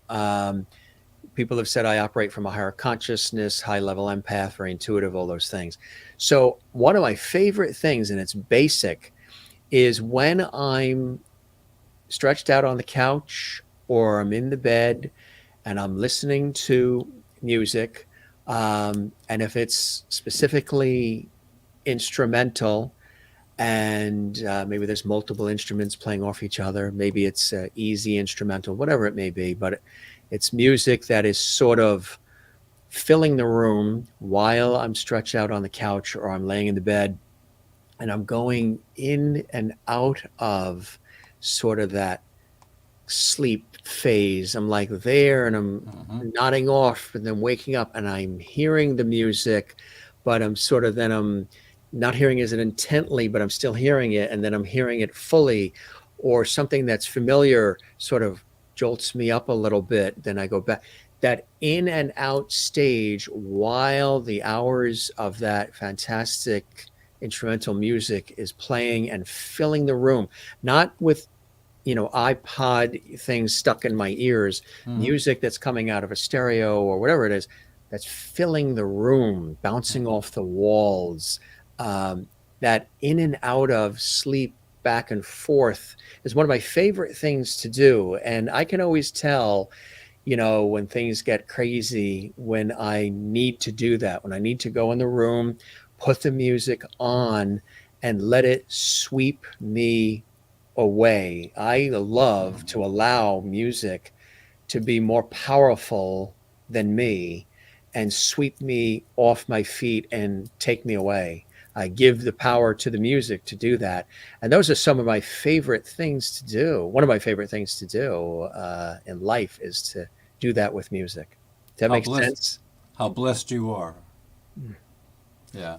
Speaker 1: People have said I operate from a higher consciousness, high level empath, very intuitive, all those things. So one of my favorite things, and it's basic, is when I'm stretched out on the couch or I'm in the bed and I'm listening to music, and if it's specifically instrumental, and maybe there's multiple instruments playing off each other, maybe it's easy instrumental, whatever it may be, but it's music that is sort of filling the room while I'm stretched out on the couch or I'm laying in the bed, and I'm going in and out of sort of that sleep phase. I'm like there and I'm nodding off and then waking up and I'm hearing the music, but I'm not hearing it intently, but I'm still hearing it, and then I'm hearing it fully, or something that's familiar sort of jolts me up a little bit, then I go back. That in and out stage while the hours of that fantastic instrumental music is playing and filling the room, not with iPod things stuck in my ears, music that's coming out of a stereo or whatever it is, that's filling the room, bouncing off the walls. That in and out of sleep back and forth is one of my favorite things to do. And I can always tell, when things get crazy, when I need to do that, when I need to go in the room, put the music on and let it sweep me away. I love to allow music to be more powerful than me and sweep me off my feet and take me away. I give the power to the music to do that. And those are some of my favorite things to do. One of my favorite things to do in life is to do that with music. Does that make sense?
Speaker 2: How blessed you are. Yeah.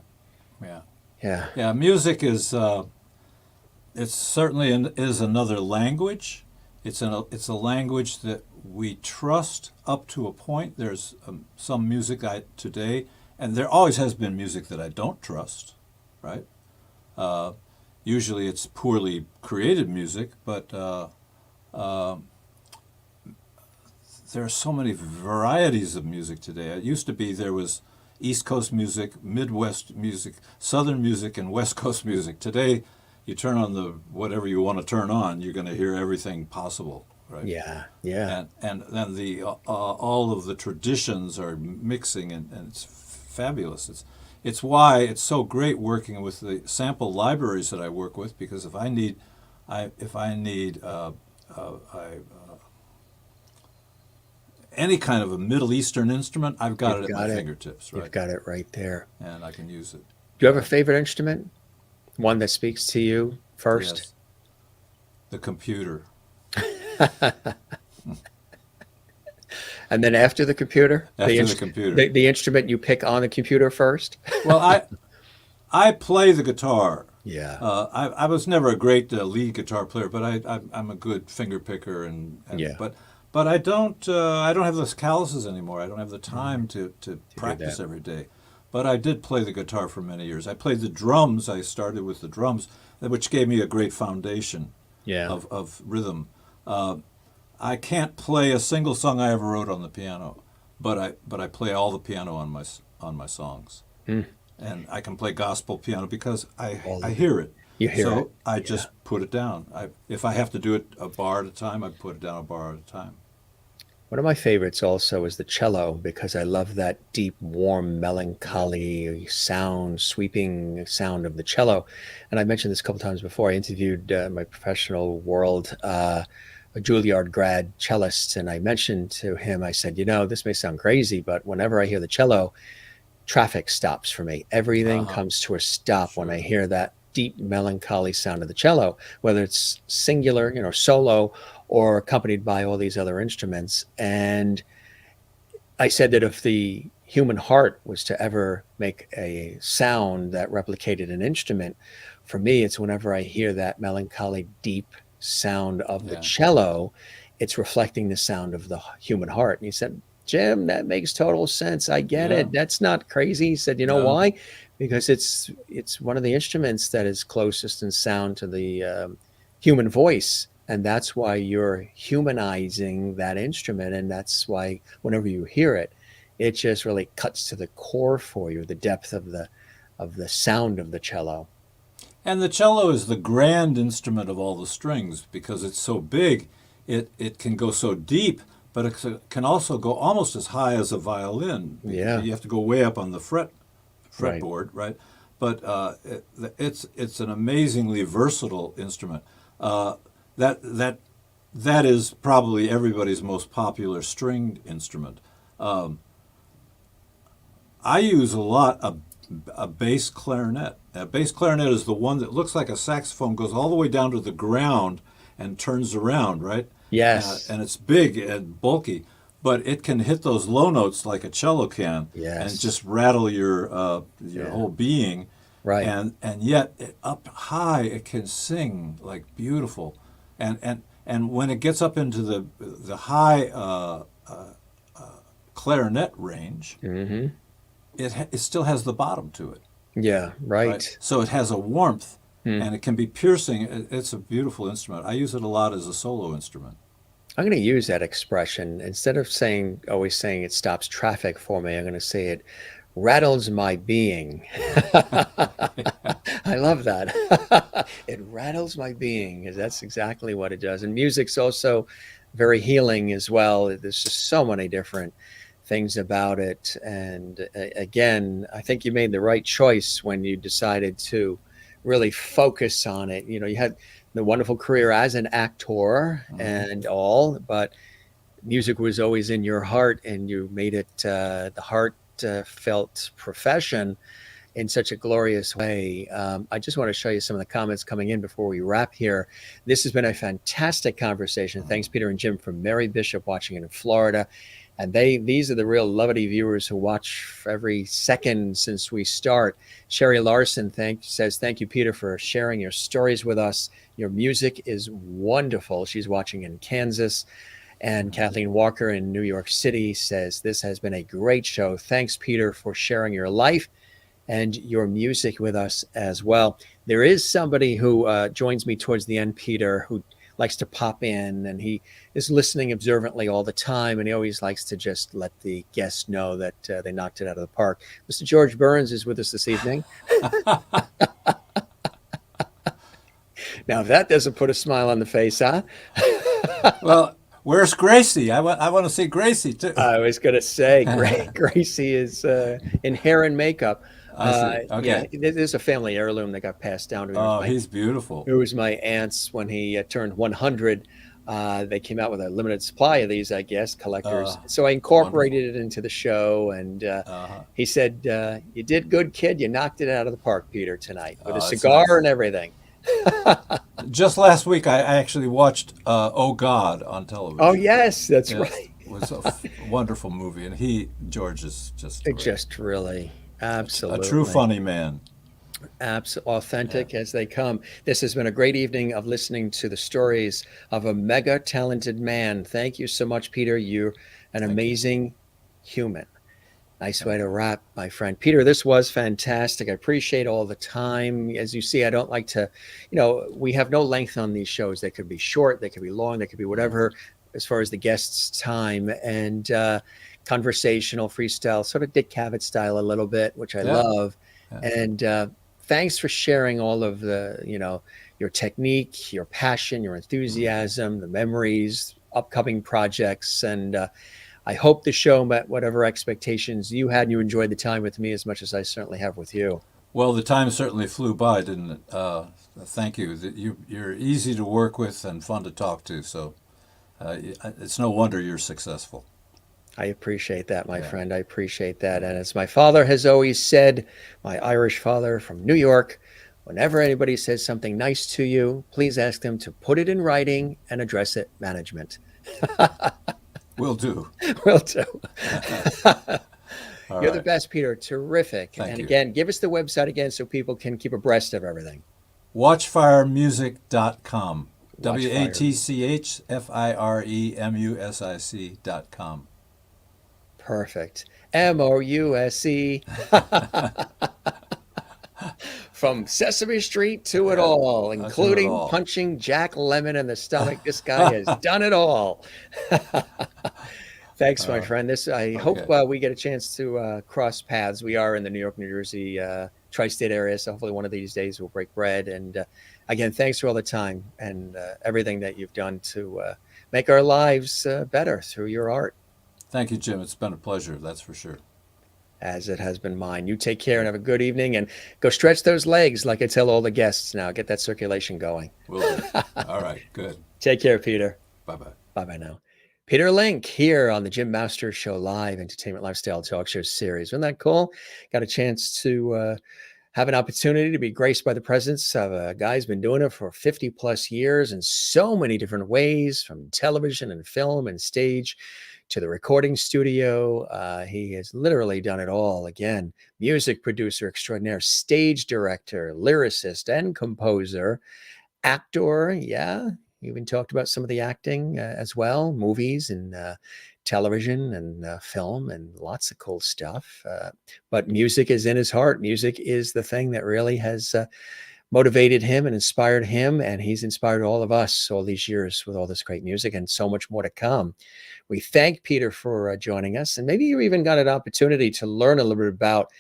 Speaker 2: Music is, it's certainly is another language. It's a language that we trust up to a point. There's some music today, and there always has been music that I don't trust, right? Usually it's poorly created music, but there are so many varieties of music today. It used to be there was East Coast music, Midwest music, Southern music, and West Coast music. Today, you turn on whatever you want to turn on, you're going to hear everything possible, right?
Speaker 1: Yeah.
Speaker 2: And then all of the traditions are mixing, and it's fabulous. It's why it's so great working with the sample libraries that I work with, because if I need any kind of a Middle Eastern instrument, I've got it at my fingertips, right?
Speaker 1: You've got it right there.
Speaker 2: And I can use it.
Speaker 1: Do you have a favorite instrument? One that speaks to you first?
Speaker 2: Yes. The computer.
Speaker 1: And then after the computer?
Speaker 2: After the computer.
Speaker 1: The instrument you pick on the computer first?
Speaker 2: Well, I play the guitar.
Speaker 1: Yeah.
Speaker 2: I was never a great lead guitar player, but I'm a good finger picker,
Speaker 1: yeah.
Speaker 2: But I don't have those calluses anymore. I don't have the time to practice every day. But I did play the guitar for many years. I played the drums. I started with the drums, which gave me a great foundation of rhythm. I can't play a single song I ever wrote on the piano, but I play all the piano on my songs. And I can play gospel piano because I hear it.
Speaker 1: You hear it.
Speaker 2: So I just put it down. If I have to do it a bar at a time, I put it down a bar at a time.
Speaker 1: One of my favorites also is the cello because I love that deep, warm, melancholy sound, sweeping sound of the cello. And I mentioned this a couple times before. I interviewed my professional world, a Juilliard grad cellist, and I mentioned to him, I said, this may sound crazy, but whenever I hear the cello, traffic stops for me. Everything comes to a stop when I hear that deep, melancholy sound of the cello, whether it's singular, solo, or accompanied by all these other instruments. And I said that if the human heart was to ever make a sound that replicated an instrument, for me, it's whenever I hear that melancholy, deep sound of the cello, it's reflecting the sound of the human heart. And he said, Jim, that makes total sense. I get it. That's not crazy. He said, why? Because it's one of the instruments that is closest in sound to the human voice. And that's why you're humanizing that instrument. And that's why whenever you hear it, it just really cuts to the core for you, the depth of the sound of the cello.
Speaker 2: And the cello is the grand instrument of all the strings because it's so big, it can go so deep, but it can also go almost as high as a violin.
Speaker 1: Yeah.
Speaker 2: You have to go way up on the fretboard, right? But it's an amazingly versatile instrument. That is probably everybody's most popular stringed instrument. I use a lot a bass clarinet. A bass clarinet is the one that looks like a saxophone, goes all the way down to the ground and turns around, right?
Speaker 1: Yes.
Speaker 2: And it's big and bulky, but it can hit those low notes like a cello can, and just rattle your whole being.
Speaker 1: Right.
Speaker 2: And yet up high it can sing like beautiful. And when it gets up into the high clarinet range, it still has the bottom to it.
Speaker 1: Yeah, right.
Speaker 2: So it has a warmth, and it can be piercing. It's a beautiful instrument. I use it a lot as a solo instrument.
Speaker 1: I'm going to use that expression. Instead of always saying it stops traffic for me, I'm going to say it rattles my being. I love that. It rattles my being, because that's exactly what it does. And music's also very healing as well. There's just so many different things about it. And again, I think you made the right choice when you decided to really focus on it. You had the wonderful career as an actor and all, but music was always in your heart, and you made it the heartfelt profession in such a glorious way. I just want to show you some of the comments coming in before we wrap here. This has been a fantastic conversation. Thanks, Peter and Jim from Mary Bishop, watching it in Florida. And these are the real Levity viewers who watch every second since we start. Sherry Larson says, thank you, Peter, for sharing your stories with us. Your music is wonderful. She's watching in Kansas. And Kathleen Walker in New York City says, this has been a great show. Thanks, Peter, for sharing your life and your music with us as well. There is somebody who joins me towards the end, Peter, who likes to pop in, and he is listening observantly all the time, and he always likes to just let the guests know that they knocked it out of the park. Mr. George Burns is with us this evening. Now, if that doesn't put a smile on the face, huh?
Speaker 2: Well, where's Gracie? I want to see Gracie, too.
Speaker 1: I was going to say, Gracie is in hair and makeup.
Speaker 2: Okay.
Speaker 1: Yeah, there's a family heirloom that got passed down to me.
Speaker 2: Oh, he's beautiful.
Speaker 1: It was my aunt's when he turned 100. They came out with a limited supply of these, I guess, collectors. So I incorporated it into the show, and he said, you did good, kid. You knocked it out of the park, Peter, tonight, with a cigar and everything.
Speaker 2: Just last week, I actually watched Oh God on television.
Speaker 1: Oh, yes, that's right.
Speaker 2: It was a wonderful movie, and George is just great.
Speaker 1: Just really, absolutely.
Speaker 2: A true funny man.
Speaker 1: Authentic as they come. This has been a great evening of listening to the stories of a mega talented man. Thank you so much, Peter. You're an amazing human. Nice way to wrap, my friend. Peter, this was fantastic. I appreciate all the time. As you see, I don't like to, we have no length on these shows. They could be short, they could be long, they could be whatever, as far as the guest's time. And conversational, freestyle, sort of Dick Cavett style a little bit, which I love. Yeah. And thanks for sharing all of the, your technique, your passion, your enthusiasm, the memories, upcoming projects. And I hope the show met whatever expectations you had, and you enjoyed the time with me as much as I certainly have with you.
Speaker 2: Well, the time certainly flew by, didn't it? Thank you. You're easy to work with and fun to talk to, so it's no wonder you're successful.
Speaker 1: I appreciate that, my
Speaker 2: Yeah.
Speaker 1: friend. I appreciate that. And as my father has always said, my Irish father from New York, whenever anybody says something nice to you, please ask them to put it in writing and address it management.
Speaker 2: Will do.
Speaker 1: Will do.
Speaker 2: All
Speaker 1: You're the
Speaker 2: right.
Speaker 1: best, Peter. Terrific.
Speaker 2: Thank
Speaker 1: and
Speaker 2: you.
Speaker 1: again, give us the website again so people can keep abreast of everything.
Speaker 2: Watchfiremusic.com.
Speaker 1: Watchfire.
Speaker 2: WATCHFIREMUSIC.com.
Speaker 1: Perfect. MOUSE. From Sesame Street to it all,
Speaker 2: to it
Speaker 1: including
Speaker 2: all.
Speaker 1: punching Jack Lemmon in the stomach. This guy has done it all. Thanks, my friend. I hope we get a chance to cross paths. We are in the New York, New Jersey tri-state area, so hopefully one of these days we'll break bread. And again, thanks for all the time and everything that you've done to make our lives better through your art.
Speaker 2: Thank you, Jim. It's been a pleasure, that's for sure.
Speaker 1: As it has been mine. You take care and have a good evening, and go stretch those legs like I tell all the guests now. Get that circulation going.
Speaker 2: Will do. All right, good.
Speaker 1: Take care, Peter.
Speaker 2: Bye-bye.
Speaker 1: Bye-bye now. Peter Link here on the Jim Masters Show Live Entertainment Lifestyle Talk Show series. Isn't that cool? Got a chance to have an opportunity to be graced by the presence of a guy who's been doing it for 50 plus years in so many different ways, from television and film and stage to the recording studio. He has literally done it all. Again, music producer extraordinaire, stage director, lyricist, and composer, actor. Yeah, even talked about some of the acting as well, movies and television and film and lots of cool stuff. But music is in his heart. Music is the thing that really has motivated him and inspired him, and he's inspired all of us all these years with all this great music and so much more to come. We thank Peter for joining us, and maybe you even got an opportunity to learn a little bit about,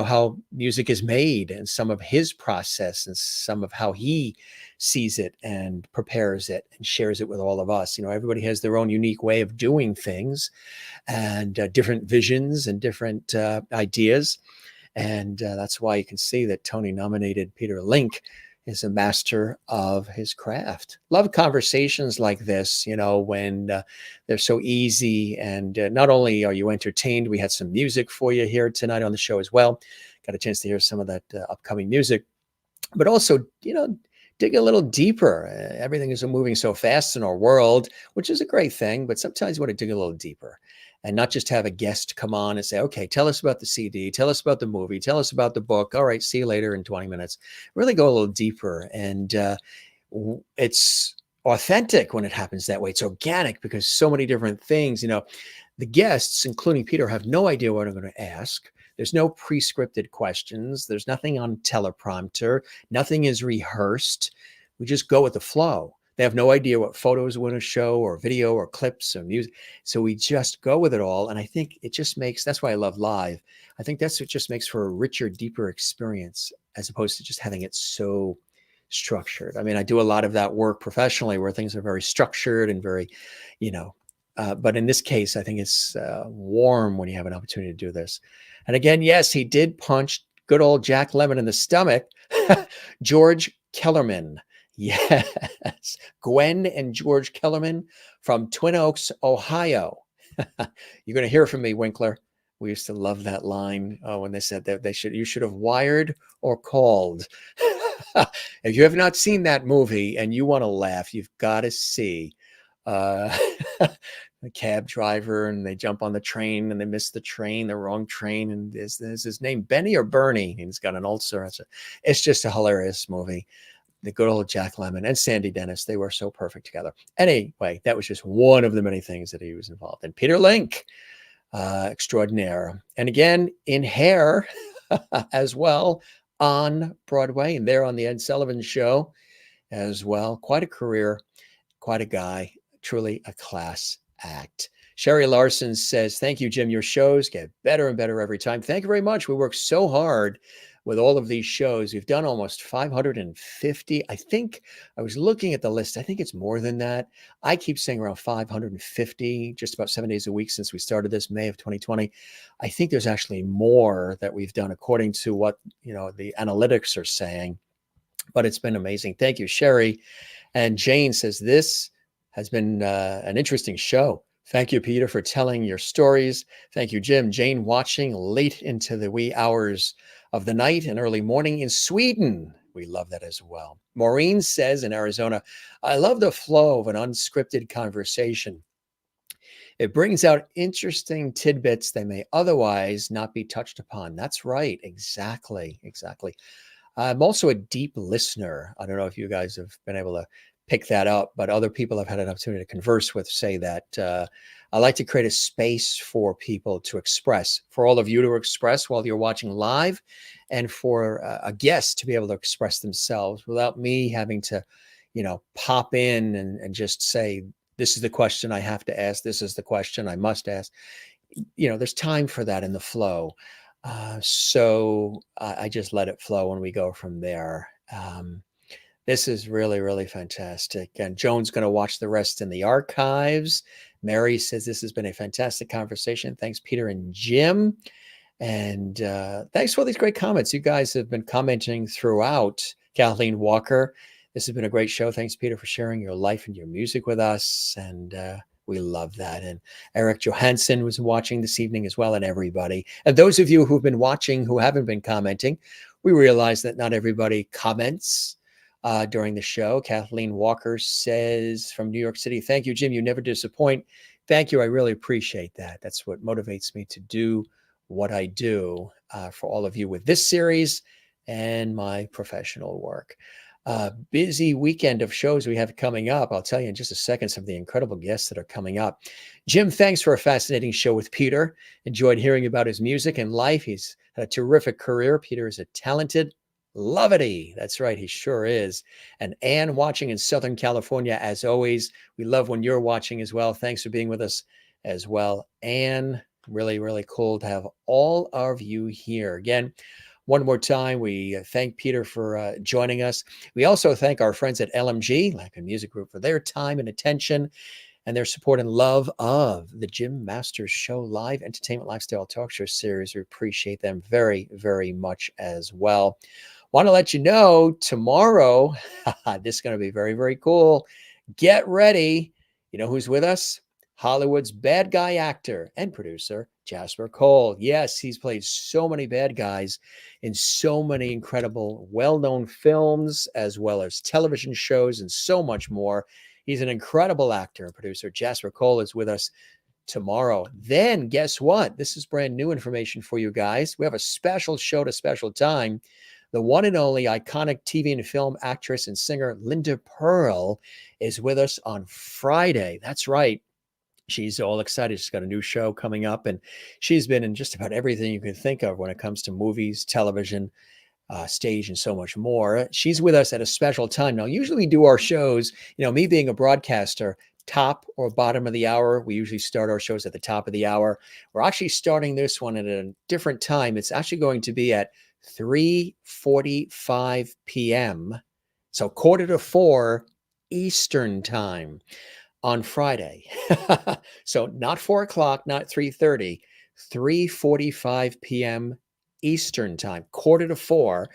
Speaker 1: how music is made and some of his process and some of how he sees it and prepares it and shares it with all of us. Everybody has their own unique way of doing things and different visions and different ideas. And that's why you can see that Tony nominated Peter Link is a master of his craft. Love conversations like this, when they're so easy. And not only are you entertained, we had some music for you here tonight on the show as well. Got a chance to hear some of that upcoming music, but also, dig a little deeper. Everything is moving so fast in our world, which is a great thing, but sometimes you want to dig a little deeper and not just have a guest come on and say, okay, tell us about the CD, tell us about the movie, tell us about the book. All right, see you later in 20 minutes. Really go a little deeper. And it's authentic when it happens that way. It's organic because so many different things, the guests, including Peter, have no idea what I'm going to ask. There's no pre-scripted questions. There's nothing on teleprompter. Nothing is rehearsed. We just go with the flow. They have no idea what photos we're going to show or video or clips or music. So we just go with it all. And I think it just makes, that's why I love live. I think that's what just makes for a richer, deeper experience as opposed to just having it so structured. I mean, I do a lot of that work professionally where things are very structured and very, but in this case, I think it's warm when you have an opportunity to do this. And again, yes, he did punch good old Jack Lemmon in the stomach. George Kellerman. Yes. Gwen and George Kellerman from Twin Oaks, Ohio. You're going to hear from me, Winkler. We used to love that line when they said that you should have wired or called. If you have not seen that movie and you want to laugh, you've got to see the cab driver, and they jump on the train and they miss the train, the wrong train. And is his name Benny or Bernie? And he's got an ulcer. It's just a hilarious movie. The good old Jack Lemmon and Sandy Dennis, they were so perfect together. Anyway, that was just one of the many things that he was involved in. Peter Link, extraordinaire. And again, in Hair as well on Broadway, and there on the Ed Sullivan Show as well. Quite a career, quite a guy, truly a class act. Sherry Larson says, thank you, Jim. Your shows get better and better every time. Thank you very much. We work so hard with all of these shows. We've done almost 550. I think I was looking at the list. I think it's more than that. I keep saying around 550, just about 7 days a week since we started this May of 2020. I think there's actually more that we've done according to what, the analytics are saying, but it's been amazing. Thank you, Sherry. And Jane says, this has been an interesting show. Thank you, Peter, for telling your stories. Thank you, Jim. Jane watching late into the wee hours of the night and early morning in Sweden. We love that as well. Maureen says in Arizona, I love the flow of an unscripted conversation. It brings out interesting tidbits that may otherwise not be touched upon. That's right. Exactly. I'm also a deep listener. I don't know if you guys have been able to pick that up, but other people I've had an opportunity to converse with say that I like to create a space for people to express, for all of you to express while you're watching live, and for a guest to be able to express themselves without me having to, pop in and just say, this is the question I have to ask. This is the question I must ask. There's time for that in the flow. So I just let it flow and we go from there. This is really, really fantastic. And Joan's going to watch the rest in the archives. Mary says this has been a fantastic conversation. Thanks, Peter and Jim. And thanks for all these great comments. You guys have been commenting throughout. Kathleen Walker, this has been a great show. Thanks, Peter, for sharing your life and your music with us. And we love that. And Eric Johansson was watching this evening as well, and everybody. And those of you who've been watching who haven't been commenting, we realize that not everybody comments during the show. Kathleen Walker says from New York City, thank you, Jim. You never disappoint. Thank you. I really appreciate that. That's what motivates me to do what I do for all of you with this series and my professional work. Busy weekend of shows we have coming up. I'll tell you in just a second some of the incredible guests that are coming up. Jim, thanks for a fascinating show with Peter. Enjoyed hearing about his music and life. He's had a terrific career. Peter is a talented Lovity. That's right. He sure is. And Anne watching in Southern California, as always. We love when you're watching as well. Thanks for being with us as well. Anne, really, really cool to have all of you here. Again, one more time, we thank Peter for joining us. We also thank our friends at LMG, Latin Music Group, for their time and attention and their support and love of the Jim Masters Show Live Entertainment Lifestyle Talk Show series. We appreciate them very, very much as well. Want to let you know tomorrow, this is going to be very, very cool. Get ready. You know who's with us? Hollywood's bad guy actor and producer, Jasper Cole. Yes, he's played so many bad guys in so many incredible, well-known films, as well as television shows and so much more. He's an incredible actor and producer. Jasper Cole is with us tomorrow. Then guess what? This is brand new information for you guys. We have a special show at a special time. The one and only iconic TV and film actress and singer Linda Pearl is with us on Friday. That's right. She's all excited. She's got a new show coming up, and she's been in just about everything you can think of when it comes to movies, television, stage, and so much more. She's with us at a special time. Now, usually we do our shows, me being a broadcaster, top or bottom of the hour. We usually start our shows at the top of the hour. We're actually starting this one at a different time. It's actually going to be at 3:45 p.m. So 3:45 Eastern time on Friday. So not 4 o'clock, not 3:30, 3:45 p.m. Eastern time, 3:45,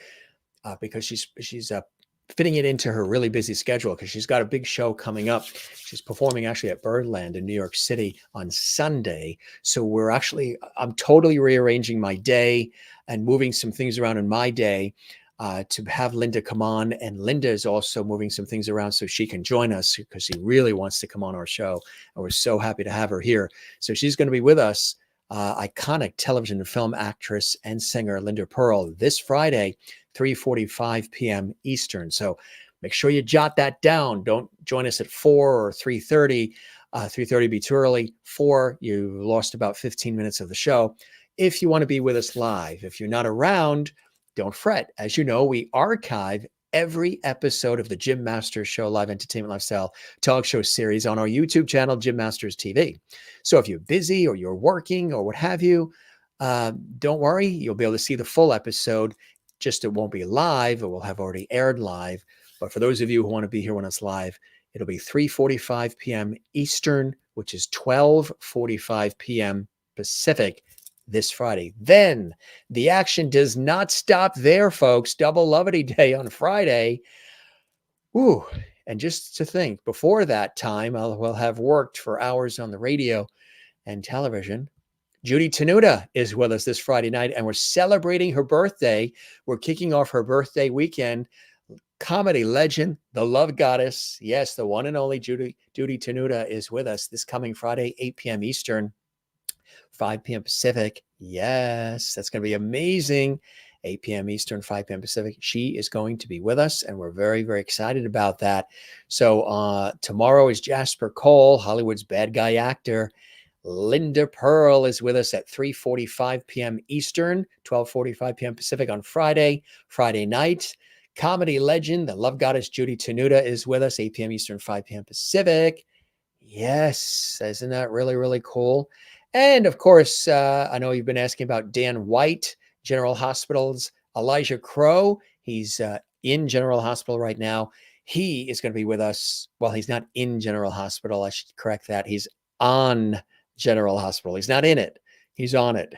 Speaker 1: because she's fitting it into her really busy schedule because she's got a big show coming up. She's performing actually at Birdland in New York City on Sunday. So I'm totally rearranging my day and moving some things around in my day to have Linda come on. And Linda is also moving some things around so she can join us because she really wants to come on our show. And we're so happy to have her here. So she's going to be with us, iconic television and film actress and singer Linda Pearl, this Friday, 3:45 p.m. Eastern. So make sure you jot that down. Don't join us at 4 or 3:30. 3:30 be too early. 4, you lost about 15 minutes of the show. If you want to be with us live, if you're not around, don't fret. As you know, we archive every episode of the Jim Masters Show Live Entertainment Lifestyle Talk Show series on our YouTube channel, Jim Masters TV. So if you're busy or you're working or what have you, don't worry. You'll be able to see the full episode. Just it won't be live. It will have already aired live. But for those of you who want to be here when it's live, it'll be 3:45 p.m. Eastern, which is 12:45 p.m. Pacific this Friday. Then the action does not stop there, folks. Double Loveity Day on Friday. Ooh, and just to think, before that time, I will have worked for hours on the radio and television. Judy Tenuta is with us this Friday night, and we're celebrating her birthday. We're kicking off her birthday weekend. Comedy legend, the love goddess, yes, the one and only Judy Tenuta is with us this coming Friday, 8 p.m. Eastern, 5 p.m. Pacific. Yes, that's going to be amazing. 8 p.m. Eastern, 5 p.m. Pacific. She is going to be with us, and we're very, very excited about that. So tomorrow is Jasper Cole, Hollywood's bad guy actor. Linda Pearl is with us at 3:45 p.m. Eastern, 12:45 p.m. Pacific on Friday night. Comedy legend, the love goddess Judy Tenuta is with us, 8 p.m. Eastern, 5 p.m. Pacific. Yes, isn't that really, really cool? And of course, I know you've been asking about Dan White, General Hospital's Elijah Crow. He's in General Hospital right now. He is going to be with us. Well, he's not in General Hospital. I should correct that. He's on General Hospital. He's not in it. He's on it.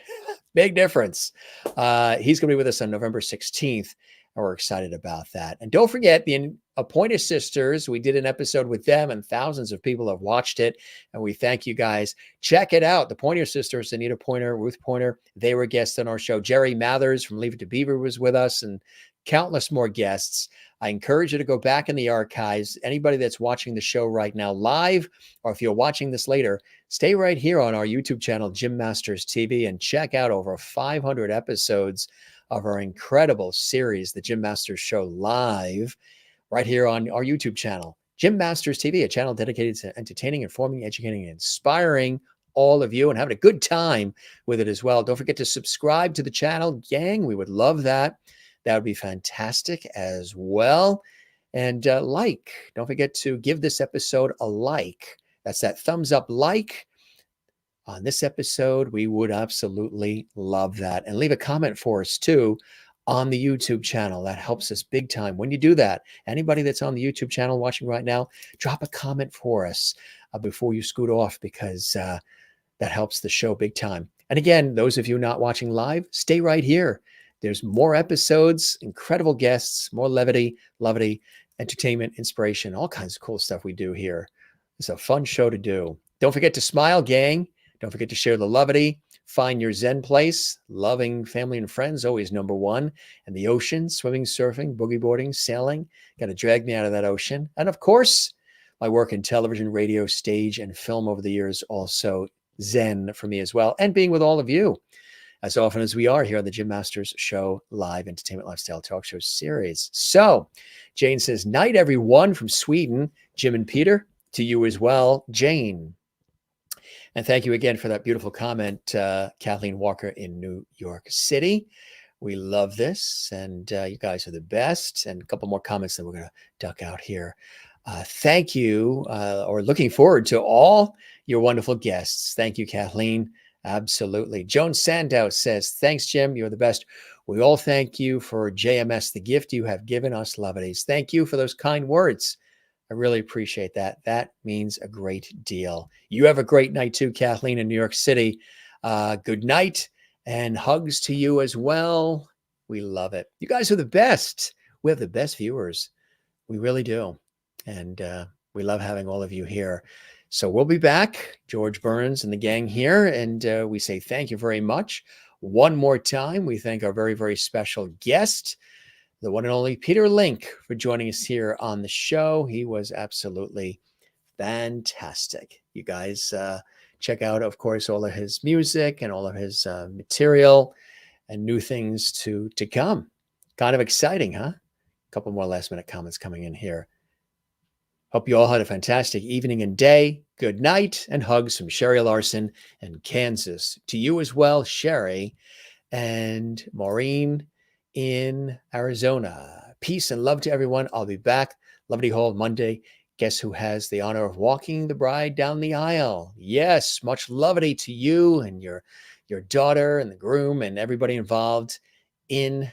Speaker 1: Big difference. He's going to be with us on November 16th. And we're excited about that. And don't forget the Pointer Sisters. We did an episode with them, and thousands of people have watched it. And we thank you guys. Check it out. The Pointer Sisters, Anita Pointer, Ruth Pointer, they were guests on our show. Jerry Mathers from Leave It to Beaver was with us, and countless more guests. I encourage you to go back in the archives. Anybody that's watching the show right now live, or if you're watching this later, stay right here on our YouTube channel, Jim Masters TV, and check out over 500 episodes of our incredible series, The Jim Masters Show Live, right here on our YouTube channel, Jim Masters TV, a channel dedicated to entertaining, informing, educating, and inspiring all of you and having a good time with it as well. Don't forget to subscribe to the channel, gang. We would love that. That would be fantastic as well. And don't forget to give this episode a like. That's that thumbs up like on this episode. We would absolutely love that. And leave a comment for us too on the YouTube channel. That helps us big time. When you do that, anybody that's on the YouTube channel watching right now, drop a comment for us before you scoot off, because that helps the show big time. And again, those of you not watching live, stay right here. There's more episodes, incredible guests, more levity, entertainment, inspiration, all kinds of cool stuff we do here. It's a fun show to do. Don't forget to smile, gang. Don't forget to share the levity. Find your Zen place. Loving family and friends, always number one. And the ocean, swimming, surfing, boogie boarding, sailing. Got to drag me out of that ocean. And of course, my work in television, radio, stage, and film over the years, also Zen for me as well. And being with all of you as often as we are here on the Jim Masters Show Live Entertainment Lifestyle Talk Show series. So Jane says, night, everyone from Sweden. Jim and Peter, to you as well, Jane. And thank you again for that beautiful comment, Kathleen Walker in New York City. We love this, and you guys are the best. And a couple more comments that we're going to duck out here. Thank you, or looking forward to all your wonderful guests. Thank you, Kathleen. Absolutely. Joan Sandow says, thanks, Jim. You're the best. We all thank you for JMS, the gift you have given us, lovelies. Thank you for those kind words. I really appreciate that. That means a great deal. You have a great night too, Kathleen in New York City. Good night and hugs to you as well. We love it. You guys are the best. We have the best viewers. We really do. And we love having all of you here. So we'll be back, George Burns and the gang here. And we say thank you very much. One more time, we thank our very, very special guest, the one and only Peter Link, for joining us here on the show. He was absolutely fantastic. You guys check out, of course, all of his music and all of his material and new things to come. Kind of exciting, huh? A couple more last minute comments coming in here. Hope you all had a fantastic evening and day. Good night and hugs from Sherry Larson in Kansas. To you as well, Sherry, and Maureen in Arizona. Peace and love to everyone. I'll be back. Lovely Hall Monday. Guess who has the honor of walking the bride down the aisle? Yes, much lovely to you and your daughter and the groom and everybody involved in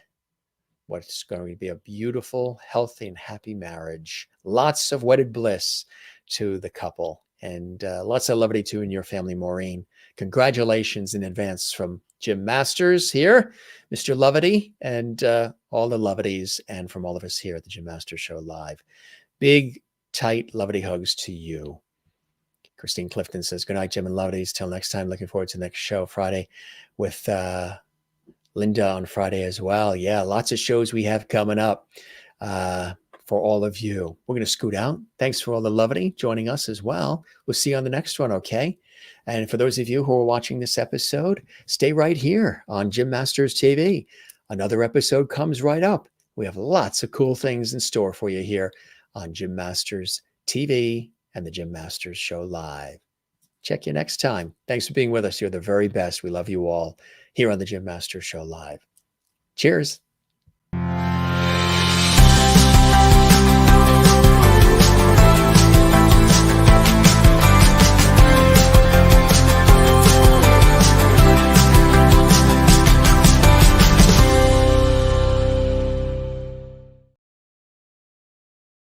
Speaker 1: what's going to be a beautiful, healthy, and happy marriage. Lots of wedded bliss to the couple, and lots of levity too in your family, Maureen. Congratulations in advance from Jim Masters here, Mr. Levity, and all the levities, and from all of us here at the Jim Masters Show Live. Big, tight levity hugs to you. Christine Clifton says, good night, Jim and levities. Till next time, looking forward to the next show Friday with Linda on Friday as well. Yeah, lots of shows we have coming up for all of you. We're going to scoot out. Thanks for all the levity joining us as well. We'll see you on the next one, okay? And for those of you who are watching this episode, stay right here on Jim Masters TV. Another episode comes right up. We have lots of cool things in store for you here on Jim Masters TV and the Jim Masters Show Live. Check you next time. Thanks for being with us. You're the very best. We love you all here on the Jim Masters Show Live. Cheers.